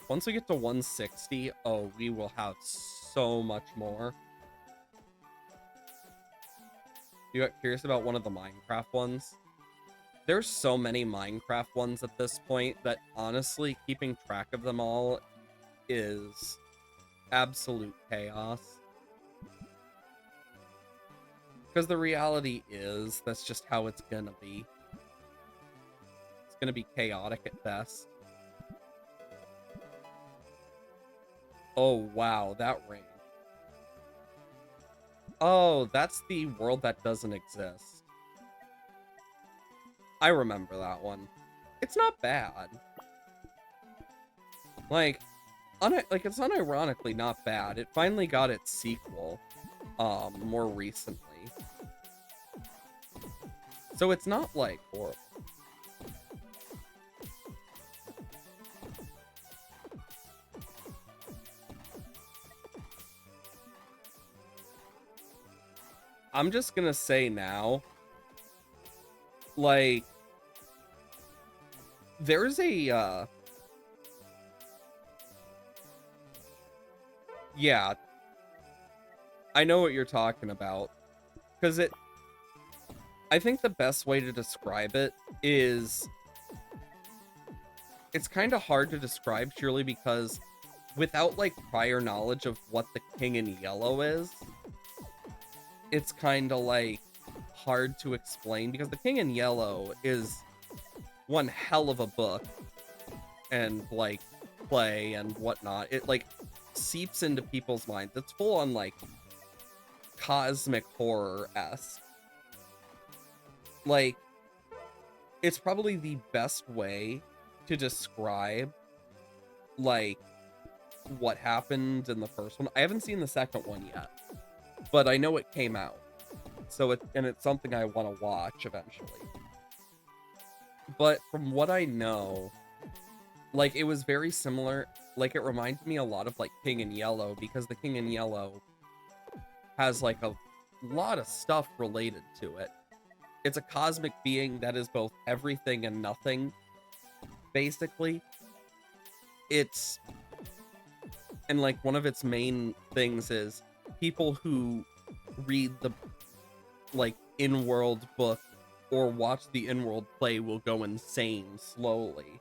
Once we get to 160, oh, we will have so much more. You got curious about one of the Minecraft ones? There's so many Minecraft ones at this point that honestly keeping track of them all is absolute chaos. Because the reality is, that's just how it's gonna be. It's gonna be chaotic at best. Oh, wow, that range. Oh, that's the world that doesn't exist. I remember that one. It's not bad. Like, it's unironically not bad. It finally got its sequel, more recently. So it's not, like, horrible. I'm just gonna say now, like, there's a, Yeah, I know what you're talking about. Because I think the best way to describe it is it's kind of hard to describe purely because without like prior knowledge of what the King in Yellow is, it's kind of like hard to explain because the King in Yellow is one hell of a book and like play and whatnot. It like seeps into people's minds. It's full on like cosmic horror-esque. Like, it's probably the best way to describe like what happened in the first one. I haven't seen the second one yet, but I know it came out. So it's something I want to watch eventually. But from what I know, like it was very similar. Like it reminded me a lot of like King in Yellow because the King in Yellow has like a lot of stuff related to it. It's a cosmic being that is both everything and nothing, basically. It's and like one of its main things is people who read the like in-world book or watch the in-world play will go insane slowly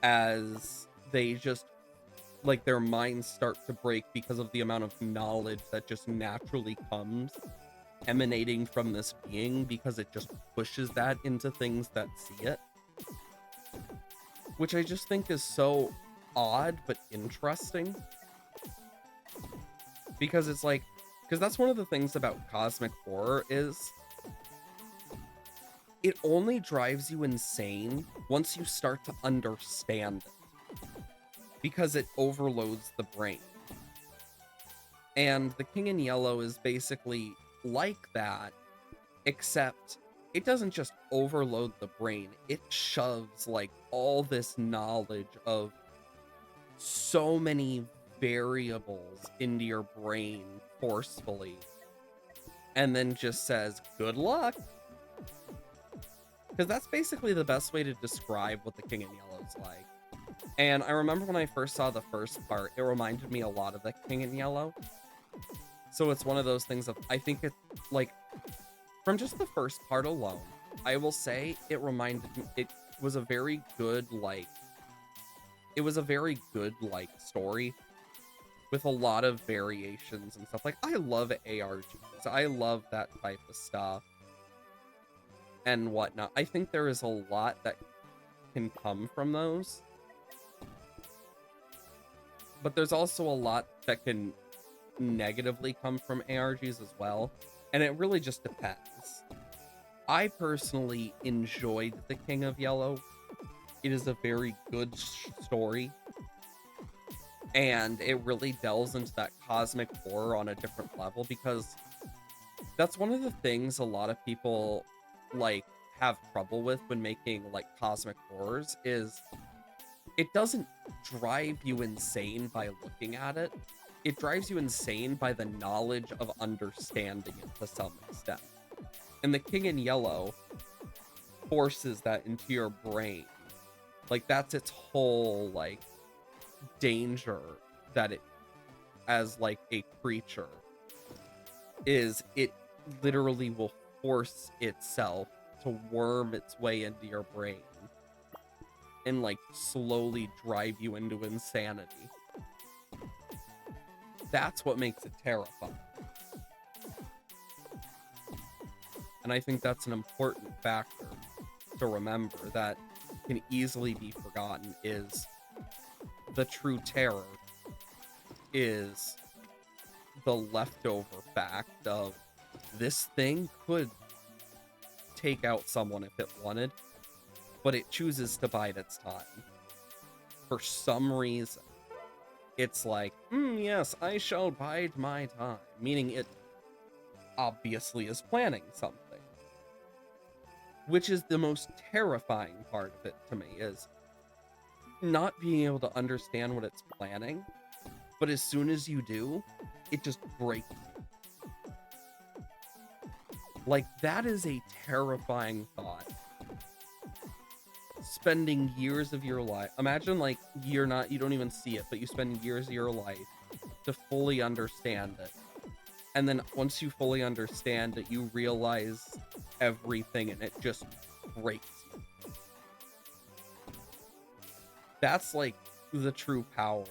as they just like their minds start to break because of the amount of knowledge that just naturally comes emanating from this being because it just pushes that into things that see it, which I just think is so odd but interesting because it's like because that's one of the things about cosmic horror is it only drives you insane once you start to understand it because it overloads the brain. And the King in Yellow is basically like that, except it doesn't just overload the brain, it shoves like all this knowledge of so many variables into your brain forcefully and then just says good luck, because that's basically the best way to describe what the King in Yellow is like. And I remember when I first saw the first part, it reminded me a lot of the King in Yellow. So it's one of those things of, I think it, like, from just the first part alone, I will say it reminded me, it was a very good, like, story with a lot of variations and stuff. Like, I love ARGs. I love that type of stuff and whatnot. I think there is a lot that can come from those. But there's also a lot that can negatively come from ARGs as well, and it really just depends. I personally enjoyed The King of Yellow. It is a very good story, and it really delves into that cosmic horror on a different level because that's one of the things a lot of people like have trouble with when making like cosmic horrors is it doesn't drive you insane by looking at it. It drives you insane by the knowledge of understanding it to some extent. And the King in Yellow forces that into your brain. Like, that's its whole, like, danger that it, as, like, a creature, is it literally will force itself to worm its way into your brain and, like, slowly drive you into insanity. That's what makes it terrifying. And I think that's an important factor to remember that can easily be forgotten is the true terror is the leftover fact of this thing could take out someone if it wanted, but it chooses to bide its time. For some reason, it's like, yes, I shall bide my time, meaning it obviously is planning something. Which is the most terrifying part of it to me, is not being able to understand what it's planning, but as soon as you do, it just breaks you. Like, that is a terrifying thought. Spending years of your life, imagine like you don't even see it, but you spend years of your life to fully understand it. And then once you fully understand it, you realize everything and it just breaks you. That's like the true power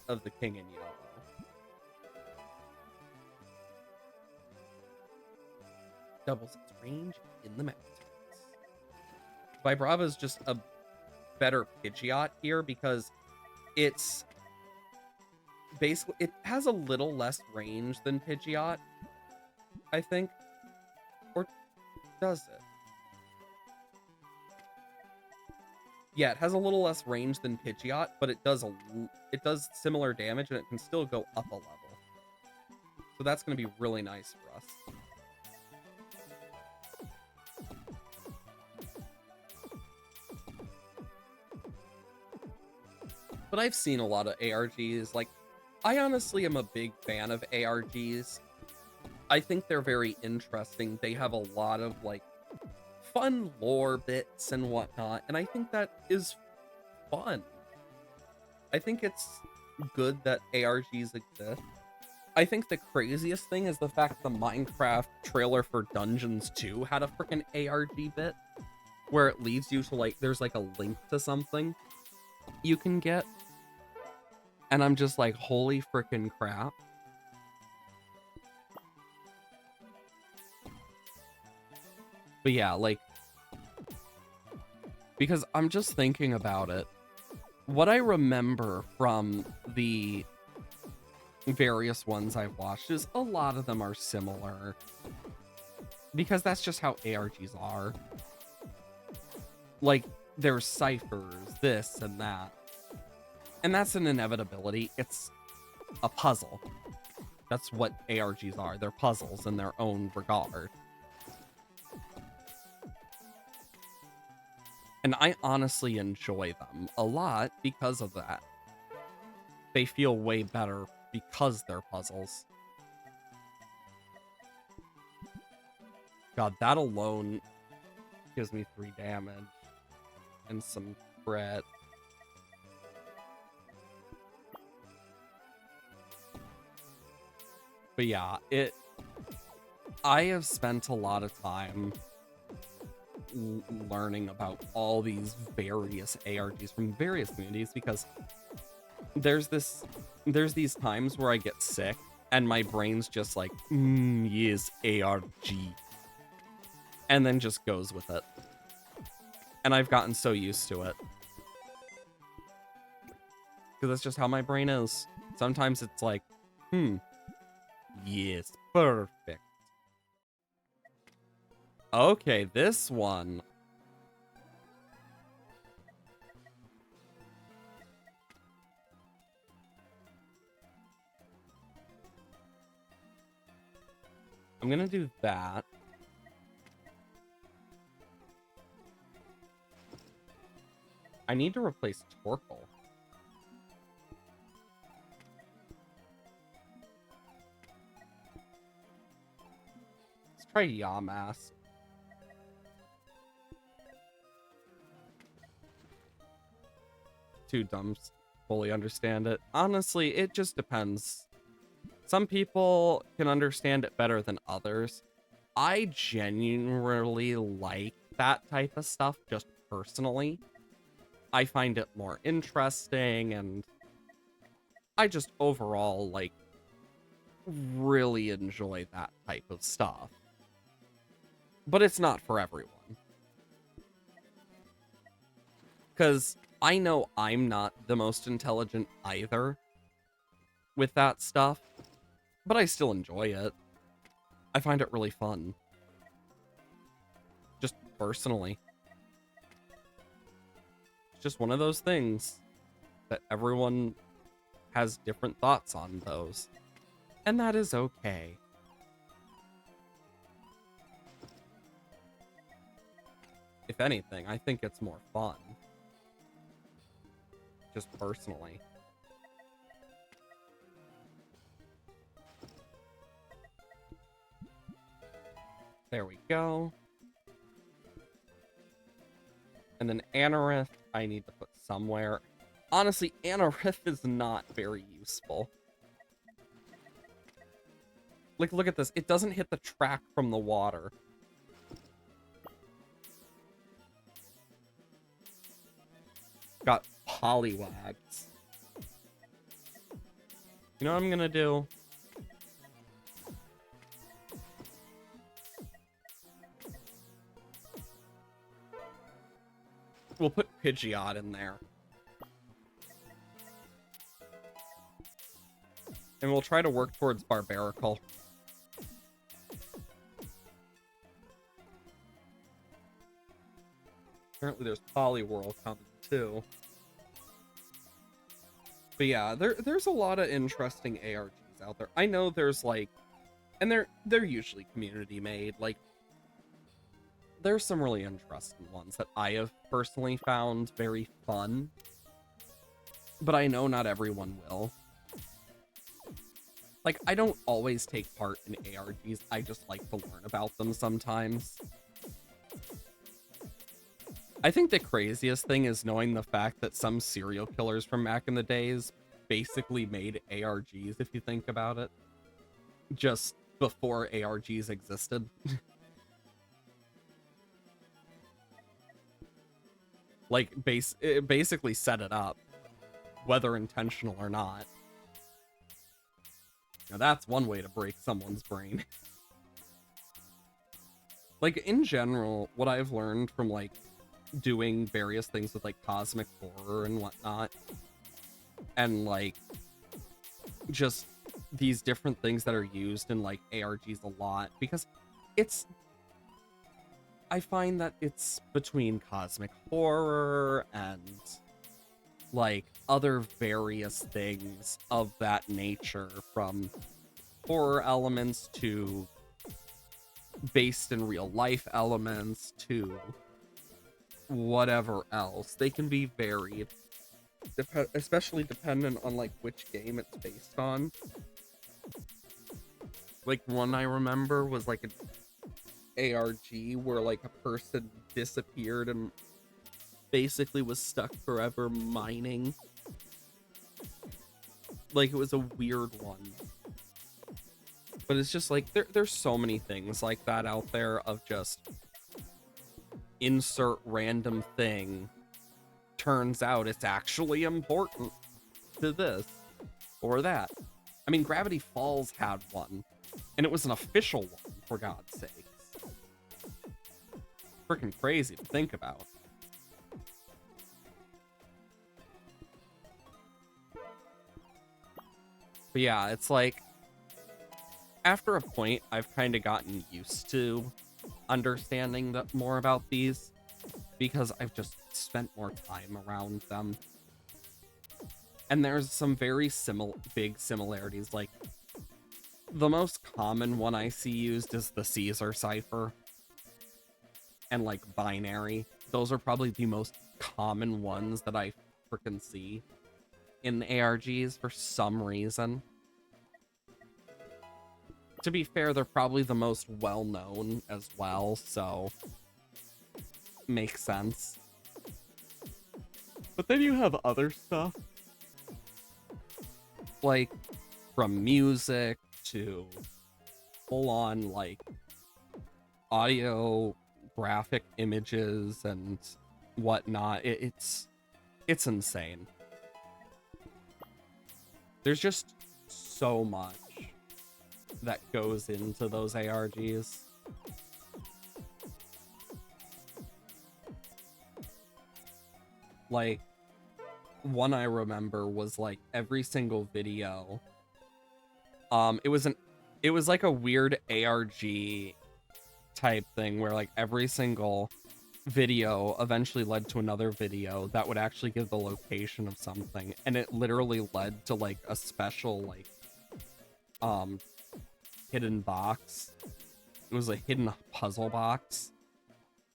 of the King in Yellow. Doubles its range in the mountains. Vibrava is just a better Pidgeot here because it's basically, it has a little less range than Pidgeot, I think. Or does it? Yeah, it has a little less range than Pidgeot, but it does similar damage and it can still go up a level. So that's going to be really nice for us. But I've seen a lot of ARGs. Like, I honestly am a big fan of ARGs. I think they're very interesting. They have a lot of, like, fun lore bits and whatnot, and I think that is fun. I think it's good that ARGs exist. I think the craziest thing is the fact the Minecraft trailer for Dungeons 2 had a freaking ARG bit where it leads you to, like, there's like a link to something you can get. And I'm just like, holy freaking crap. But yeah, like, because I'm just thinking about it. What I remember from the various ones I've watched is a lot of them are similar. Because that's just how ARGs are. Like, there's ciphers, this and that. And that's an inevitability. It's a puzzle. That's what ARGs are. They're puzzles in their own regard. And I honestly enjoy them a lot because of that. They feel way better because they're puzzles. God, that alone gives me 3 damage and some threat. But yeah, I have spent a lot of time learning about all these various ARGs from various communities because there's these times where I get sick and my brain's just like, yes, ARG. And then just goes with it. And I've gotten so used to it. Because that's just how my brain is. Sometimes it's like, yes, perfect. Okay, this one. I'm gonna do that. I need to replace Torkoal. Let's try Yamask. Too dumb to fully understand it. Honestly, it just depends. Some people can understand it better than others. I genuinely like that type of stuff just personally. I find it more interesting, and I just overall, like, really enjoy that type of stuff. But it's not for everyone. Because I know I'm not the most intelligent either with that stuff, but I still enjoy it. I find it really fun. Just personally. It's just one of those things that everyone has different thoughts on those. And that is okay. If anything, I think it's more fun. Just personally. There we go. And then Anorith, I need to put somewhere. Honestly, Anorith is not very useful. Like, look at this. It doesn't hit the track from the water. Got Poliwags. You know what I'm gonna do? We'll put Pidgeot in there. And we'll try to work towards Barbaracle. Apparently there's Poliwhirl coming too. But yeah, there's a lot of interesting ARGs out there. I know there's like, and they're usually community made. Like, there's some really interesting ones that I have personally found very fun. But I know not everyone will. Like, I don't always take part in ARGs. I just like to learn about them sometimes. I think the craziest thing is knowing the fact that some serial killers from back in the days basically made ARGs, if you think about it. Just before ARGs existed. Like, it basically set it up, whether intentional or not. Now that's one way to break someone's brain. Like, in general, what I've learned from, like, doing various things with, like, cosmic horror and whatnot, and, like, just these different things that are used in, like, ARGs a lot, because I find that it's between cosmic horror and, like, other various things of that nature, from horror elements to based in real life elements to whatever else. They can be varied, especially dependent on, like, which game it's based on. Like, one I remember was like an ARG where, like, a person disappeared and basically was stuck forever mining. Like, it was a weird one. But it's just like, there's so many things like that out there of just insert random thing. Turns out it's actually important to this or that. I mean, Gravity Falls had one, and it was an official one, for God's sakes. Freaking crazy to think about. But yeah, it's like, after a point, I've kind of gotten used to understanding more about these, because I've just spent more time around them. And there's some very big similarities. Like, the most common one I see used is the Caesar cipher and, like, binary. Those are probably the most common ones that I freaking see in the ARGs for some reason. To be fair, they're probably the most well-known as well, so makes sense. But then you have other stuff, like, from music to full-on, like, audio, graphic images, and whatnot. It's insane. There's just so much that goes into those ARGs. Like, one I remember was, like, every single video. It was like a weird ARG type thing where, like, every single video eventually led to another video that would actually give the location of something, and it literally led to, like, a special, like, hidden box. It was a hidden puzzle box.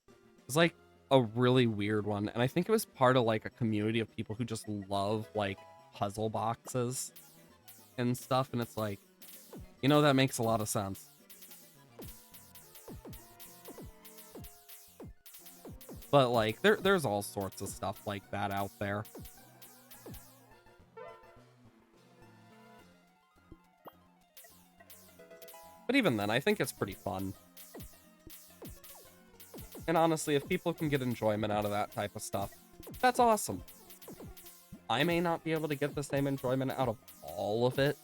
It was like a really weird one, and I think it was part of, like, a community of people who just love, like, puzzle boxes and stuff, and it's like, you know, that makes a lot of sense. But, like, there's all sorts of stuff like that out there. But even then, I think it's pretty fun. And honestly, if people can get enjoyment out of that type of stuff, that's awesome. I may not be able to get the same enjoyment out of all of it,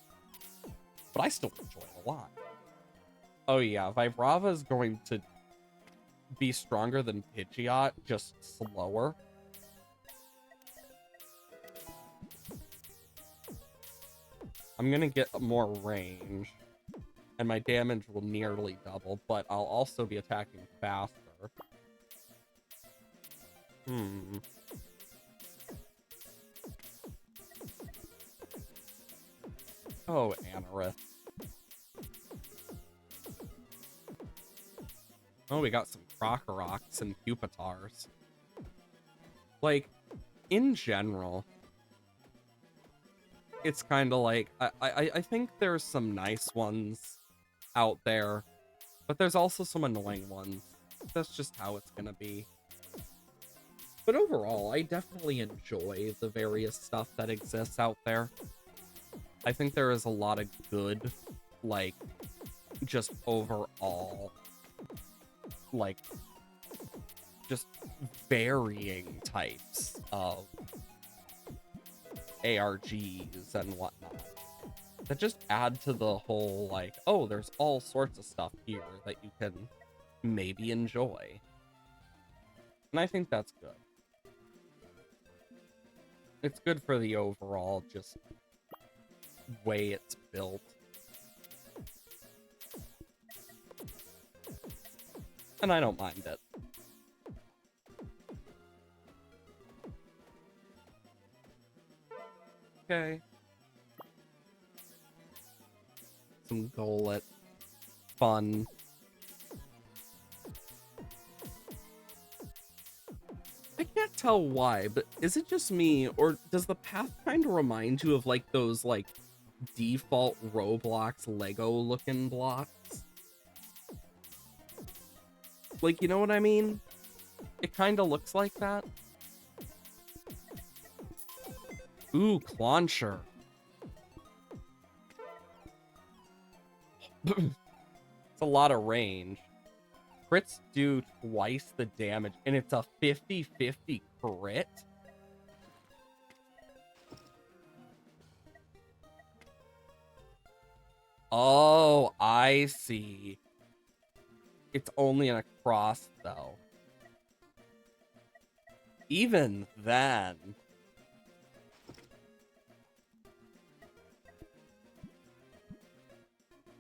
but I still enjoy it a lot. Oh yeah, Vibrava is going to be stronger than Pidgeot, just slower. I'm gonna get more range, and my damage will nearly double, but I'll also be attacking faster. Oh, Anorith. Oh, we got some Crocoroks and Pupitars. Like, in general, it's kind of like, I think there's some nice ones out there, but there's also some annoying ones. That's just how it's gonna be. But overall, I definitely enjoy the various stuff that exists out there. I think there is a lot of good, like, just overall, like, just varying types of ARGs and whatnot that just add to the whole, like, oh, there's all sorts of stuff here that you can maybe enjoy. And I think that's good. It's good for the overall just way it's built. And I don't mind it. Okay. Some Golett. Fun. I can't tell why, but is it just me, or does the path kind of remind you of, like, those, like, default Roblox Lego-looking blocks? Like, you know what I mean? It kind of looks like that. Ooh, Clauncher. It's a lot of range. Crits do twice the damage, and it's a 50-50 crit? Oh, I see. It's only an across, though. Even then...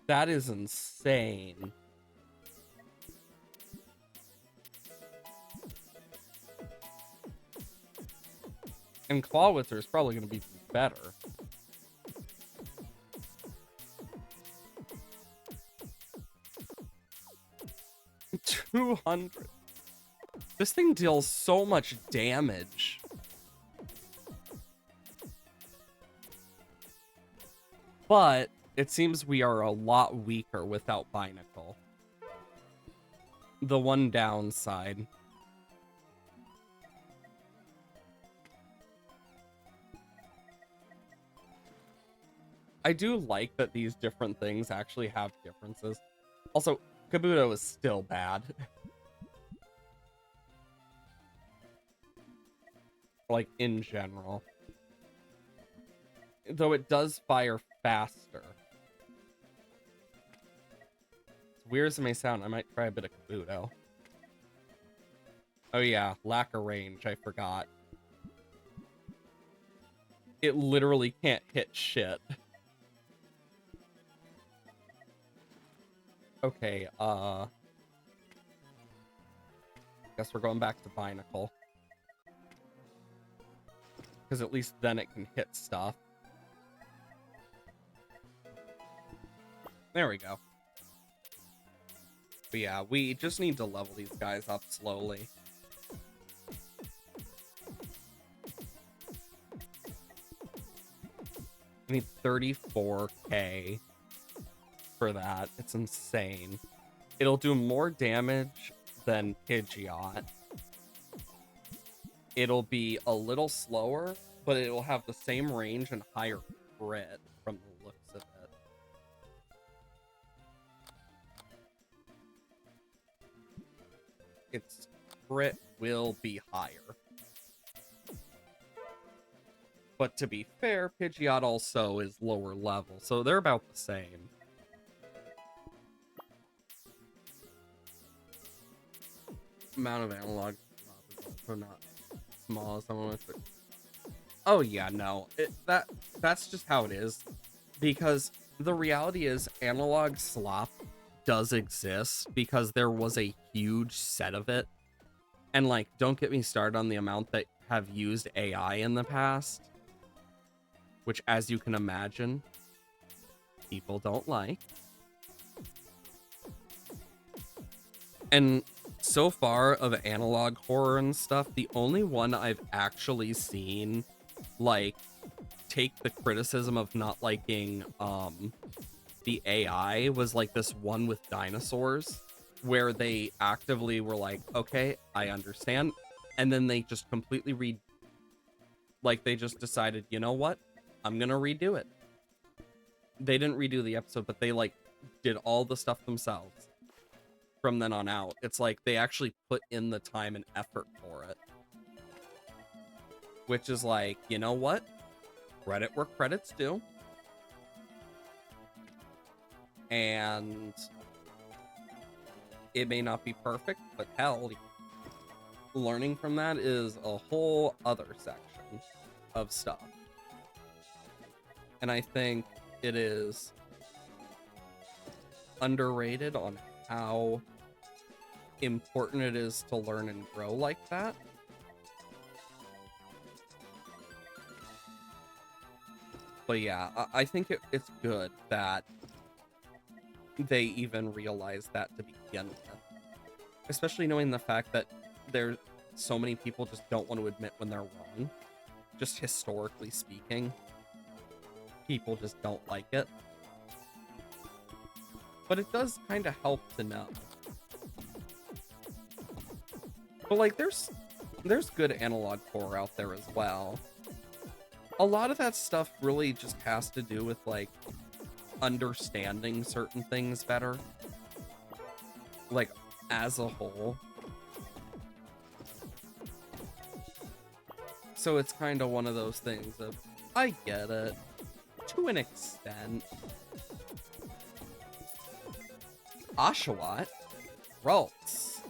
That is insane. And Clawitzer is probably going to be better. $200. This thing deals so much damage. But it seems we are a lot weaker without Binacle. The one downside. I do like that these different things actually have differences. Also, Kabuto is still bad. Like, in general. Though it does fire faster. As weird as it may sound, I might try a bit of Kabuto. Oh yeah, lack of range, I forgot. It literally can't hit shit. Okay, guess we're going back to Binacle. Because at least then it can hit stuff. There we go. But yeah, we just need to level these guys up slowly. I need 34k for that. It's insane. It'll do more damage than Pidgeot. It'll be a little slower, but it will have the same range and higher crit from the looks of it. its crit will be higher. But to be fair, Pidgeot also is lower level, so they're about the same. Amount of analog are not small as someone with. Oh yeah, no, that's just how it is, because the reality is analog slop does exist because there was a huge set of it, and like, don't get me started on the amount that have used AI in the past, which, as you can imagine, people don't like. And so far of analog horror and stuff, the only one I've actually seen like take the criticism of not liking the AI was like this one with dinosaurs, where they actively were like, okay, I understand, and then they just completely they just decided, you know what, I'm gonna redo it. They didn't redo the episode, but they like did all the stuff themselves from then on out. It's like they actually put in the time and effort for it, which is like, you know what, credit where credit's due. And it may not be perfect, but hell, learning from that is a whole other section of stuff. And I think it is underrated on how important it is to learn and grow like that. But yeah, I think it's good that they even realize that to begin with. Especially knowing the fact that there's so many people just don't want to admit when they're wrong. Just historically speaking, people just don't like it. But it does kind of help to know. But like, there's good analog horror out there as well. A lot of that stuff really just has to do with like understanding certain things better, like as a whole. So it's kind of one of those things of, I get it to an extent. Oshawott, Ralts.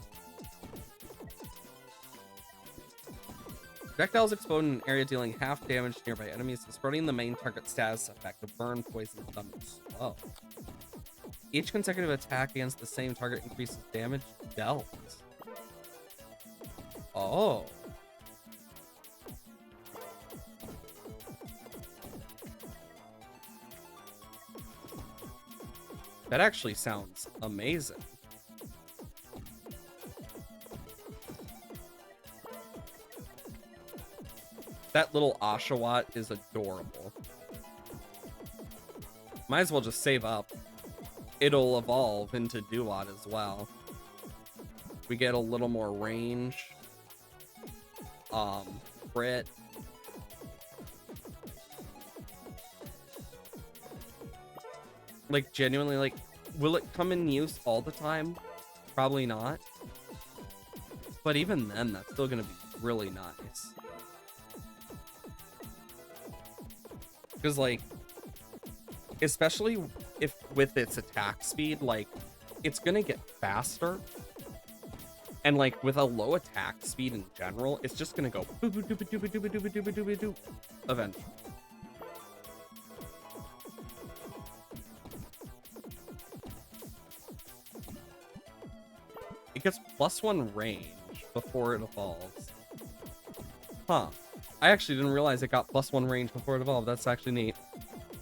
Projectiles explode in an area, dealing half damage to nearby enemies, spreading the main target status effect of burn, poison, thunder, slow. Each consecutive attack against the same target increases damage dealt. Oh. That actually sounds amazing. That little Oshawott is adorable. Might as well just save up. It'll evolve into Duat as well. We get a little more range. Crit. Like, genuinely, like, will it come in use all the time? Probably not. But even then, that's still gonna be really nice. Because, like, especially if with its attack speed, like, it's gonna get faster. And, like, with a low attack speed in general, it's just gonna go boop, boop, doop, doop, doop, doop, doop, doop, doop, eventually. It gets +1 range before it evolves. Huh. I actually didn't realize it got +1 range before it evolved. That's actually neat.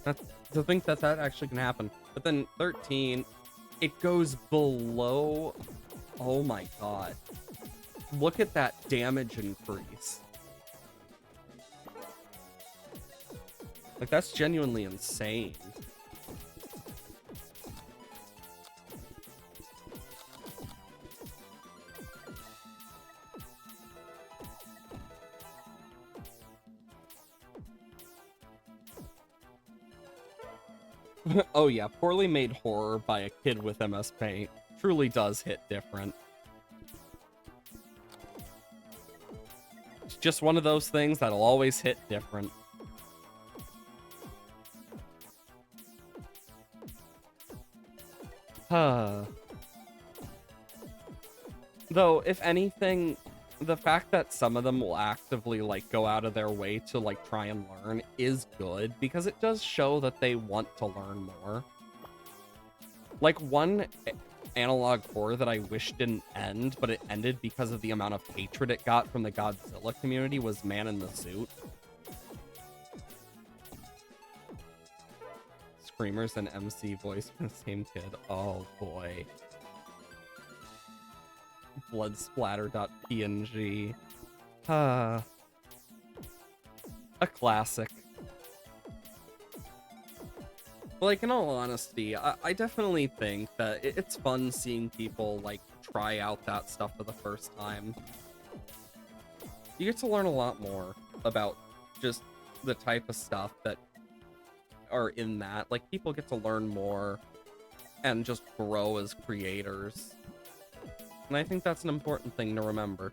To think that actually can happen. But then 13, it goes below. Oh my god. Look at that damage increase. Like, that's genuinely insane. Oh yeah, poorly made horror by a kid with MS Paint truly does hit different. It's just one of those things that'll always hit different. Though, if anything, the fact that some of them will actively like go out of their way to like try and learn is good, because it does show that they want to learn more. Like one analog horror that I wish didn't end, but it ended because of the amount of hatred it got from the Godzilla community, was Man in the Suit. Screamers and MC voice from the same kid. Oh boy. Bloodsplatter.png. A classic. Like, in all honesty, I definitely think that it's fun seeing people, like, try out that stuff for the first time. You get to learn a lot more about just the type of stuff that are in that. Like, people get to learn more and just grow as creators. And I think that's an important thing to remember.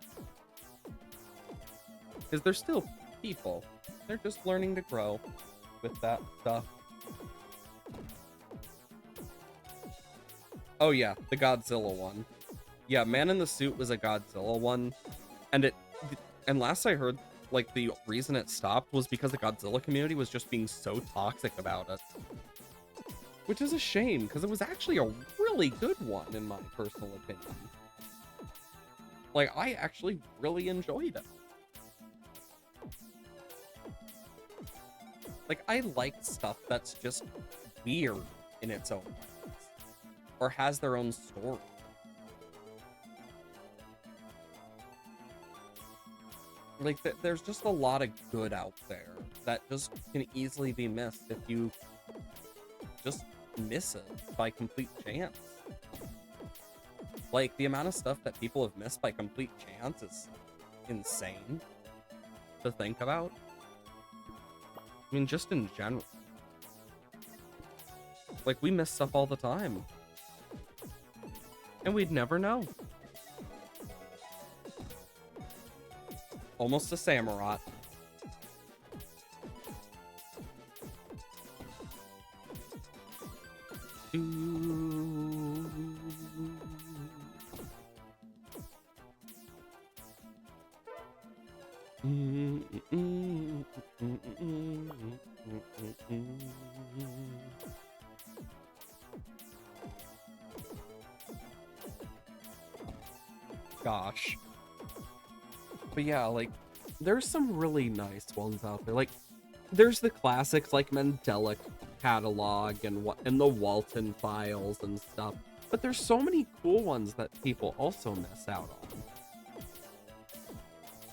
Because they're still people. They're just learning to grow with that stuff. Oh yeah, the Godzilla one. Yeah, Man in the Suit was a Godzilla one. And last I heard, like, the reason it stopped was because the Godzilla community was just being so toxic about it. Which is a shame, because it was actually a really good one, in my personal opinion. Like, I actually really enjoyed it. Like, I like stuff that's just weird in its own ways. Or has their own story. Like, there's just a lot of good out there that just can easily be missed if you just miss it by complete chance. Like, the amount of stuff that people have missed by complete chance is insane to think about. I mean, just in general. Like, we miss stuff all the time. And we'd never know. Almost a Samurott. Gosh. But yeah, like, there's some really nice ones out there. Like, there's the classics like Mandela Catalog and the Walton Files and stuff. But there's so many cool ones that people also miss out on.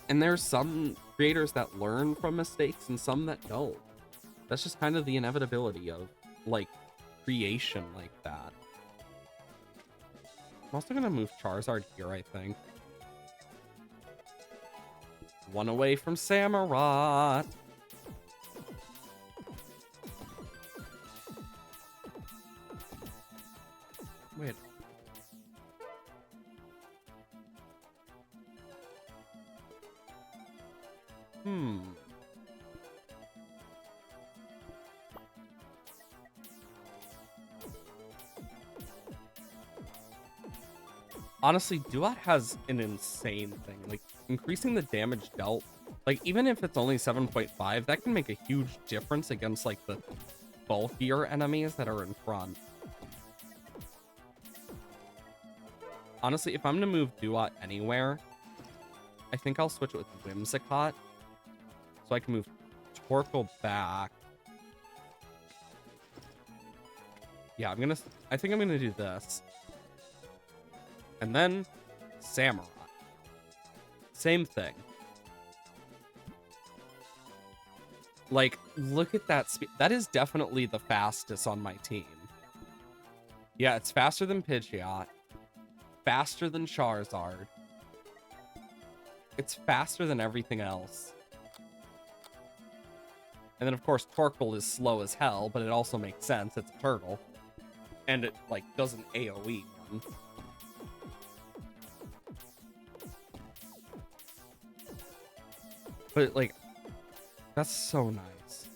And there's some creators that learn from mistakes and some that don't. That's just kind of the inevitability of, like, creation like that. I'm also gonna move Charizard here, I think. One away from Samurott. Wait. Honestly, Duat has an insane thing. Like, increasing the damage dealt, like, even if it's only 7.5, that can make a huge difference against, like, the bulkier enemies that are in front. Honestly, if I'm gonna move Duat anywhere, I think I'll switch it with Whimsicott. So I can move Torkoal back. Yeah, I think I'm gonna do this. And then Samurott. Same thing. Like, look at that speed. That is definitely the fastest on my team. Yeah, it's faster than Pidgeot. Faster than Charizard. It's faster than everything else. And then, of course, Torkoal is slow as hell, but it also makes sense. It's a turtle. And it, like, doesn't AoE one. But like, that's so nice.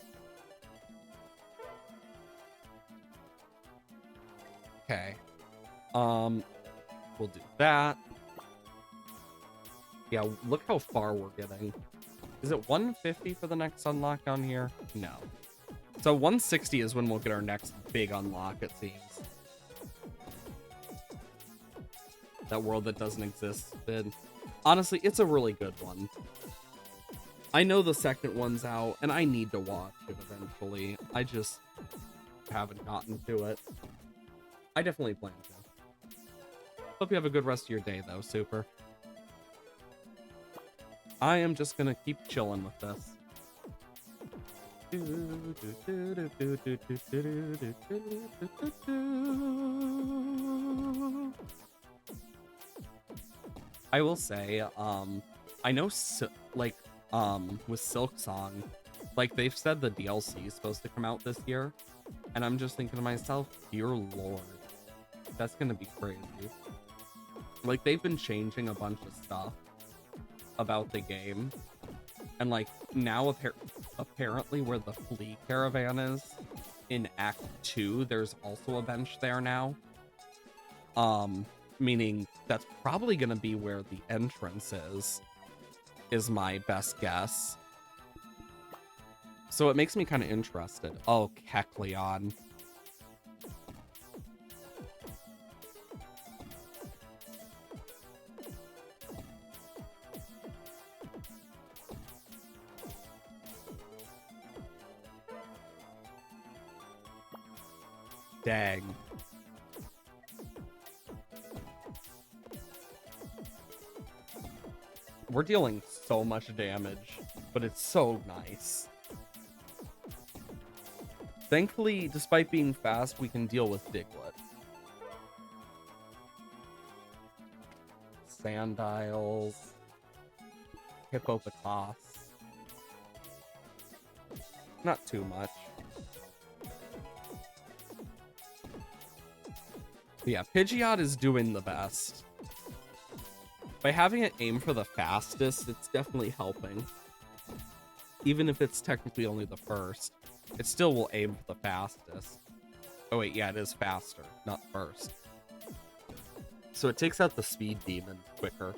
Okay. We'll do that. Yeah, look how far we're getting. Is it 150 for the next unlock down here? No. So 160 is when we'll get our next big unlock, it seems. That world that doesn't exist. But honestly, it's a really good one. I know the second one's out, and I need to watch it eventually. I just haven't gotten to it. I definitely plan to. Hope you have a good rest of your day, though, Super. I am just gonna keep chilling with this. I will say, I know, like, with Silk Song, like, they've said the DLC is supposed to come out this year, and I'm just thinking to myself, dear lord, that's gonna be crazy. Like, they've been changing a bunch of stuff about the game, and like now apparently where the flea caravan is in Act 2, there's also a bench there now, meaning that's probably gonna be where the entrance is my best guess. So it makes me kind of interested. Oh, Kecleon. Dang. We're dealing so much damage, but it's so nice. Thankfully, despite being fast, we can deal with Diglett. Sandiles. Hippopotas. Not too much. But yeah, Pidgeot is doing the best. By having it aim for the fastest, it's definitely helping. Even if it's technically only the first, it still will aim for the fastest. Oh wait, yeah, it is faster, not first. So it takes out the speed demon quicker.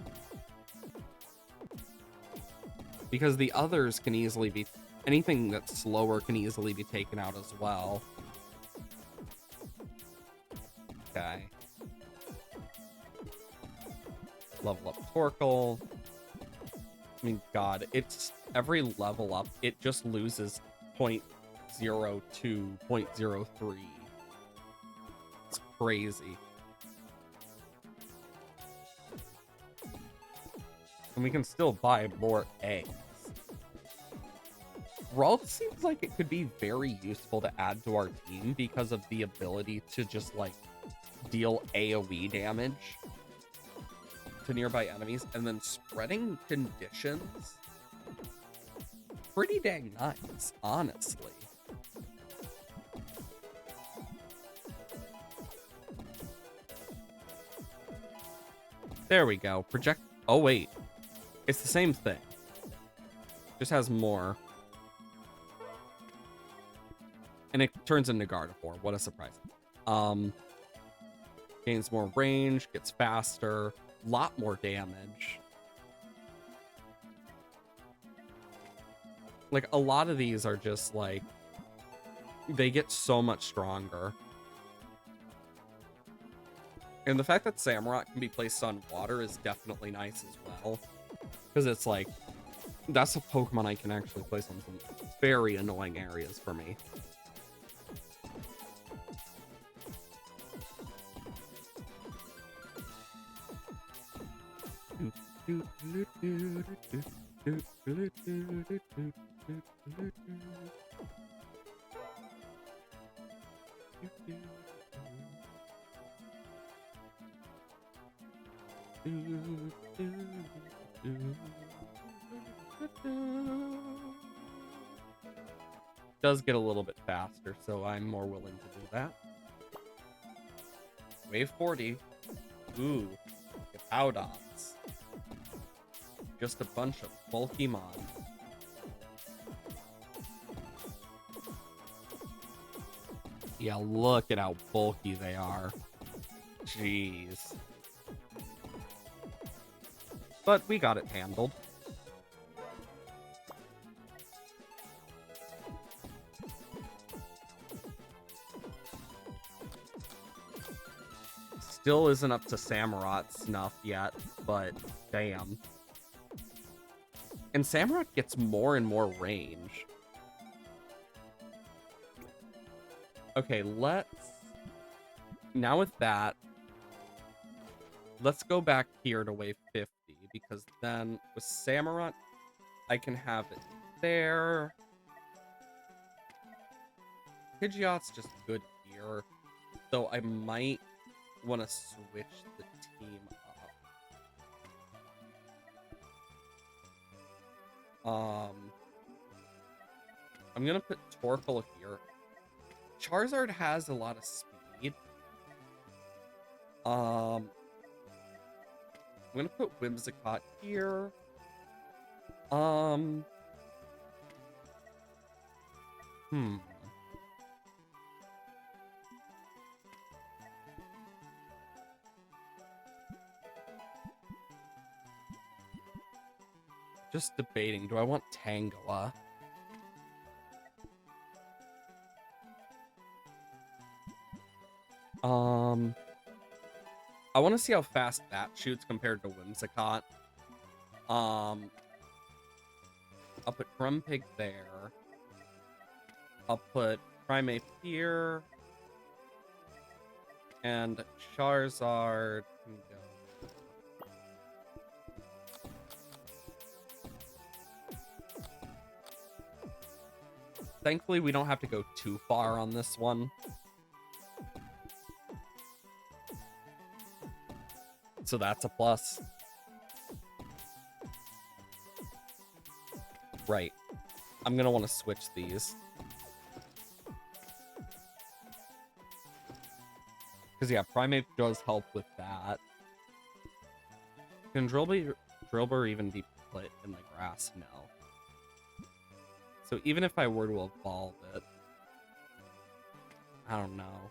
Because the others can easily be... anything that's slower can easily be taken out as well. Okay. Level up Torkoal. I mean, God, it's every level up, it just loses 0.02, 0.03. It's crazy. And we can still buy more eggs. Ralts seems like it could be very useful to add to our team because of the ability to just, like, deal AoE damage to nearby enemies and then spreading conditions. Pretty dang nice, honestly. There we go. Project... oh, wait. It's the same thing. Just has more. And it turns into Gardevoir. What a surprise. Gains more range, gets faster, lot more damage. Like, a lot of these are just, like, they get so much stronger. And the fact that Samurott can be placed on water is definitely nice as well. Because it's like, that's a Pokemon I can actually place on some very annoying areas for me. Does get a little bit faster, so I'm more willing to do that. Wave 40. Ooh, Hippowdons. Just a bunch of bulky mon. Yeah, look at how bulky they are. Jeez. But we got it handled. Still isn't up to Samurott snuff yet, but damn. And Samurott gets more and more range. Okay, now with that, let's go back here to wave 50, because then with Samurott, I can have it there. Pidgeot's just good here, so I might want to switch the team up. I'm gonna put Torkoal here. Charizard has a lot of speed. I'm gonna put Whimsicott here. Just debating. Do I want Tangela? I want to see how fast that shoots compared to Whimsicott. I'll put Grumpig there. I'll put Primeape here. And Charizard can go. Thankfully, we don't have to go too far on this one. So that's a plus. Right. I'm gonna want to switch these. Because, yeah, Primeape does help with that. Can Drillbur even be put in the grass? No. So even if I were to evolve it, I don't know.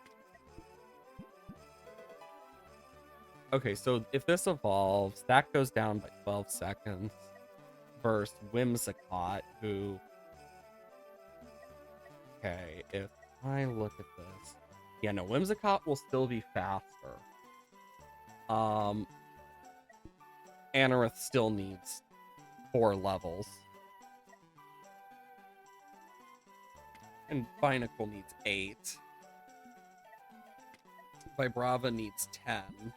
Okay, so if this evolves, that goes down by 12 seconds. Versus Whimsicott, who... Okay, if I look at this... Yeah, no, Whimsicott will still be faster. Anorith still needs 4 levels. And Binacle needs 8. Vibrava needs 10.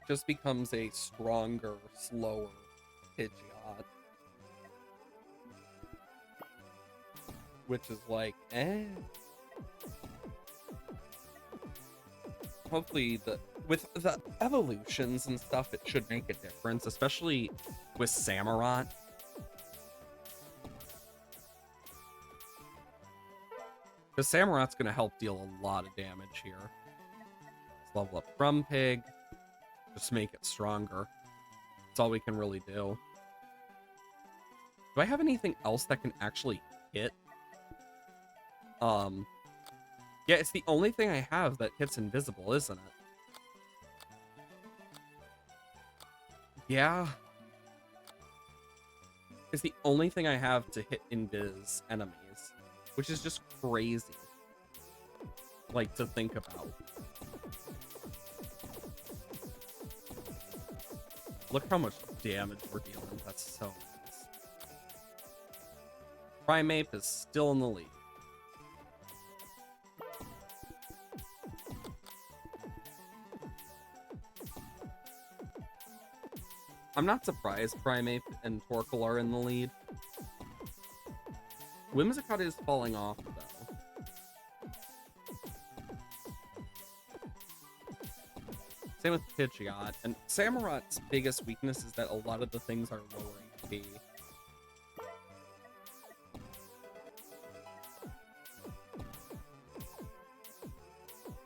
Just becomes a stronger, slower Pidgeot. Which is like, eh. Hopefully, with the evolutions and stuff, it should make a difference, especially with Samurott. Because Samurott's going to help deal a lot of damage here. Let's level up Grumpig. Just make it stronger. That's all we can really do. Do I have anything else that can actually hit? Yeah, it's the only thing I have that hits invisible, isn't it? Yeah. It's the only thing I have to hit invis enemies, which is just crazy. Like, to think about. Look how much damage we're dealing. That's so nice. Primeape is still in the lead. I'm not surprised Primeape and Torkoal are in the lead. Whimsicott is falling off, though. Same with Pidgeot. And Samurott's biggest weakness is that a lot of the things are lower HP.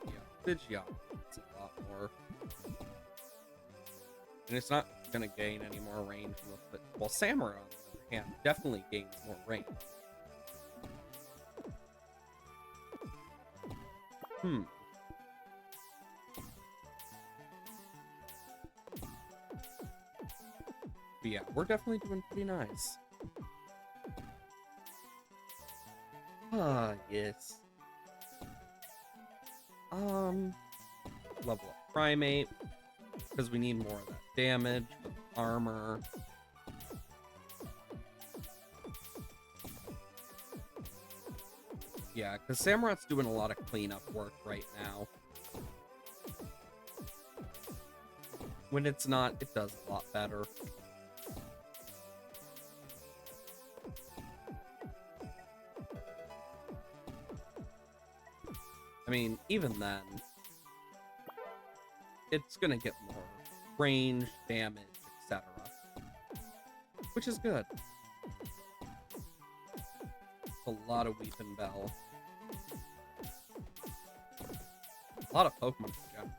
Yeah, Pidgeot needs a lot more. And it's not going to gain any more range. Well, Samurott, on the other hand, definitely gains more range. Hmm. But yeah, we're definitely doing pretty nice. Ah, yes. Level up Primate, because we need more of that damage with armor. Yeah, because Samurot's doing a lot of cleanup work right now. When it's not, it does a lot better. I mean, even then, it's gonna get more range, damage, etc. Which is good. A lot of Weeping Bell. A lot of Pokemon in general.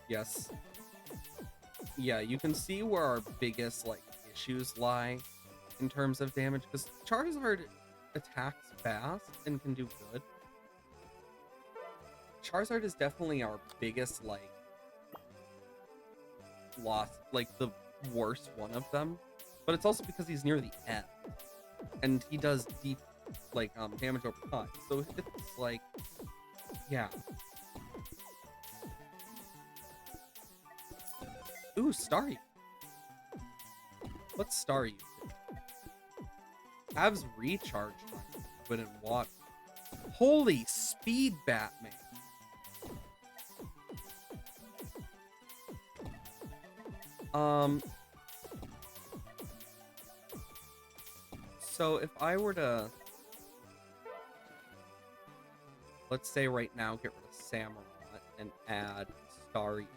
Yes. Yeah, you can see where our biggest, like, issues lie in terms of damage, because Charizard attacks fast and can do good. Charizard is definitely our biggest, like, loss, like, the worst one of them. But it's also because he's near the end. And he does deep, like, damage over time. So it's like, yeah. Ooh, Staryu. What's Staryu? Av's recharge time when in water. Holy speed, Batman. So if I were to, let's say right now, get rid of Samurott and add Staryu.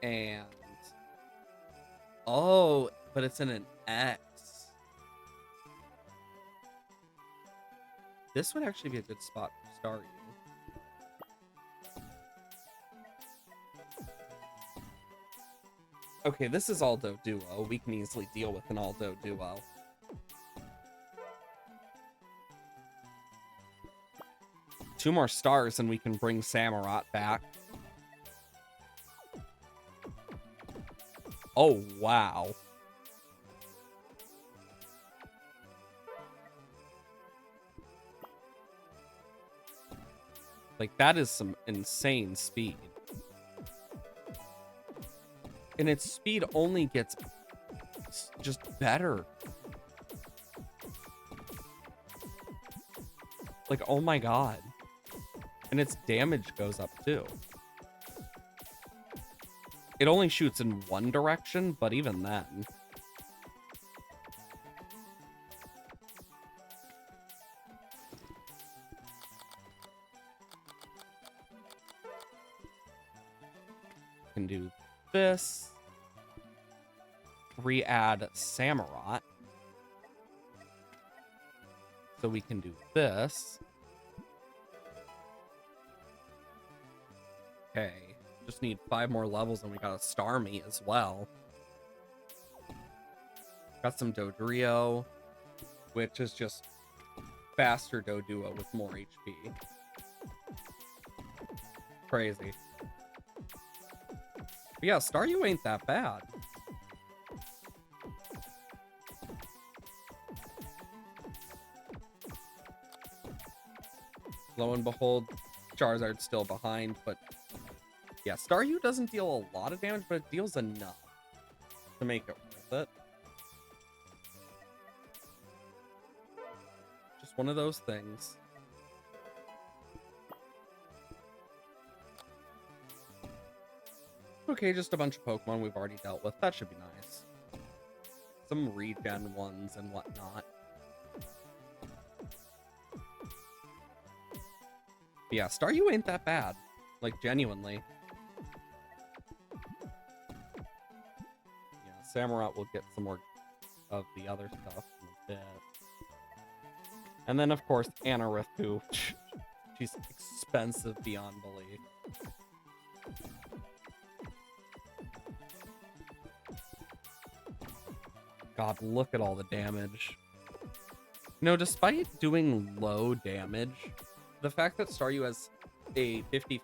And oh, but it's in an X. This would actually be a good spot for Staryu. Okay, this is Aldo Duo. We can easily deal with an Aldo Duo. Two more stars and we can bring Samurott back. Oh, wow. Like, that is some insane speed. And its speed only gets just better. Like, oh my god. And its damage goes up too. It only shoots in one direction, but even then. Can do this. Re-add Samurott. So we can do this. Okay. Just need 5 more levels and we got a Starmie as well. Got some Dodrio, which is just faster Doduo with more HP. Crazy. But yeah, Staryu ain't that bad. Lo and behold, Charizard's still behind, but yeah, Staryu doesn't deal a lot of damage, but it deals enough to make it worth it. Just one of those things. Okay, just a bunch of Pokemon we've already dealt with. That should be nice. Some regen ones and whatnot. But yeah, Staryu ain't that bad. Like, genuinely. Yeah, Samurott will get some more of the other stuff in a bit. And then, of course, Anorith, who... she's expensive beyond belief. God, look at all the damage. No, despite doing low damage, the fact that Staryu has a 50-50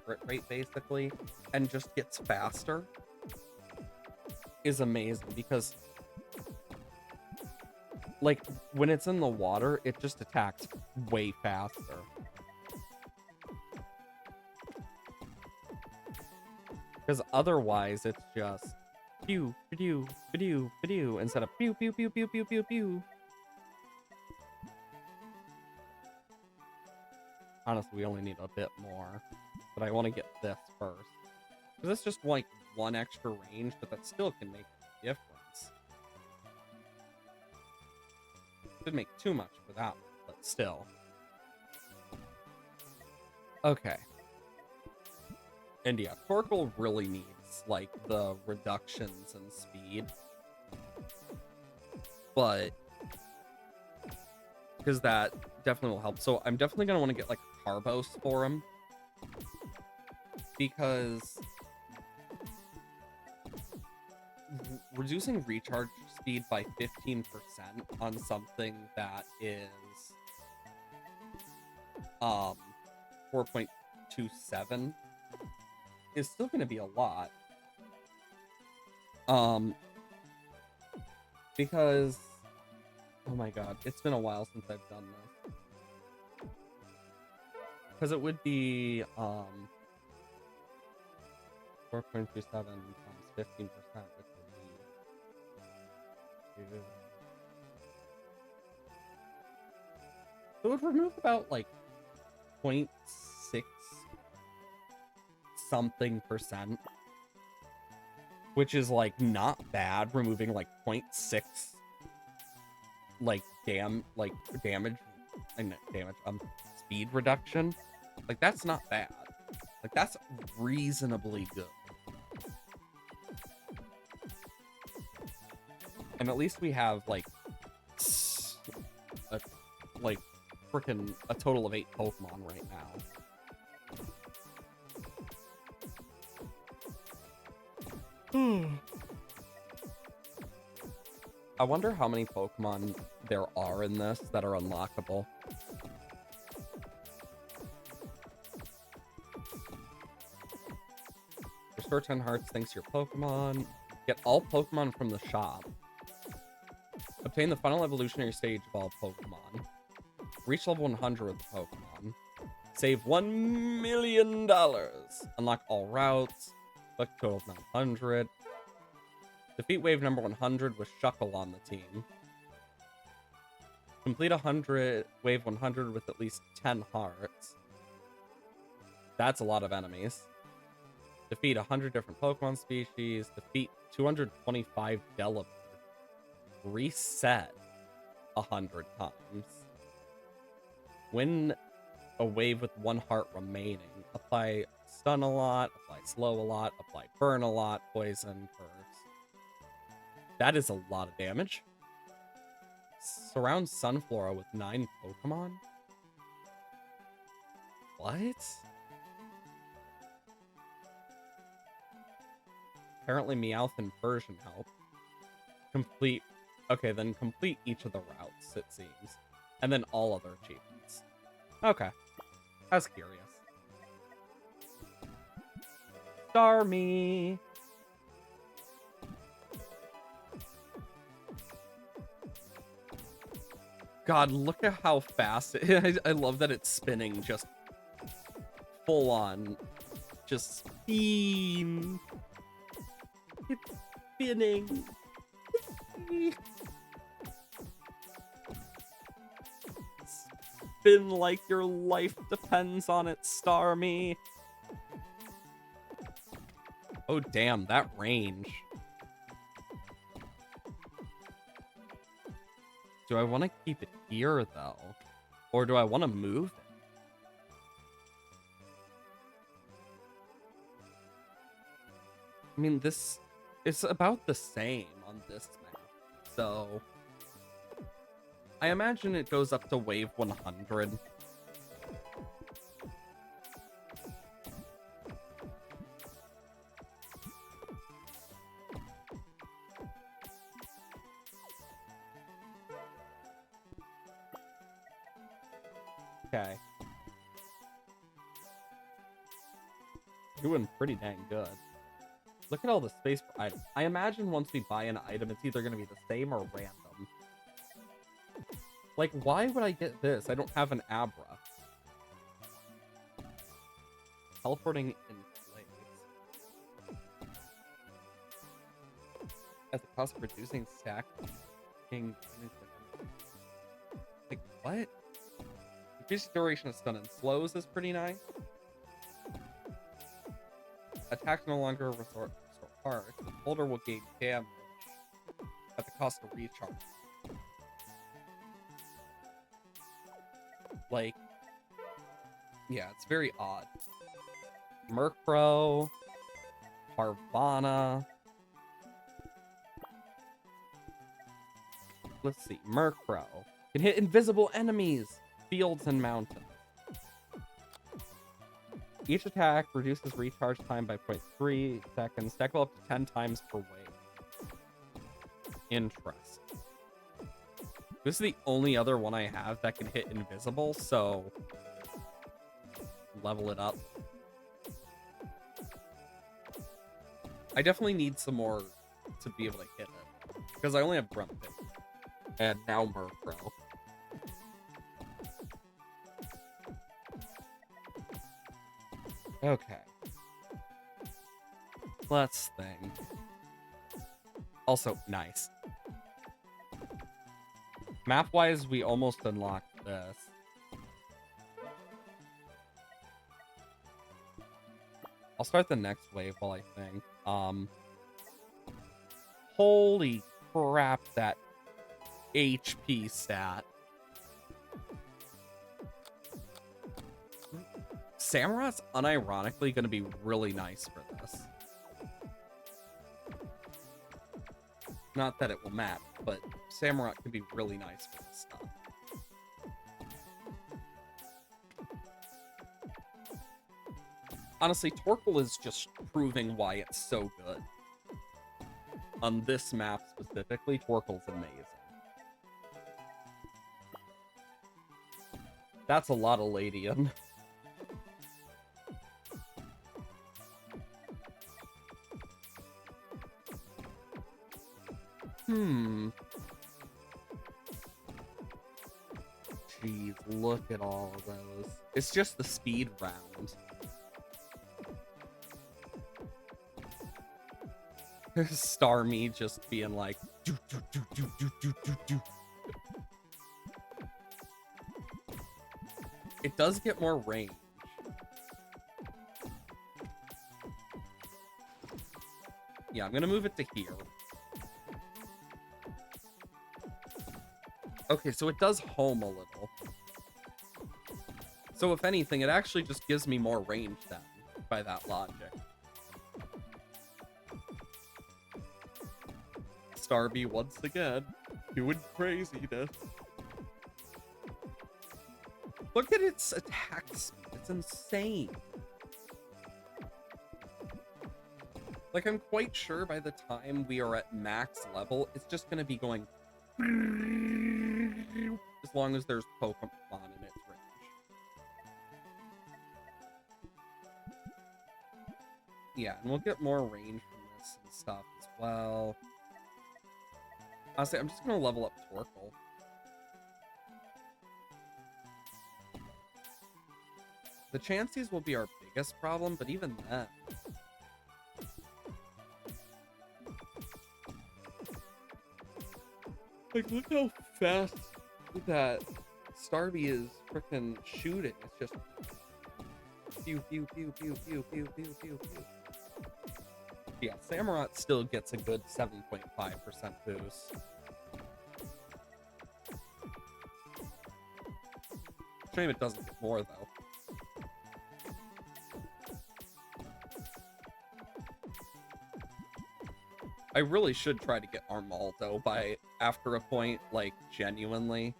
crit rate, basically, and just gets faster is amazing, because, like, when it's in the water, it just attacks way faster. Because otherwise, it's just pew, pew, pew, pew, instead of pew, pew, pew, pew, pew, pew, pew. Honestly, we only need a bit more, but I want to get this first. Because it's just like one extra range, but that still can make a difference. Could make too much for that one, but still. Okay. And yeah, Torkoal really needs, like, the reductions in speed. But because that definitely will help. So I'm definitely going to want to get, like, Carbos for him. Because reducing recharge speed by 15% on something that is 4.27 is still going to be a lot. Because, oh my god, it's been a while since I've done this. Because it would be 4.27 times 15%, which would be... So it would remove about, like, 0.6 something percent, which is, like, not bad, removing, like, 0.6 like damage speed reduction. Like, that's not bad. Like, that's reasonably good. And at least we have, like, freaking a total of 8 Pokemon right now. I wonder how many Pokemon there are in this that are unlockable. Restore 10 hearts thanks to your Pokemon. Get all Pokemon from the shop. Obtain the final evolutionary stage of all Pokemon. Reach level 100 with the Pokemon. Save $1 million. Unlock all routes. Collect a total of 900. Defeat wave number 100 with Shuckle on the team. Complete wave 100 with at least 10 hearts. That's a lot of enemies. Defeat 100 different Pokemon species. Defeat 225 Delibird. Reset 100 times. Win a wave with 1 heart remaining. Apply stun a lot. Apply slow a lot. Apply burn a lot. Poison, curse. That is a lot of damage. Surround Sunflora with 9 Pokemon? What? Apparently Meowth and Persian help. Complete... Okay, then complete each of the routes, it seems. And then all other achievements. Okay. I was curious. Starmie! God, look at how fast I love that it's spinning just full on. Just spin. It's spinning. Spin like your life depends on it, Starmie. Oh, damn, that range. Do I want to keep it here, though? Or do I want to move it? I mean, it's about the same on this map. So, I imagine it goes up to wave 100. Okay. Doing pretty dang good. Look at all the space per item. I imagine once we buy an item, it's either going to be the same or random. Like, why would I get this? I don't have an Abra. Teleporting in place. At the cost of reducing stacking. Like, what? Increased duration of stun and slows is pretty nice. Attack no longer restore heart. The holder will gain damage at the cost of recharge. Like, yeah, it's very odd. Murkrow, Carvana. Let's see, Murkrow can hit invisible enemies, fields, and mountains. Each attack reduces recharge time by 0.3 seconds. Stackable up to 10 times per wave. Interest. This is the only other one I have that can hit invisible, so level it up. I definitely need some more to be able to hit it, because I only have Grumpit and now Murkrow. Okay. Let's think. Also, nice. Map-wise, we almost unlocked this. I'll start the next wave while I think. Holy crap, that HP stat. Samurot's unironically going to be really nice for this. Not that it will matter, but Samurott can be really nice for this stuff. Honestly, Torkoal is just proving why it's so good. On this map specifically, Torkoal's amazing. That's a lot of Ladian. Jeez, look at all of those. It's just the speed round. Starmie just being like, do, do, do, do, do, do, do, do. It does get more range. Yeah, I'm gonna move it to here. Okay, so it does home a little. So if anything, it actually just gives me more range then, by that logic. Starmie once again, doing craziness. Look at its attack speed, it's insane. Like, I'm quite sure by the time we are at max level, it's just gonna be going as long as there's Pokemon in its range. Yeah, and we'll get more range from this and stuff as well. Honestly, I'm just gonna level up Torkoal. The Chanseys will be our biggest problem, but even then. Like, look how fast that Starmie is freaking shooting. It's just pew pew pew pew pew pew pew pew pew. Yeah, Samurott still gets a good 7.5% boost. Shame it doesn't get more though. I really should try to get Armaldo by after a point, like, genuinely.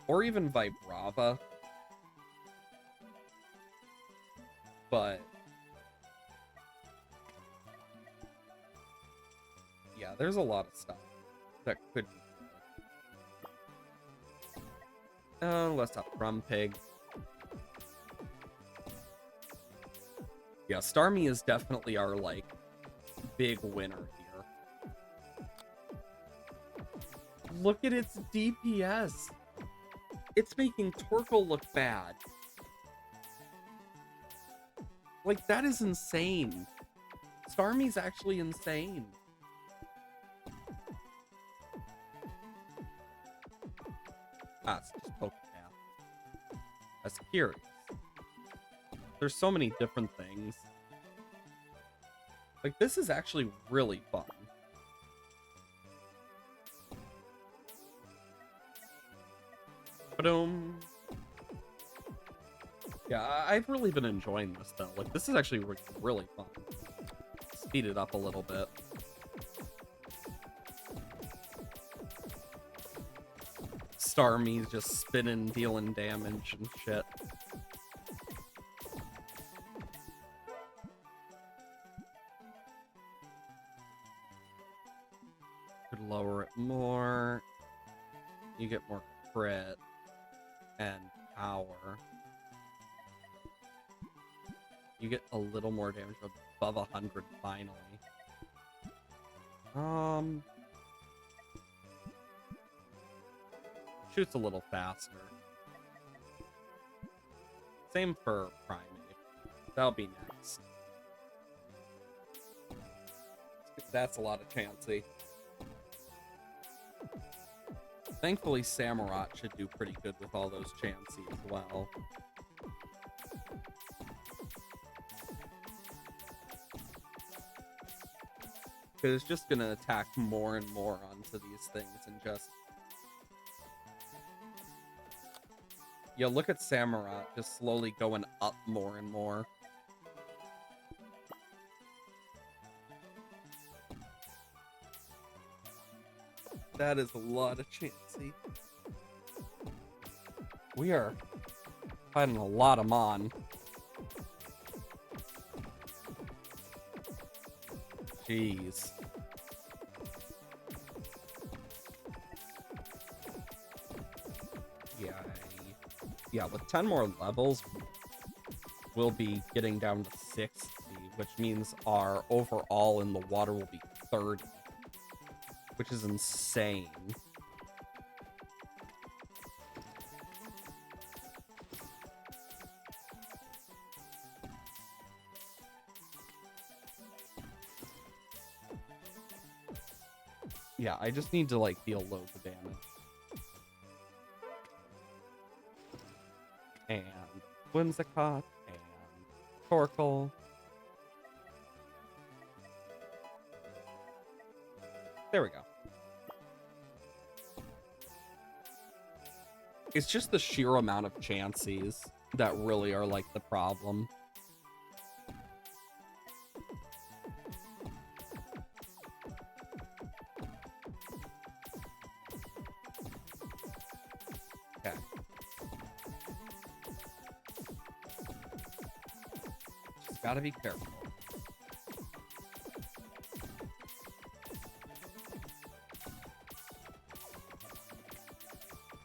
Or even Vibrava. But yeah, there's a lot of stuff that could be good. Let's have Grumpig. Yeah, Starmie is definitely our, like, big winner here. Look at its DPS. It's making Torkoal look bad. Like, that is insane. Starmie's actually insane. Ah, it's just Pokepath. That's curious. There's so many different things. Like, this is actually really fun. Ba-doom. Yeah, I've really been enjoying this, though. Like, this is actually really fun. Speed it up a little bit. Starmie's just spinning, dealing damage and shit. Could lower it more. You get more crit and power. You get a little more damage above 100 finally. Shoots a little faster. Same for Primate. That'll be next. That's a lot of Chansey. Thankfully, Samurott should do pretty good with all those Chansey as well. Because it's just going to attack more and more onto these things and just... Yeah, look at Samurott just slowly going up more and more. That is a lot of Chansey. We are fighting a lot of Mon. Jeez. Yeah, with 10 more levels, we'll be getting down to 60, which means our overall in the water will be 30, which is insane. Yeah, I just need to, like, deal loads of damage. And Whimsicott, and Torkoal. There we go. It's just the sheer amount of Chanseys that really are, like, the problem. Okay. Just gotta be careful.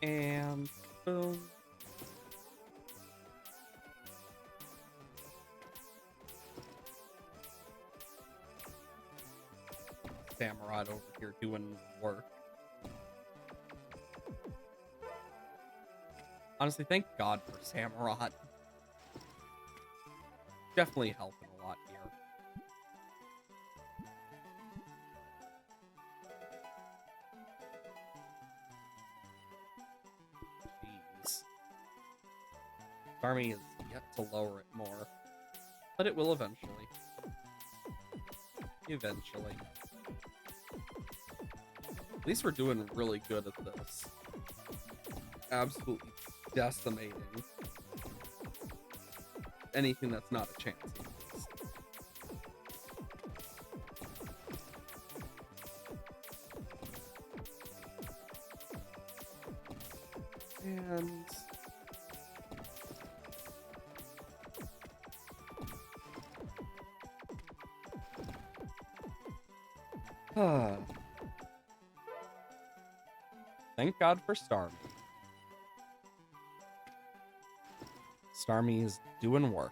And boom. Samurott over here doing work. Honestly, thank God for Samurott. Definitely helping a lot here. Jeez. Army is yet to lower it more, but it will eventually. Eventually. At least we're doing really good at this. Absolutely decimating anything that's not a chance. And thank God for Starmie. Starmie's doing work.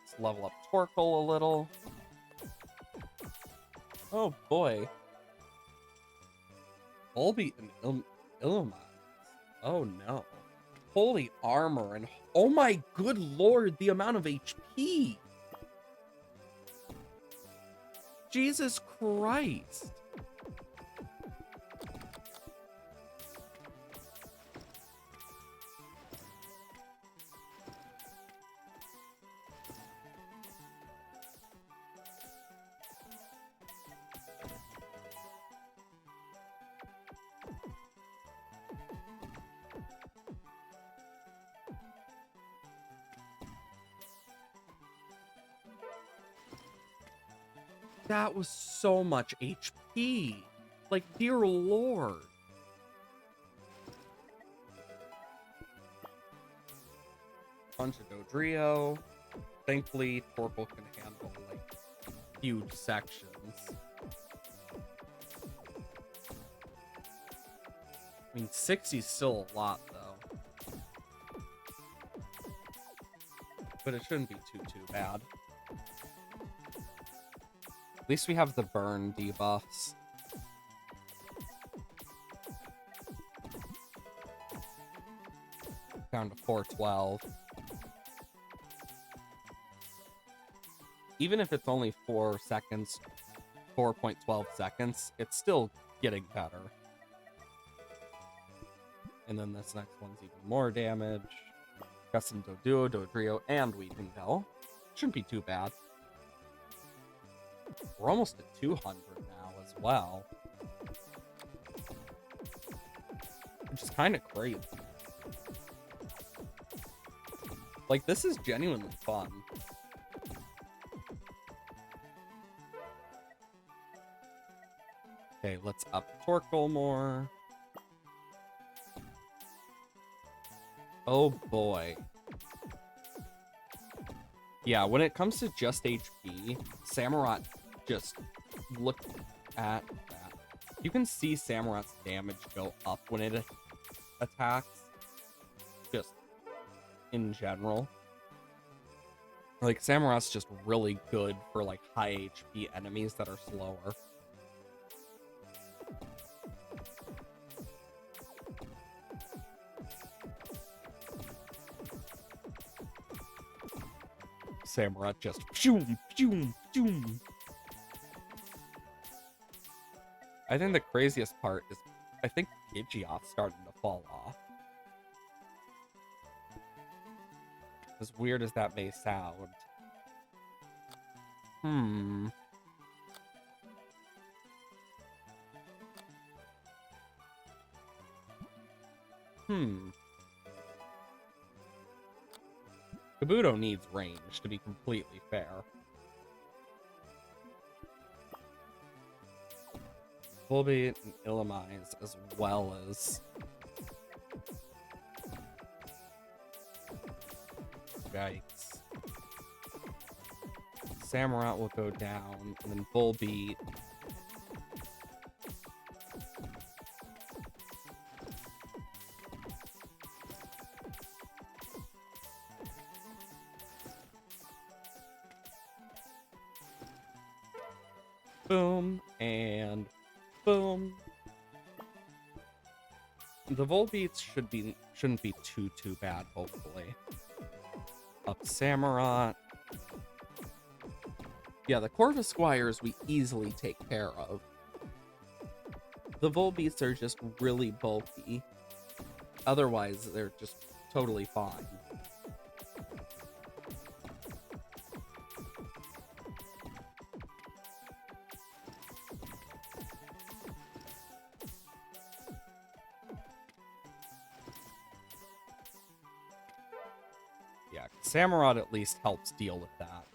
Let's level up Torkoal a little. Oh boy. Volbeat and Illumise. Oh no. Holy armor and oh my good lord, the amount of HP. Jesus Christ. That was so much HP. Like, dear lord. Bunch of Dodrio. Thankfully, Torkoal can handle, like, huge sections. I mean, 60 is still a lot, though. But it shouldn't be too bad. At least we have the burn debuffs. Down to 412. Even if it's only 4 seconds, 4.12 seconds, it's still getting better. And then this next one's even more damage. Got some Doduo, Dodrio, and Weeping Bell. Shouldn't be too bad. We're almost at 200 now as well. Which is kind of crazy. Like, this is genuinely fun. Okay, let's up Torkoal more. Oh boy. Yeah, when it comes to just HP, Samurott, just look at that. You can see Samurott's damage go up when it attacks. Just in general. Like, Samurott's just really good for, like, high HP enemies that are slower. Samurott just phoom, phoom, phoom. I think the craziest part is I think Pidgeot's starting to fall off. As weird as that may sound. Kabuto needs range, to be completely fair. Volbeat and Illumise, as well as... Yikes. Samurott will go down, and then Volbeat... Boom, and boom. The Volbeats shouldn't be too bad, hopefully. Up Samurott. Yeah, the Corvisquires we easily take care of. The Volbeats are just really bulky. Otherwise, they're just totally fine. Yeah, Samurott at least helps deal with that.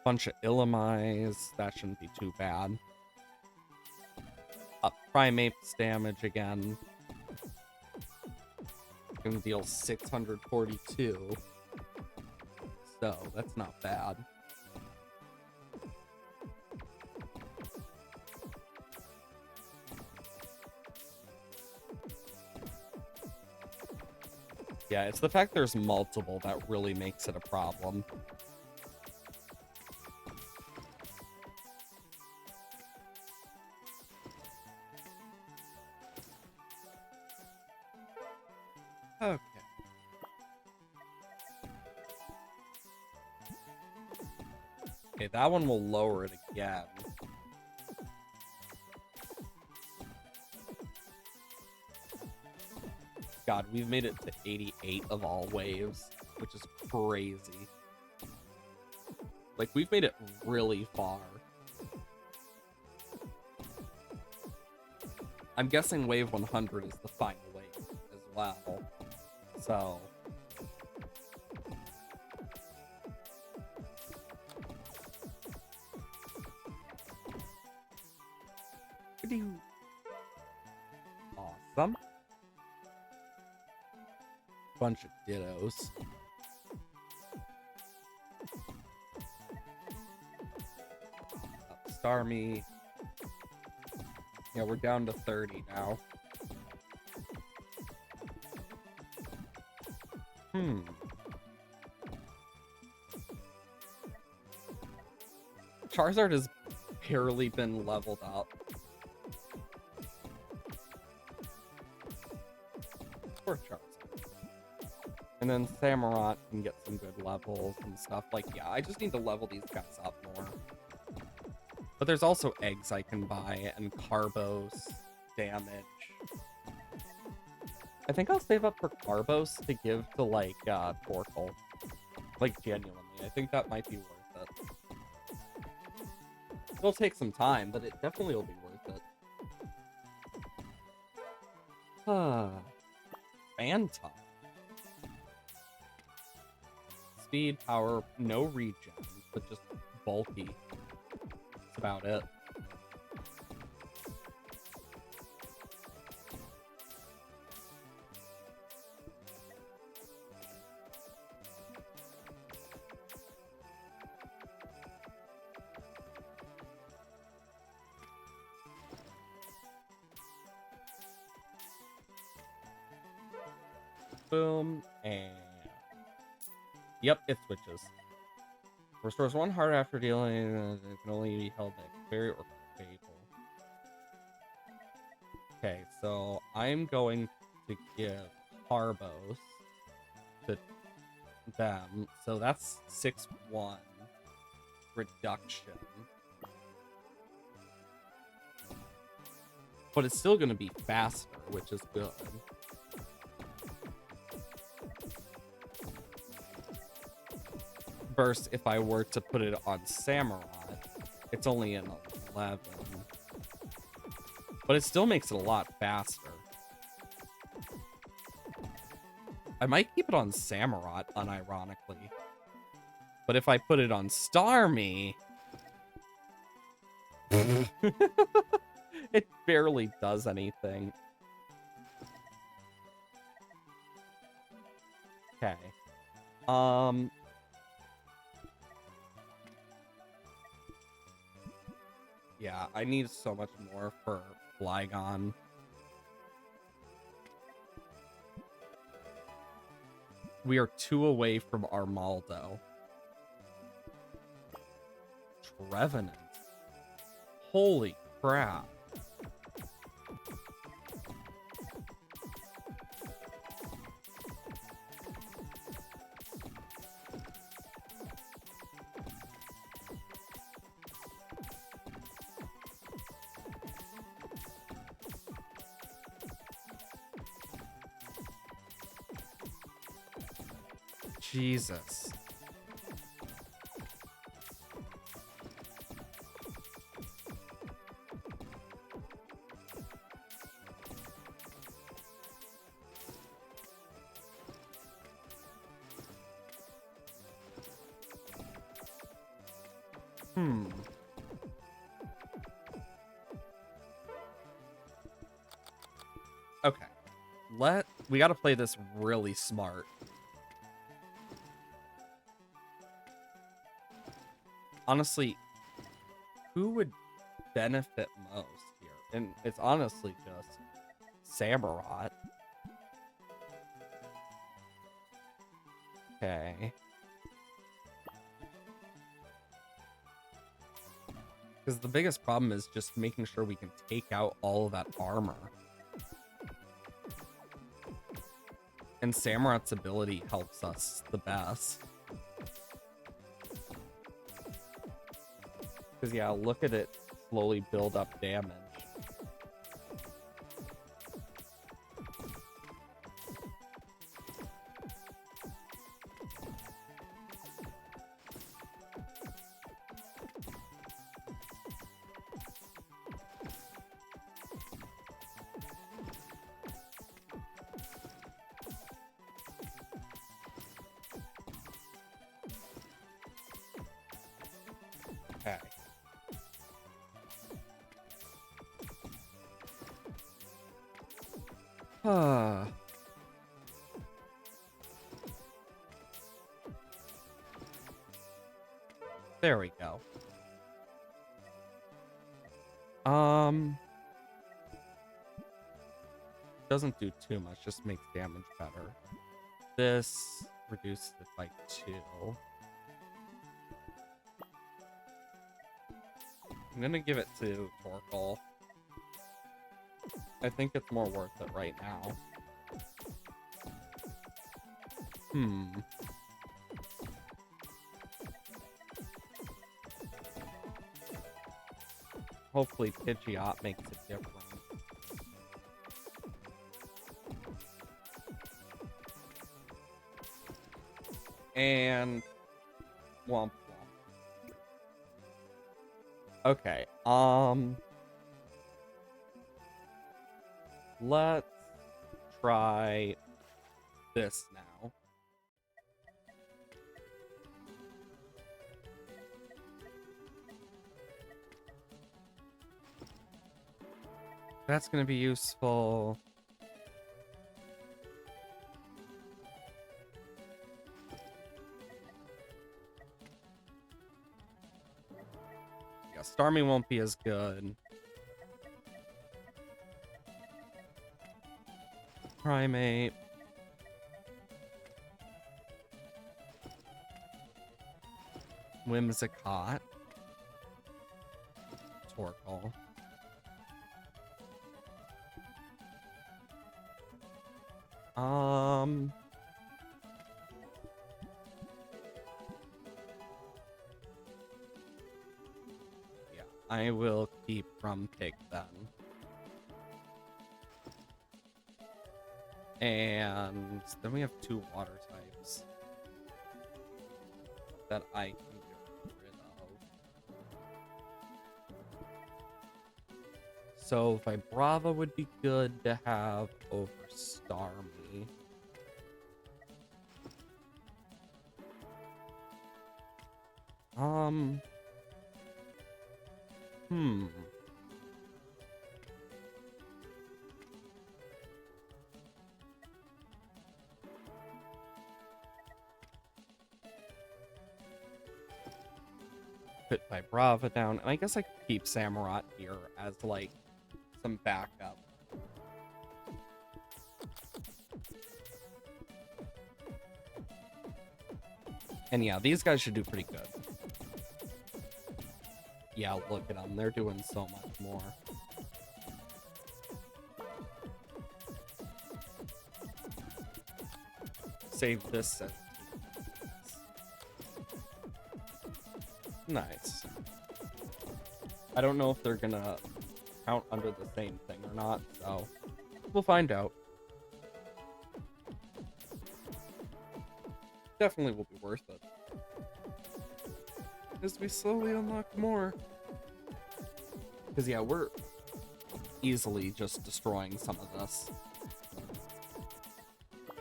Bunch of Illumise, that shouldn't be too bad. Up Primate's damage again. Gonna deal 642. So, that's not bad. Yeah, it's the fact there's multiple that really makes it a problem. Okay. Okay, that one will lower it again. God, we've made it to 88 of all waves, which is crazy. Like, we've made it really far. I'm guessing wave 100 is the final wave as well. So... Awesome. Bunch of dittos. Starmie. Yeah, we're down to 30 now. Charizard has barely been leveled up. Poor Charizard. And then Samurott can get some good levels and stuff. Like, yeah, I just need to level these guys up more. But there's also eggs I can buy and Carbos damage. I think I'll save up for Carbos to give to, like, Torkoal. Like, genuinely. I think that might be worth it. It'll take some time, but it definitely will be worth it. Phantom. Speed, power, no regen, but just bulky. That's about it. Boom, and... Yep, it switches. Restores one heart after dealing, it can only be held by Fairy or Fable. Okay, so I'm going to give Carbos to them. So that's 6-1 reduction. But it's still going to be faster, which is good. Burst, if I were to put it on Samurott, it's only an 11. But it still makes it a lot faster. I might keep it on Samurott, unironically. But if I put it on Starmie... it barely does anything. Okay. Yeah, I need so much more for Flygon. We are 2 away from Armaldo. Trevenant. Holy crap. Jesus. Okay. We gotta play this really smart. Honestly, who would benefit most here? And it's honestly just Samurott. Okay. Because the biggest problem is just making sure we can take out all of that armor. And Samurot's ability helps us the best. Because, yeah, look at it slowly build up damage. Okay. There we go. Doesn't do too much, just makes damage better. This reduces it by 2. I'm gonna give it to Torkoal. I think it's more worth it right now. Hopefully Pidgeot makes it different. And womp womp. Okay, let's try this now. That's gonna be useful. Yeah, Starmie won't be as good. Primate. Whimsicott. Torkoal. Yeah, I will keep Rumpig then. And then we have 2 water types that I can get rid of. So Vibrava would be good to have over Starmie. Put Vibrava down, and I guess I could keep Samurott here as like some backup. And yeah, these guys should do pretty good. Yeah, look at them. They're doing so much more. Save this set. Nice. I don't know if they're gonna count under the same thing or not, so we'll find out. Definitely will be worth it. As we slowly unlock more. Because yeah, we're easily just destroying some of this.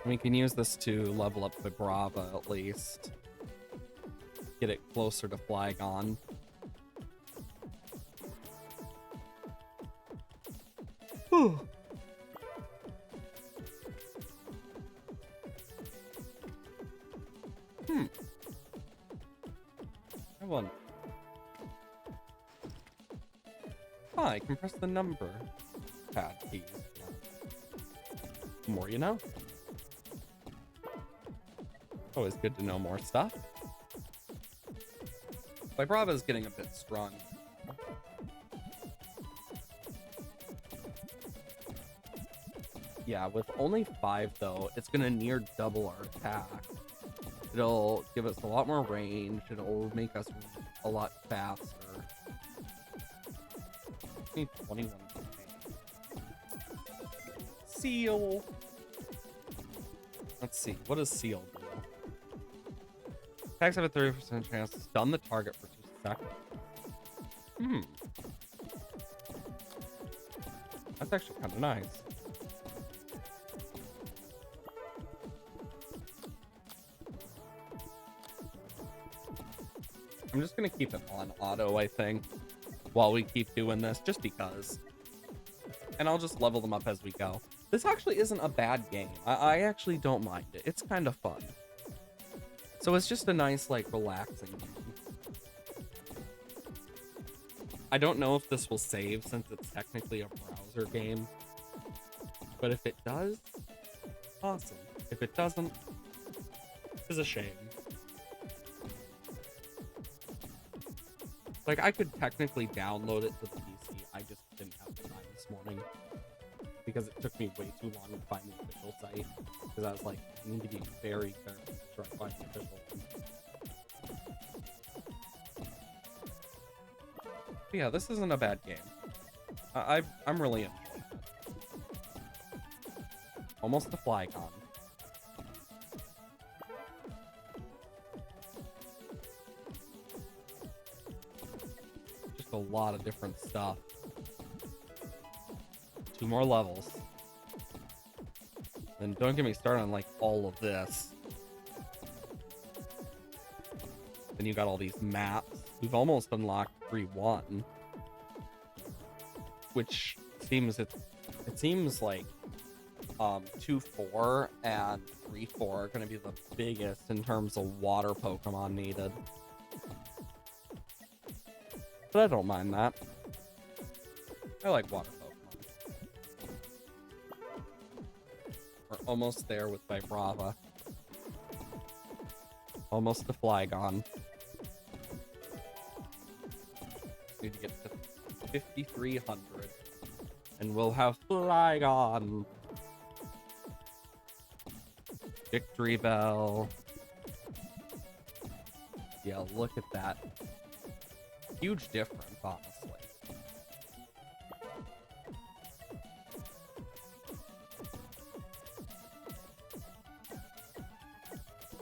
We can use this to level up Vibrava at least. Get it closer to Flygon. Whew. I won. Oh, I can press the number pad keys. The more you know. Always good to know more stuff. Vibrava is getting a bit strong. Yeah, with only 5 though, it's gonna near double our attack. It'll give us a lot more range. It'll make us a lot faster. Need 21. Seal. Let's see. What does seal do? Attacks have a 30% chance to stun the target for 2 seconds. That's actually kind of nice. I'm just gonna keep it on auto, I think, while we keep doing this, just because. And I'll just level them up as we go. This actually isn't a bad game. I actually don't mind it. It's kind of fun. So it's just a nice, like, relaxing game. I don't know if this will save since it's technically a browser game. But if it does, awesome. If it doesn't, it's a shame. Like, I could technically download it to the PC. I just didn't have the time this morning. Because it took me way too long to find the official site. Because I was like, I need to be very careful to try to find the official one. But yeah, this isn't a bad game. I'm really enjoying it. Almost the Flygon. Just a lot of different stuff. 2 more levels. And don't get me started on like all of this. Then you got all these maps. We've almost unlocked 3-1. Which seems it seems like 2-4 and 3-4 are gonna be the biggest in terms of water Pokemon needed. But I don't mind that. I like water Pokemon. We're almost there with Vibrava. Almost to Flygon. Need to get to 5,300. And we'll have Flygon. Victory Bell. Yeah, look at that. Huge difference, honestly.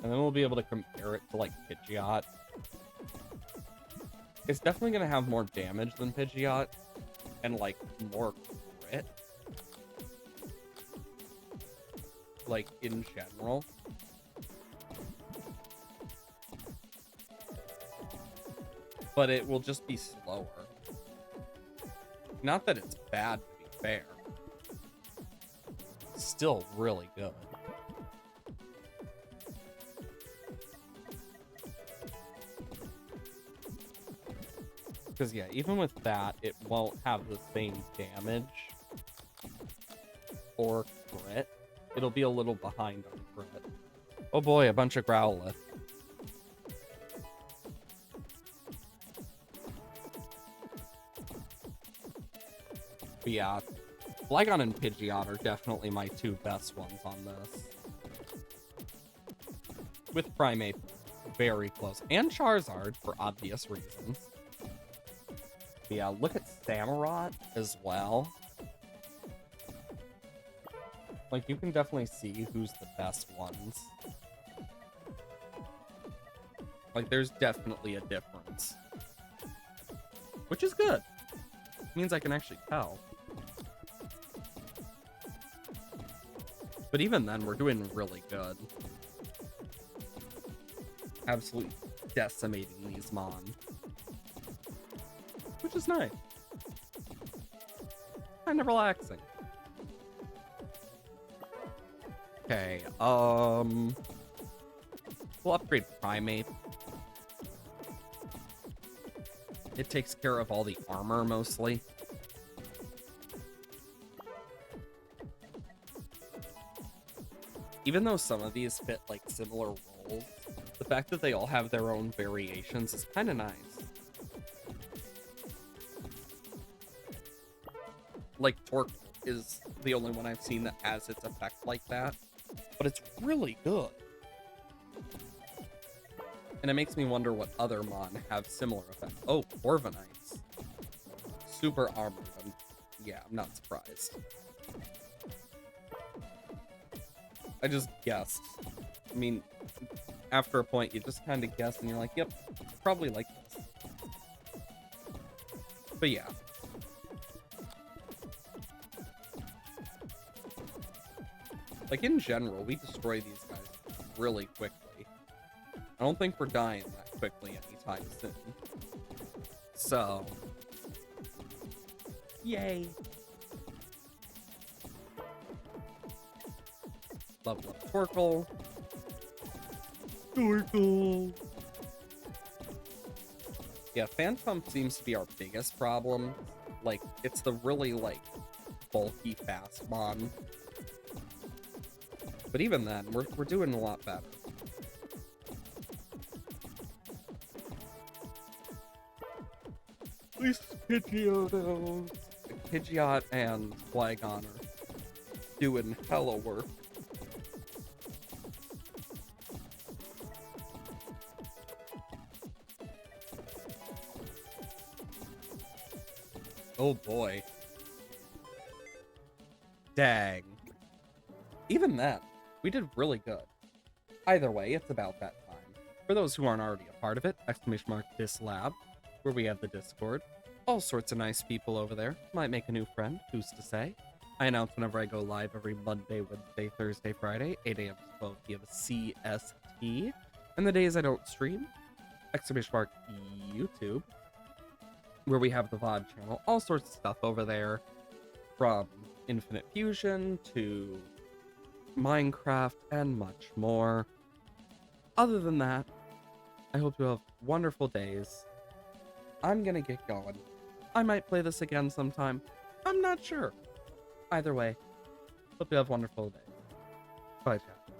And then we'll be able to compare it to, like, Pidgeot. It's definitely going to have more damage than Pidgeot. And, like, more crit. Like, in general. But it will just be slower. Not that it's bad, to be fair. Still really good. Because, yeah, even with that, it won't have the same damage or crit. It'll be a little behind on crit. Oh boy, a bunch of Growlithe. But yeah, Flygon and Pidgeot are definitely my 2 best ones on this. With Primeape very close. And Charizard, for obvious reasons. But yeah, look at Samurott as well. Like, you can definitely see who's the best ones. Like, there's definitely a difference. Which is good. It means I can actually tell. But even then, we're doing really good. Absolutely decimating these Mon. Which is nice. Kind of relaxing. Okay, we'll upgrade Primeape. It takes care of all the armor, mostly. Even though some of these fit, like, similar levels, the fact that they all have their own variations is kind of nice. Like, Torque is the only one I've seen that has its effect like that, but it's really good. And it makes me wonder what other Mon have similar effects. Oh, Corviknights. Super armored. Yeah, I'm not surprised. I just guessed. I mean, after a point, you just kind of guess and you're like, yep, probably like this. But yeah. Like, in general, we destroy these guys really quickly. I don't think we're dying that quickly anytime soon. So, yay. Level up Torkoal. Torkoal. Yeah, Phantom seems to be our biggest problem. Like, it's the really, like, bulky fast Mon. But even then, we're doing a lot better. These Pidgeotos. Pidgeot and Flygon are doing hella work. Oh boy. Dang. Even then, we did really good. Either way, it's about that time. For those who aren't already a part of it, !dislab, where we have the Discord. All sorts of nice people over there. Might make a new friend, who's to say. I announce whenever I go live every Monday, Wednesday, Thursday, Friday, 8 a.m. to 12 p.m. CST. And the days I don't stream, YouTube, where we have the VOD channel. All sorts of stuff over there, from Infinite Fusion to Minecraft and much more. Other than that, I hope you have wonderful days. I'm gonna get going. I might play this again sometime. I'm not sure. Either way, hope you have a wonderful day. Bye, chat.